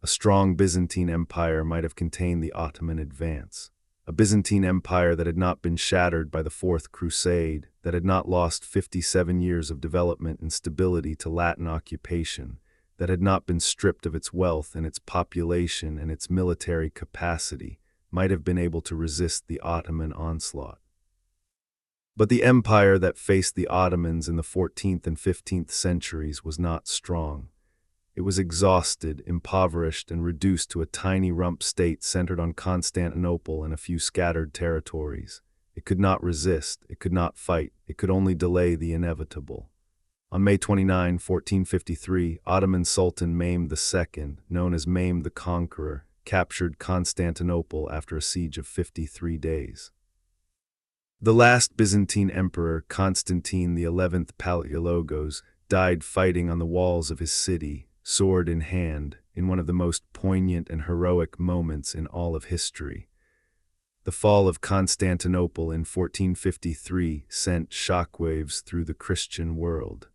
A strong Byzantine Empire might have contained the Ottoman advance. A Byzantine Empire that had not been shattered by the Fourth Crusade, that had not lost 57 years of development and stability to Latin occupation, that had not been stripped of its wealth and its population and its military capacity, might have been able to resist the Ottoman onslaught. But the empire that faced the Ottomans in the 14th and 15th centuries was not strong. It was exhausted, impoverished, and reduced to a tiny rump state centered on Constantinople and a few scattered territories. It could not resist, it could not fight, it could only delay the inevitable. On May 29, 1453, Ottoman Sultan Mehmed II, known as Mehmed the Conqueror, captured Constantinople after a siege of 53 days. The last Byzantine emperor, Constantine XI Palaiologos, died fighting on the walls of his city, sword in hand, in one of the most poignant and heroic moments in all of history. The fall of Constantinople in 1453 sent shockwaves through the Christian world.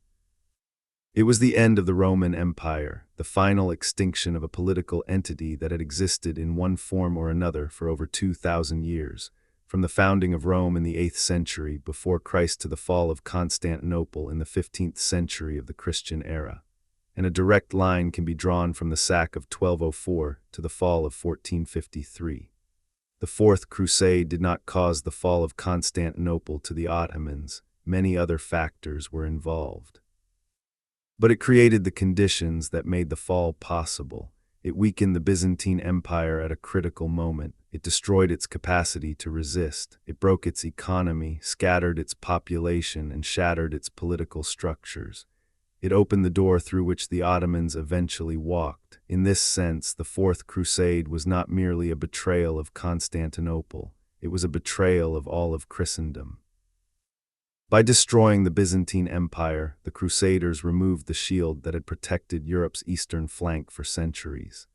It was the end of the Roman Empire, the final extinction of a political entity that had existed in one form or another for over 2,000 years, from the founding of Rome in the 8th century before Christ to the fall of Constantinople in the 15th century of the Christian era. And a direct line can be drawn from the sack of 1204 to the fall of 1453. The Fourth Crusade did not cause the fall of Constantinople to the Ottomans. Many other factors were involved. But it created the conditions that made the fall possible. It weakened the Byzantine Empire at a critical moment. It destroyed its capacity to resist. It broke its economy, scattered its population, and shattered its political structures. It opened the door through which the Ottomans eventually walked. In this sense, the Fourth Crusade was not merely a betrayal of Constantinople, it was a betrayal of all of Christendom. By destroying the Byzantine Empire, the Crusaders removed the shield that had protected Europe's eastern flank for centuries.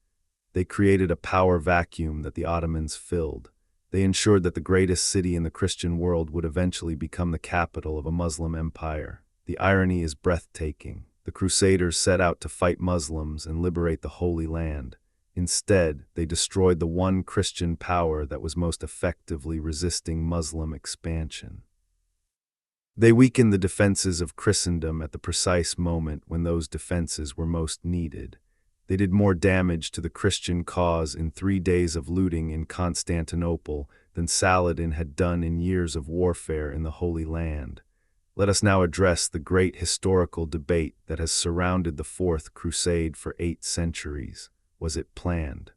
They created a power vacuum that the Ottomans filled. They ensured that the greatest city in the Christian world would eventually become the capital of a Muslim empire. The irony is breathtaking. The Crusaders set out to fight Muslims and liberate the Holy Land. Instead, they destroyed the one Christian power that was most effectively resisting Muslim expansion. They weakened the defenses of Christendom at the precise moment when those defenses were most needed. They did more damage to the Christian cause in 3 days of looting in Constantinople than Saladin had done in years of warfare in the Holy Land. Let us now address the great historical debate that has surrounded the Fourth Crusade for 8 centuries. Was it planned?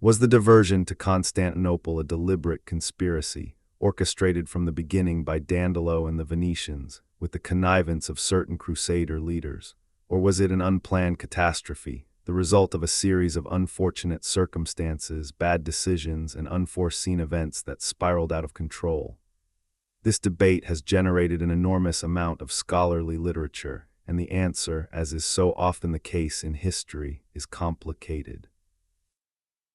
Was the diversion to Constantinople a deliberate conspiracy, orchestrated from the beginning by Dandolo and the Venetians, with the connivance of certain Crusader leaders? Or was it an unplanned catastrophe, the result of a series of unfortunate circumstances, bad decisions, and unforeseen events that spiraled out of control? This debate has generated an enormous amount of scholarly literature, and the answer, as is so often the case in history, is complicated.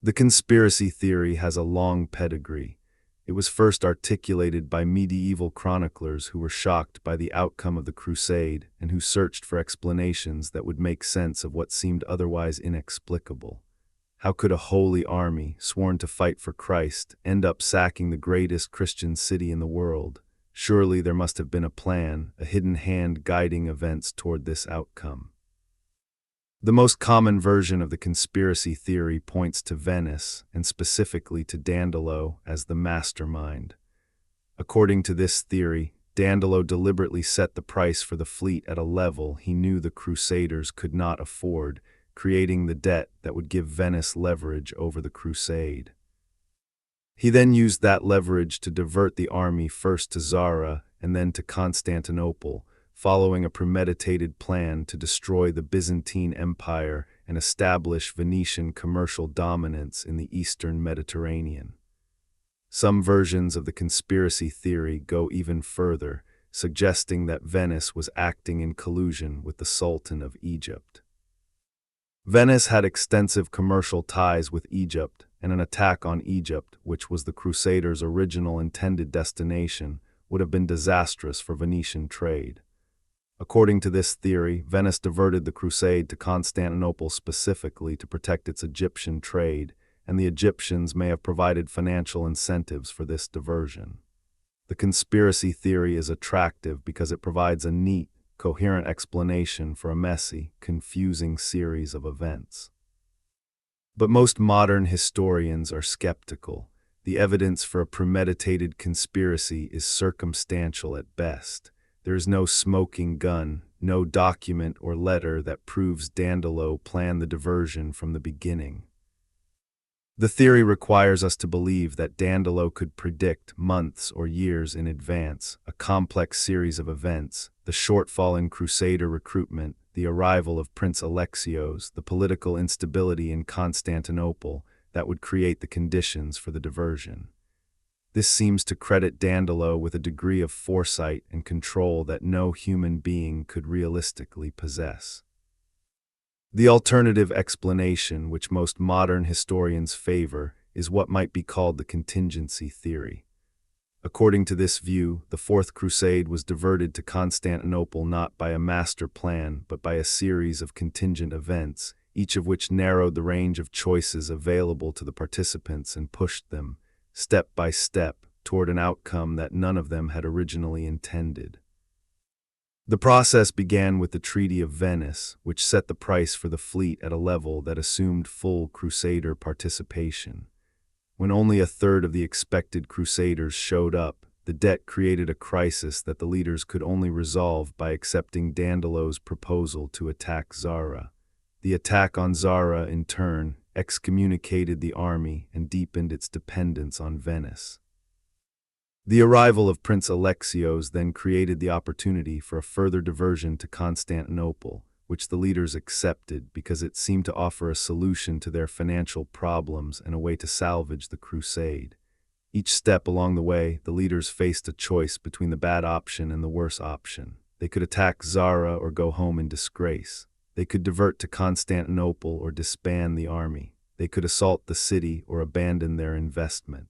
The conspiracy theory has a long pedigree. It was first articulated by medieval chroniclers who were shocked by the outcome of the Crusade and who searched for explanations that would make sense of what seemed otherwise inexplicable. How could a holy army, sworn to fight for Christ, end up sacking the greatest Christian city in the world? Surely there must have been a plan, a hidden hand guiding events toward this outcome. The most common version of the conspiracy theory points to Venice, and specifically to Dandolo, as the mastermind. According to this theory, Dandolo deliberately set the price for the fleet at a level he knew the Crusaders could not afford, creating the debt that would give Venice leverage over the Crusade. He then used that leverage to divert the army first to Zara and then to Constantinople, following a premeditated plan to destroy the Byzantine Empire and establish Venetian commercial dominance in the eastern Mediterranean. Some versions of the conspiracy theory go even further, suggesting that Venice was acting in collusion with the Sultan of Egypt. Venice had extensive commercial ties with Egypt, and an attack on Egypt, which was the Crusaders' original intended destination, would have been disastrous for Venetian trade. According to this theory, Venice diverted the crusade to Constantinople specifically to protect its Egyptian trade, and the Egyptians may have provided financial incentives for this diversion. The conspiracy theory is attractive because it provides a neat, coherent explanation for a messy, confusing series of events. But most modern historians are skeptical. The evidence for a premeditated conspiracy is circumstantial at best. There is no smoking gun, no document or letter that proves Dandolo planned the diversion from the beginning. The theory requires us to believe that Dandolo could predict months or years in advance a complex series of events, the shortfall in Crusader recruitment, the arrival of Prince Alexios, the political instability in Constantinople that would create the conditions for the diversion. This seems to credit Dandolo with a degree of foresight and control that no human being could realistically possess. The alternative explanation, which most modern historians favor, is what might be called the contingency theory. According to this view, the Fourth Crusade was diverted to Constantinople not by a master plan, but by a series of contingent events, each of which narrowed the range of choices available to the participants and pushed them, step by step, toward an outcome that none of them had originally intended. The process began with the Treaty of Venice, which set the price for the fleet at a level that assumed full Crusader participation. When only a third of the expected Crusaders showed up, the debt created a crisis that the leaders could only resolve by accepting Dandolo's proposal to attack Zara. The attack on Zara, in turn, excommunicated the army and deepened its dependence on Venice. The arrival of Prince Alexios then created the opportunity for a further diversion to Constantinople, which the leaders accepted because it seemed to offer a solution to their financial problems and a way to salvage the crusade. Each step along the way, the leaders faced a choice between the bad option and the worse option. They could attack Zara or go home in disgrace. They could divert to Constantinople or disband the army. They could assault the city or abandon their investment.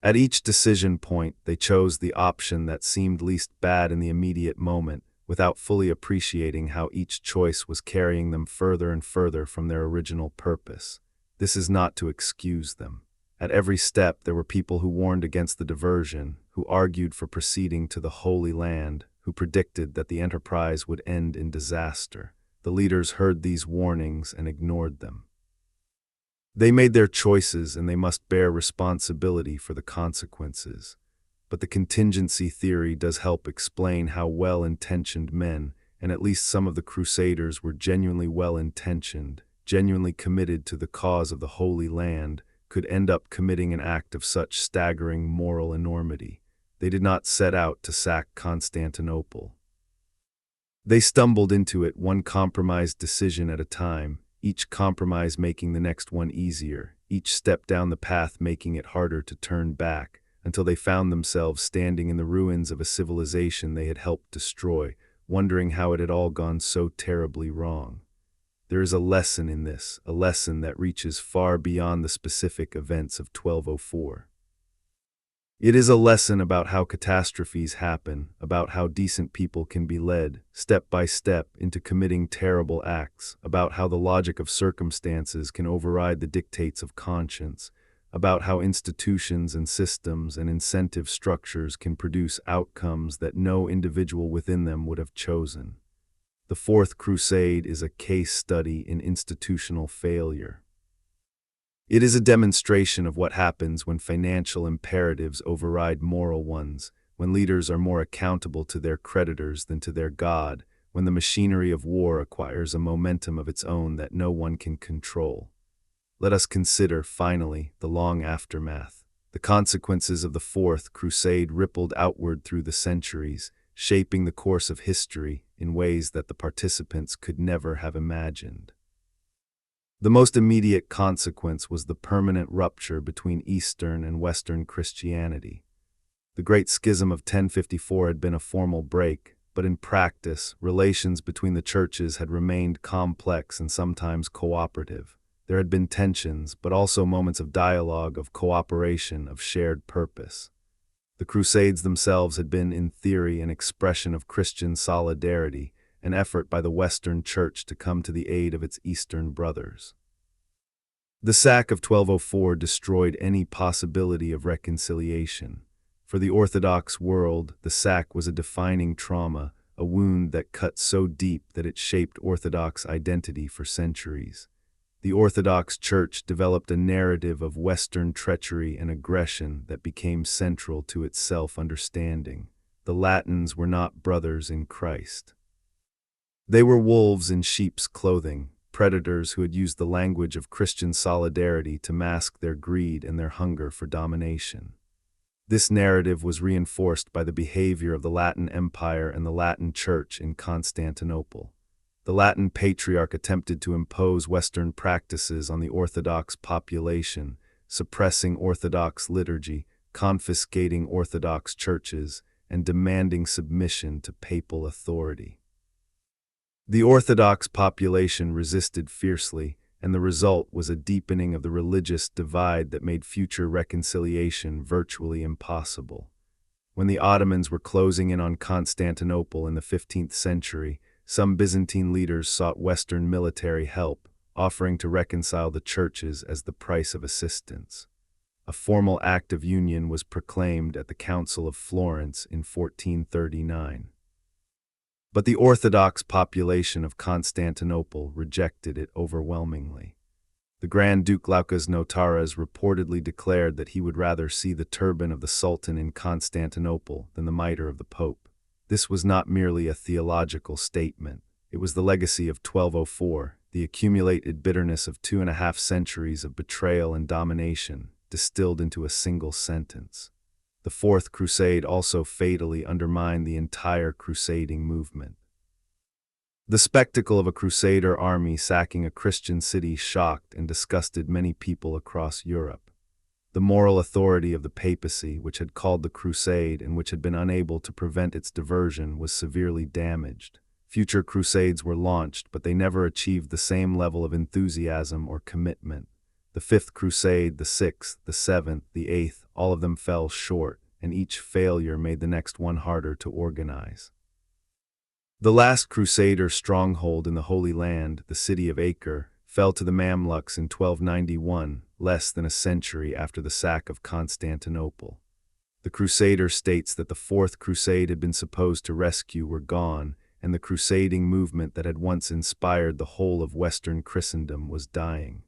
At each decision point, they chose the option that seemed least bad in the immediate moment, without fully appreciating how each choice was carrying them further and further from their original purpose. This is not to excuse them. At every step, there were people who warned against the diversion, who argued for proceeding to the Holy Land, who predicted that the enterprise would end in disaster. The leaders heard these warnings and ignored them. They made their choices and they must bear responsibility for the consequences. But the contingency theory does help explain how well-intentioned men, and at least some of the Crusaders were genuinely well-intentioned, genuinely committed to the cause of the Holy Land, could end up committing an act of such staggering moral enormity. They did not set out to sack Constantinople. They stumbled into it one compromised decision at a time, each compromise making the next one easier, each step down the path making it harder to turn back, until they found themselves standing in the ruins of a civilization they had helped destroy, wondering how it had all gone so terribly wrong. There is a lesson in this, a lesson that reaches far beyond the specific events of 1204. It is a lesson about how catastrophes happen, about how decent people can be led, step by step, into committing terrible acts, about how the logic of circumstances can override the dictates of conscience, about how institutions and systems and incentive structures can produce outcomes that no individual within them would have chosen. The Fourth Crusade is a case study in institutional failure. It is a demonstration of what happens when financial imperatives override moral ones, when leaders are more accountable to their creditors than to their God, when the machinery of war acquires a momentum of its own that no one can control. Let us consider, finally, the long aftermath. The consequences of the Fourth Crusade rippled outward through the centuries, shaping the course of history in ways that the participants could never have imagined. The most immediate consequence was the permanent rupture between Eastern and Western Christianity. The Great Schism of 1054 had been a formal break, but in practice, relations between the churches had remained complex and sometimes cooperative. There had been tensions, but also moments of dialogue, of cooperation, of shared purpose. The Crusades themselves had been, in theory, an expression of Christian solidarity, an effort by the Western Church to come to the aid of its Eastern brothers. The sack of 1204 destroyed any possibility of reconciliation. For the Orthodox world, the sack was a defining trauma, a wound that cut so deep that it shaped Orthodox identity for centuries. The Orthodox Church developed a narrative of Western treachery and aggression that became central to its self-understanding. The Latins were not brothers in Christ. They were wolves in sheep's clothing, predators who had used the language of Christian solidarity to mask their greed and their hunger for domination. This narrative was reinforced by the behavior of the Latin Empire and the Latin Church in Constantinople. The Latin Patriarch attempted to impose Western practices on the Orthodox population, suppressing Orthodox liturgy, confiscating Orthodox churches, and demanding submission to papal authority. The Orthodox population resisted fiercely, and the result was a deepening of the religious divide that made future reconciliation virtually impossible. When the Ottomans were closing in on Constantinople in the 15th century, some Byzantine leaders sought Western military help, offering to reconcile the churches as the price of assistance. A formal act of union was proclaimed at the Council of Florence in 1439. But the Orthodox population of Constantinople rejected it overwhelmingly. The Grand Duke Laukas Notaras reportedly declared that he would rather see the turban of the Sultan in Constantinople than the mitre of the Pope. This was not merely a theological statement. It was the legacy of 1204, the accumulated bitterness of 2.5 centuries of betrayal and domination, distilled into a single sentence. The Fourth Crusade also fatally undermined the entire crusading movement. The spectacle of a Crusader army sacking a Christian city shocked and disgusted many people across Europe. The moral authority of the papacy, which had called the Crusade and which had been unable to prevent its diversion, was severely damaged. Future Crusades were launched, but they never achieved the same level of enthusiasm or commitment. The Fifth Crusade, the Sixth, the Seventh, the Eighth, all of them fell short, and each failure made the next one harder to organize. The last Crusader stronghold in the Holy Land, the city of Acre, fell to the Mamluks in 1291, less than a century after the sack of Constantinople. The Crusader states that the Fourth Crusade had been supposed to rescue were gone, and the crusading movement that had once inspired the whole of Western Christendom was dying.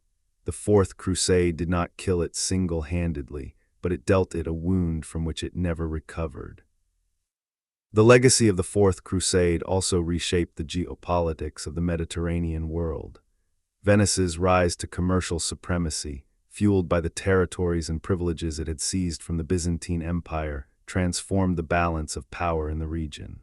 The Fourth Crusade did not kill it single-handedly, but it dealt it a wound from which it never recovered. The legacy of the Fourth Crusade also reshaped the geopolitics of the Mediterranean world. Venice's rise to commercial supremacy, fueled by the territories and privileges it had seized from the Byzantine Empire, transformed the balance of power in the region.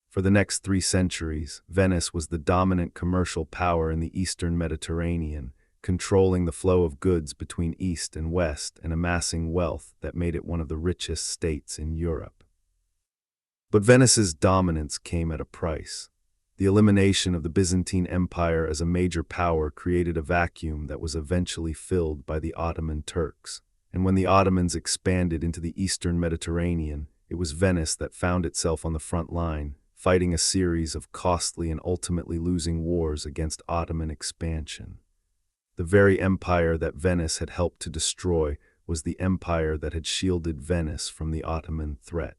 For the next 3 centuries, Venice was the dominant commercial power in the Eastern Mediterranean, controlling the flow of goods between East and West and amassing wealth that made it one of the richest states in Europe. But Venice's dominance came at a price. The elimination of the Byzantine Empire as a major power created a vacuum that was eventually filled by the Ottoman Turks. and when the Ottomans expanded into the eastern Mediterranean, it was Venice that found itself on the front line, fighting a series of costly and ultimately losing wars against Ottoman expansion. The very empire that Venice had helped to destroy was the empire that had shielded Venice from the Ottoman threat.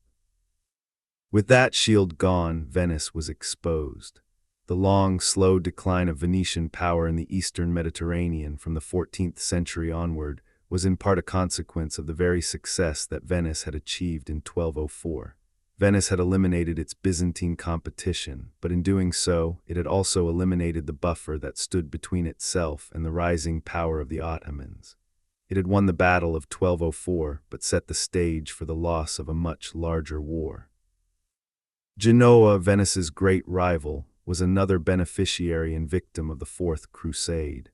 With that shield gone, Venice was exposed. The long, slow decline of Venetian power in the eastern Mediterranean from the 14th century onward was in part a consequence of the very success that Venice had achieved in 1204. Venice had eliminated its Byzantine competition, but in doing so, it had also eliminated the buffer that stood between itself and the rising power of the Ottomans. It had won the Battle of 1204, but set the stage for the loss of a much larger war. Genoa, Venice's great rival, was another beneficiary and victim of the Fourth Crusade.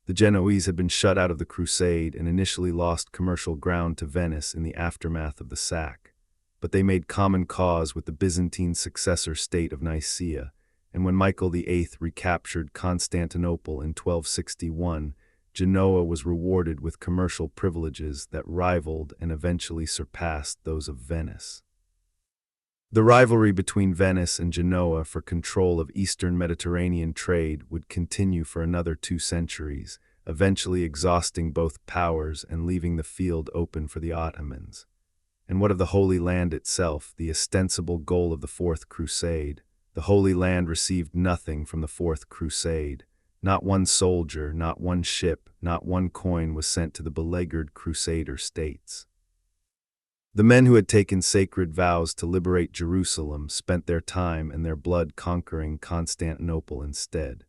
The Genoese had been shut out of the Crusade and initially lost commercial ground to Venice in the aftermath of the sack. But they made common cause with the Byzantine successor state of Nicaea, and when Michael VIII recaptured Constantinople in 1261, Genoa was rewarded with commercial privileges that rivaled and eventually surpassed those of Venice. The rivalry between Venice and Genoa for control of eastern Mediterranean trade would continue for another 2 centuries, eventually exhausting both powers and leaving the field open for the Ottomans. And what of the Holy Land itself, the ostensible goal of the Fourth Crusade? The Holy Land received nothing from the Fourth Crusade. Not one soldier, not one ship, not one coin was sent to the beleaguered Crusader states. The men who had taken sacred vows to liberate Jerusalem spent their time and their blood conquering Constantinople instead.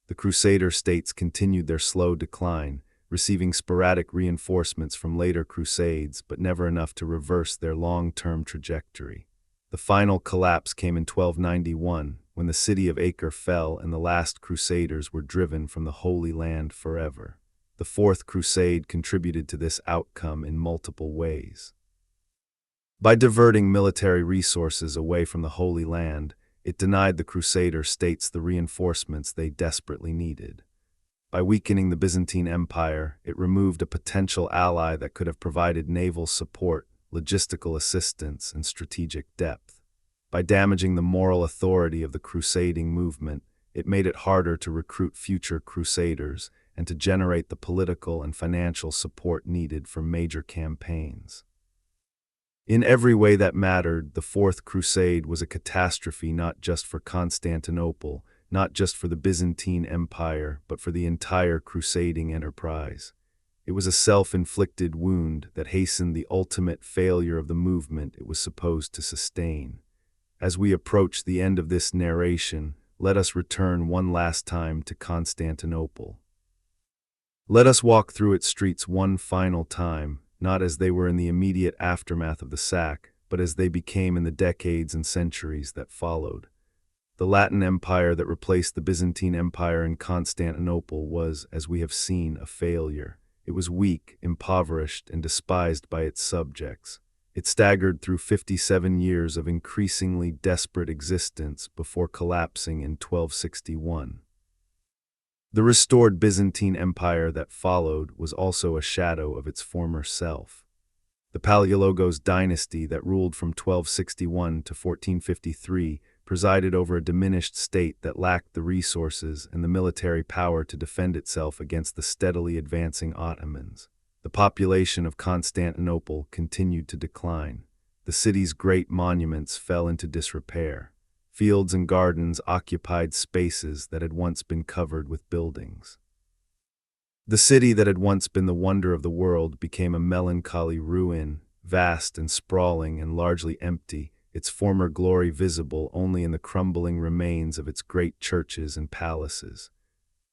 The Crusader states continued their slow decline, receiving sporadic reinforcements from later crusades, but never enough to reverse their long-term trajectory. The final collapse came in 1291, when the city of Acre fell and the last Crusaders were driven from the Holy Land forever. The Fourth Crusade contributed to this outcome in multiple ways. By diverting military resources away from the Holy Land, it denied the Crusader states the reinforcements they desperately needed. By weakening the Byzantine Empire, it removed a potential ally that could have provided naval support, logistical assistance, and strategic depth. By damaging the moral authority of the crusading movement, it made it harder to recruit future Crusaders and to generate the political and financial support needed for major campaigns. In every way that mattered, the Fourth Crusade was a catastrophe not just for Constantinople, not just for the Byzantine Empire, but for the entire crusading enterprise. It was a self-inflicted wound that hastened the ultimate failure of the movement it was supposed to sustain. As we approach the end of this narration, let us return one last time to Constantinople. Let us walk through its streets one final time, not as they were in the immediate aftermath of the sack, but as they became in the decades and centuries that followed. The Latin Empire that replaced the Byzantine Empire in Constantinople was, as we have seen, a failure. It was weak, impoverished, and despised by its subjects. It staggered through 57 years of increasingly desperate existence before collapsing in 1261. The restored Byzantine Empire that followed was also a shadow of its former self. The Palaiologos dynasty that ruled from 1261 to 1453 presided over a diminished state that lacked the resources and the military power to defend itself against the steadily advancing Ottomans. The population of Constantinople continued to decline. The city's great monuments fell into disrepair. Fields and gardens occupied spaces that had once been covered with buildings. The city that had once been the wonder of the world became a melancholy ruin, vast and sprawling and largely empty, its former glory visible only in the crumbling remains of its great churches and palaces.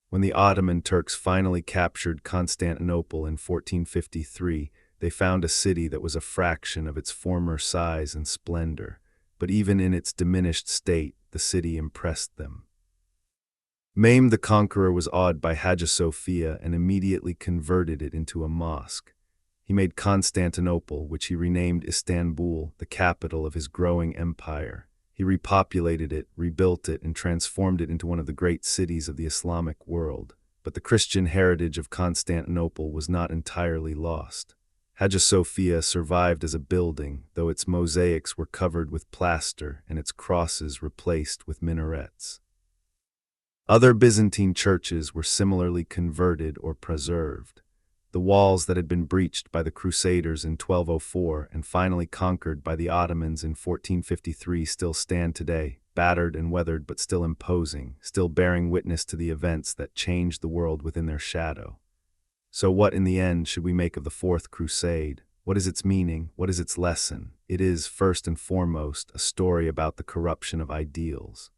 When the Ottoman Turks finally captured Constantinople in 1453, they found a city that was a fraction of its former size and splendor. But even in its diminished state, the city impressed them. Mehmed the Conqueror was awed by Hagia Sophia and immediately converted it into a mosque. He made Constantinople, which he renamed Istanbul, the capital of his growing empire. He repopulated it, rebuilt it, and transformed it into one of the great cities of the Islamic world. But the Christian heritage of Constantinople was not entirely lost. Hagia Sophia survived as a building, though its mosaics were covered with plaster and its crosses replaced with minarets. Other Byzantine churches were similarly converted or preserved. The walls that had been breached by the Crusaders in 1204 and finally conquered by the Ottomans in 1453 still stand today, battered and weathered but still imposing, still bearing witness to the events that changed the world within their shadow. So what in the end should we make of the Fourth Crusade? What is its meaning? What is its lesson? It is, first and foremost, a story about the corruption of ideals.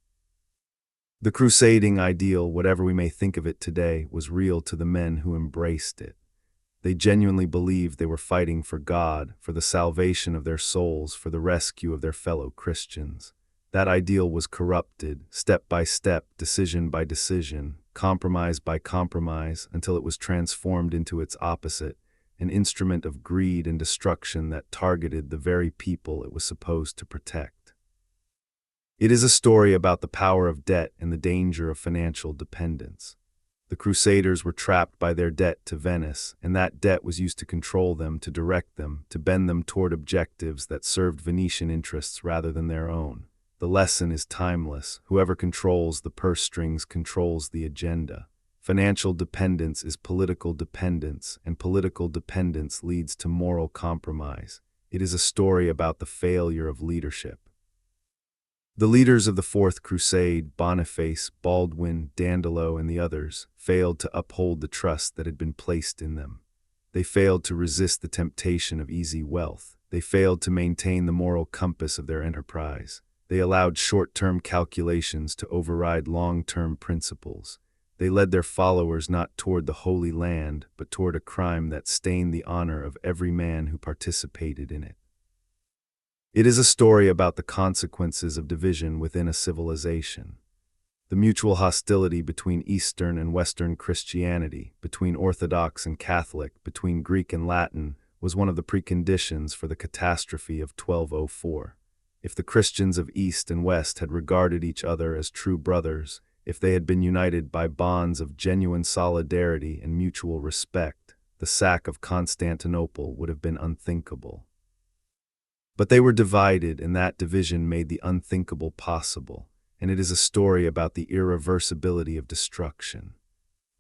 The crusading ideal, whatever we may think of it today, was real to the men who embraced it. They genuinely believed they were fighting for God, for the salvation of their souls, for the rescue of their fellow Christians. That ideal was corrupted, step by step, decision by decision, compromise by compromise, until it was transformed into its opposite, an instrument of greed and destruction that targeted the very people it was supposed to protect. It is a story about the power of debt and the danger of financial dependence. The Crusaders were trapped by their debt to Venice, and that debt was used to control them, to direct them, to bend them toward objectives that served Venetian interests rather than their own. The lesson is timeless. Whoever controls the purse strings controls the agenda. Financial dependence is political dependence, and political dependence leads to moral compromise. It is a story about the failure of leadership. The leaders of the Fourth Crusade, Boniface, Baldwin, Dandolo, and the others, failed to uphold the trust that had been placed in them. They failed to resist the temptation of easy wealth. They failed to maintain the moral compass of their enterprise. They allowed short-term calculations to override long-term principles. They led their followers not toward the Holy Land, but toward a crime that stained the honor of every man who participated in it. It is a story about the consequences of division within a civilization. The mutual hostility between Eastern and Western Christianity, between Orthodox and Catholic, between Greek and Latin, was one of the preconditions for the catastrophe of 1204. If the Christians of East and West had regarded each other as true brothers, if they had been united by bonds of genuine solidarity and mutual respect, the sack of Constantinople would have been unthinkable. But they were divided, and that division made the unthinkable possible, and it is a story about the irreversibility of destruction.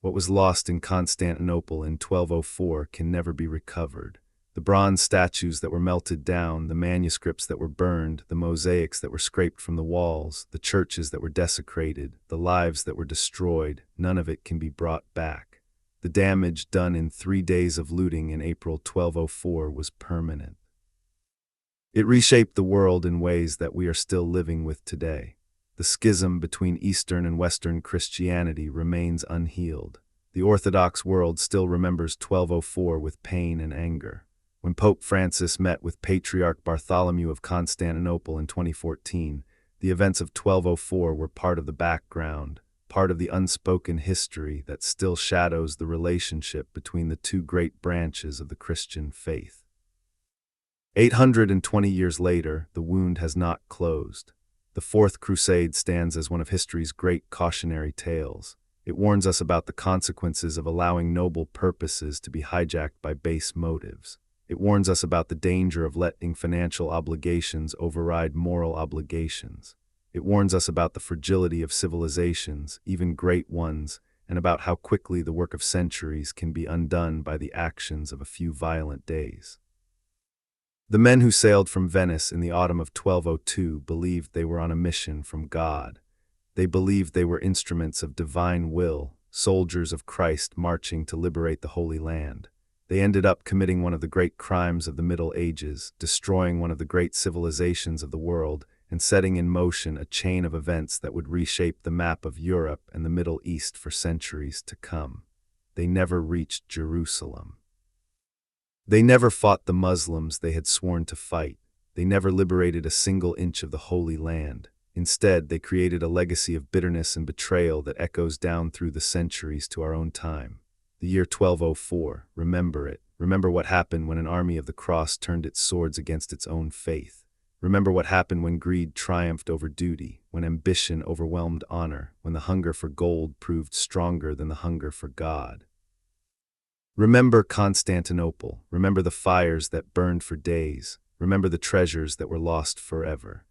What was lost in Constantinople in 1204 can never be recovered. The bronze statues that were melted down, the manuscripts that were burned, the mosaics that were scraped from the walls, the churches that were desecrated, the lives that were destroyed, none of it can be brought back. The damage done in 3 days of looting in April 1204 was permanent. It reshaped the world in ways that we are still living with today. The schism between Eastern and Western Christianity remains unhealed. The Orthodox world still remembers 1204 with pain and anger. When Pope Francis met with Patriarch Bartholomew of Constantinople in 2014, the events of 1204 were part of the background, part of the unspoken history that still shadows the relationship between the two great branches of the Christian faith. 820 years later, the wound has not closed. The Fourth Crusade stands as one of history's great cautionary tales. It warns us about the consequences of allowing noble purposes to be hijacked by base motives. It warns us about the danger of letting financial obligations override moral obligations. It warns us about the fragility of civilizations, even great ones, and about how quickly the work of centuries can be undone by the actions of a few violent days. The men who sailed from Venice in the autumn of 1202 believed they were on a mission from God. They believed they were instruments of divine will, soldiers of Christ marching to liberate the Holy Land. They ended up committing one of the great crimes of the Middle Ages, destroying one of the great civilizations of the world, and setting in motion a chain of events that would reshape the map of Europe and the Middle East for centuries to come. They never reached Jerusalem. They never fought the Muslims they had sworn to fight. They never liberated a single inch of the Holy Land. Instead, they created a legacy of bitterness and betrayal that echoes down through the centuries to our own time. The year 1204, remember it. Remember what happened when an army of the cross turned its swords against its own faith. Remember what happened when greed triumphed over duty, when ambition overwhelmed honor, when the hunger for gold proved stronger than the hunger for God. Remember Constantinople. Remember the fires that burned for days. Remember the treasures that were lost forever.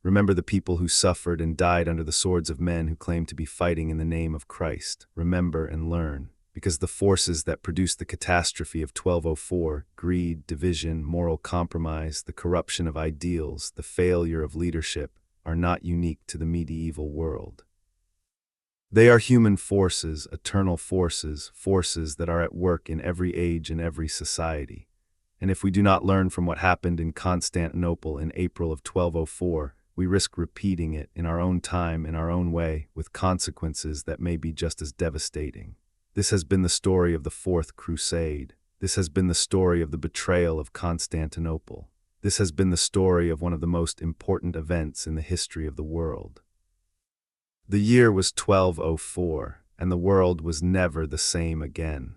Remember the people who suffered and died under the swords of men who claimed to be fighting in the name of Christ. Remember and learn, because the forces that produced the catastrophe of 1204, greed, division, moral compromise, the corruption of ideals, the failure of leadership, are not unique to the medieval world. They are human forces, eternal forces, forces that are at work in every age and every society. And if we do not learn from what happened in Constantinople in April of 1204, we risk repeating it in our own time, in our own way, with consequences that may be just as devastating. This has been the story of the Fourth Crusade. This has been the story of the betrayal of Constantinople. This has been the story of one of the most important events in the history of the world. The year was 1204, and the world was never the same again.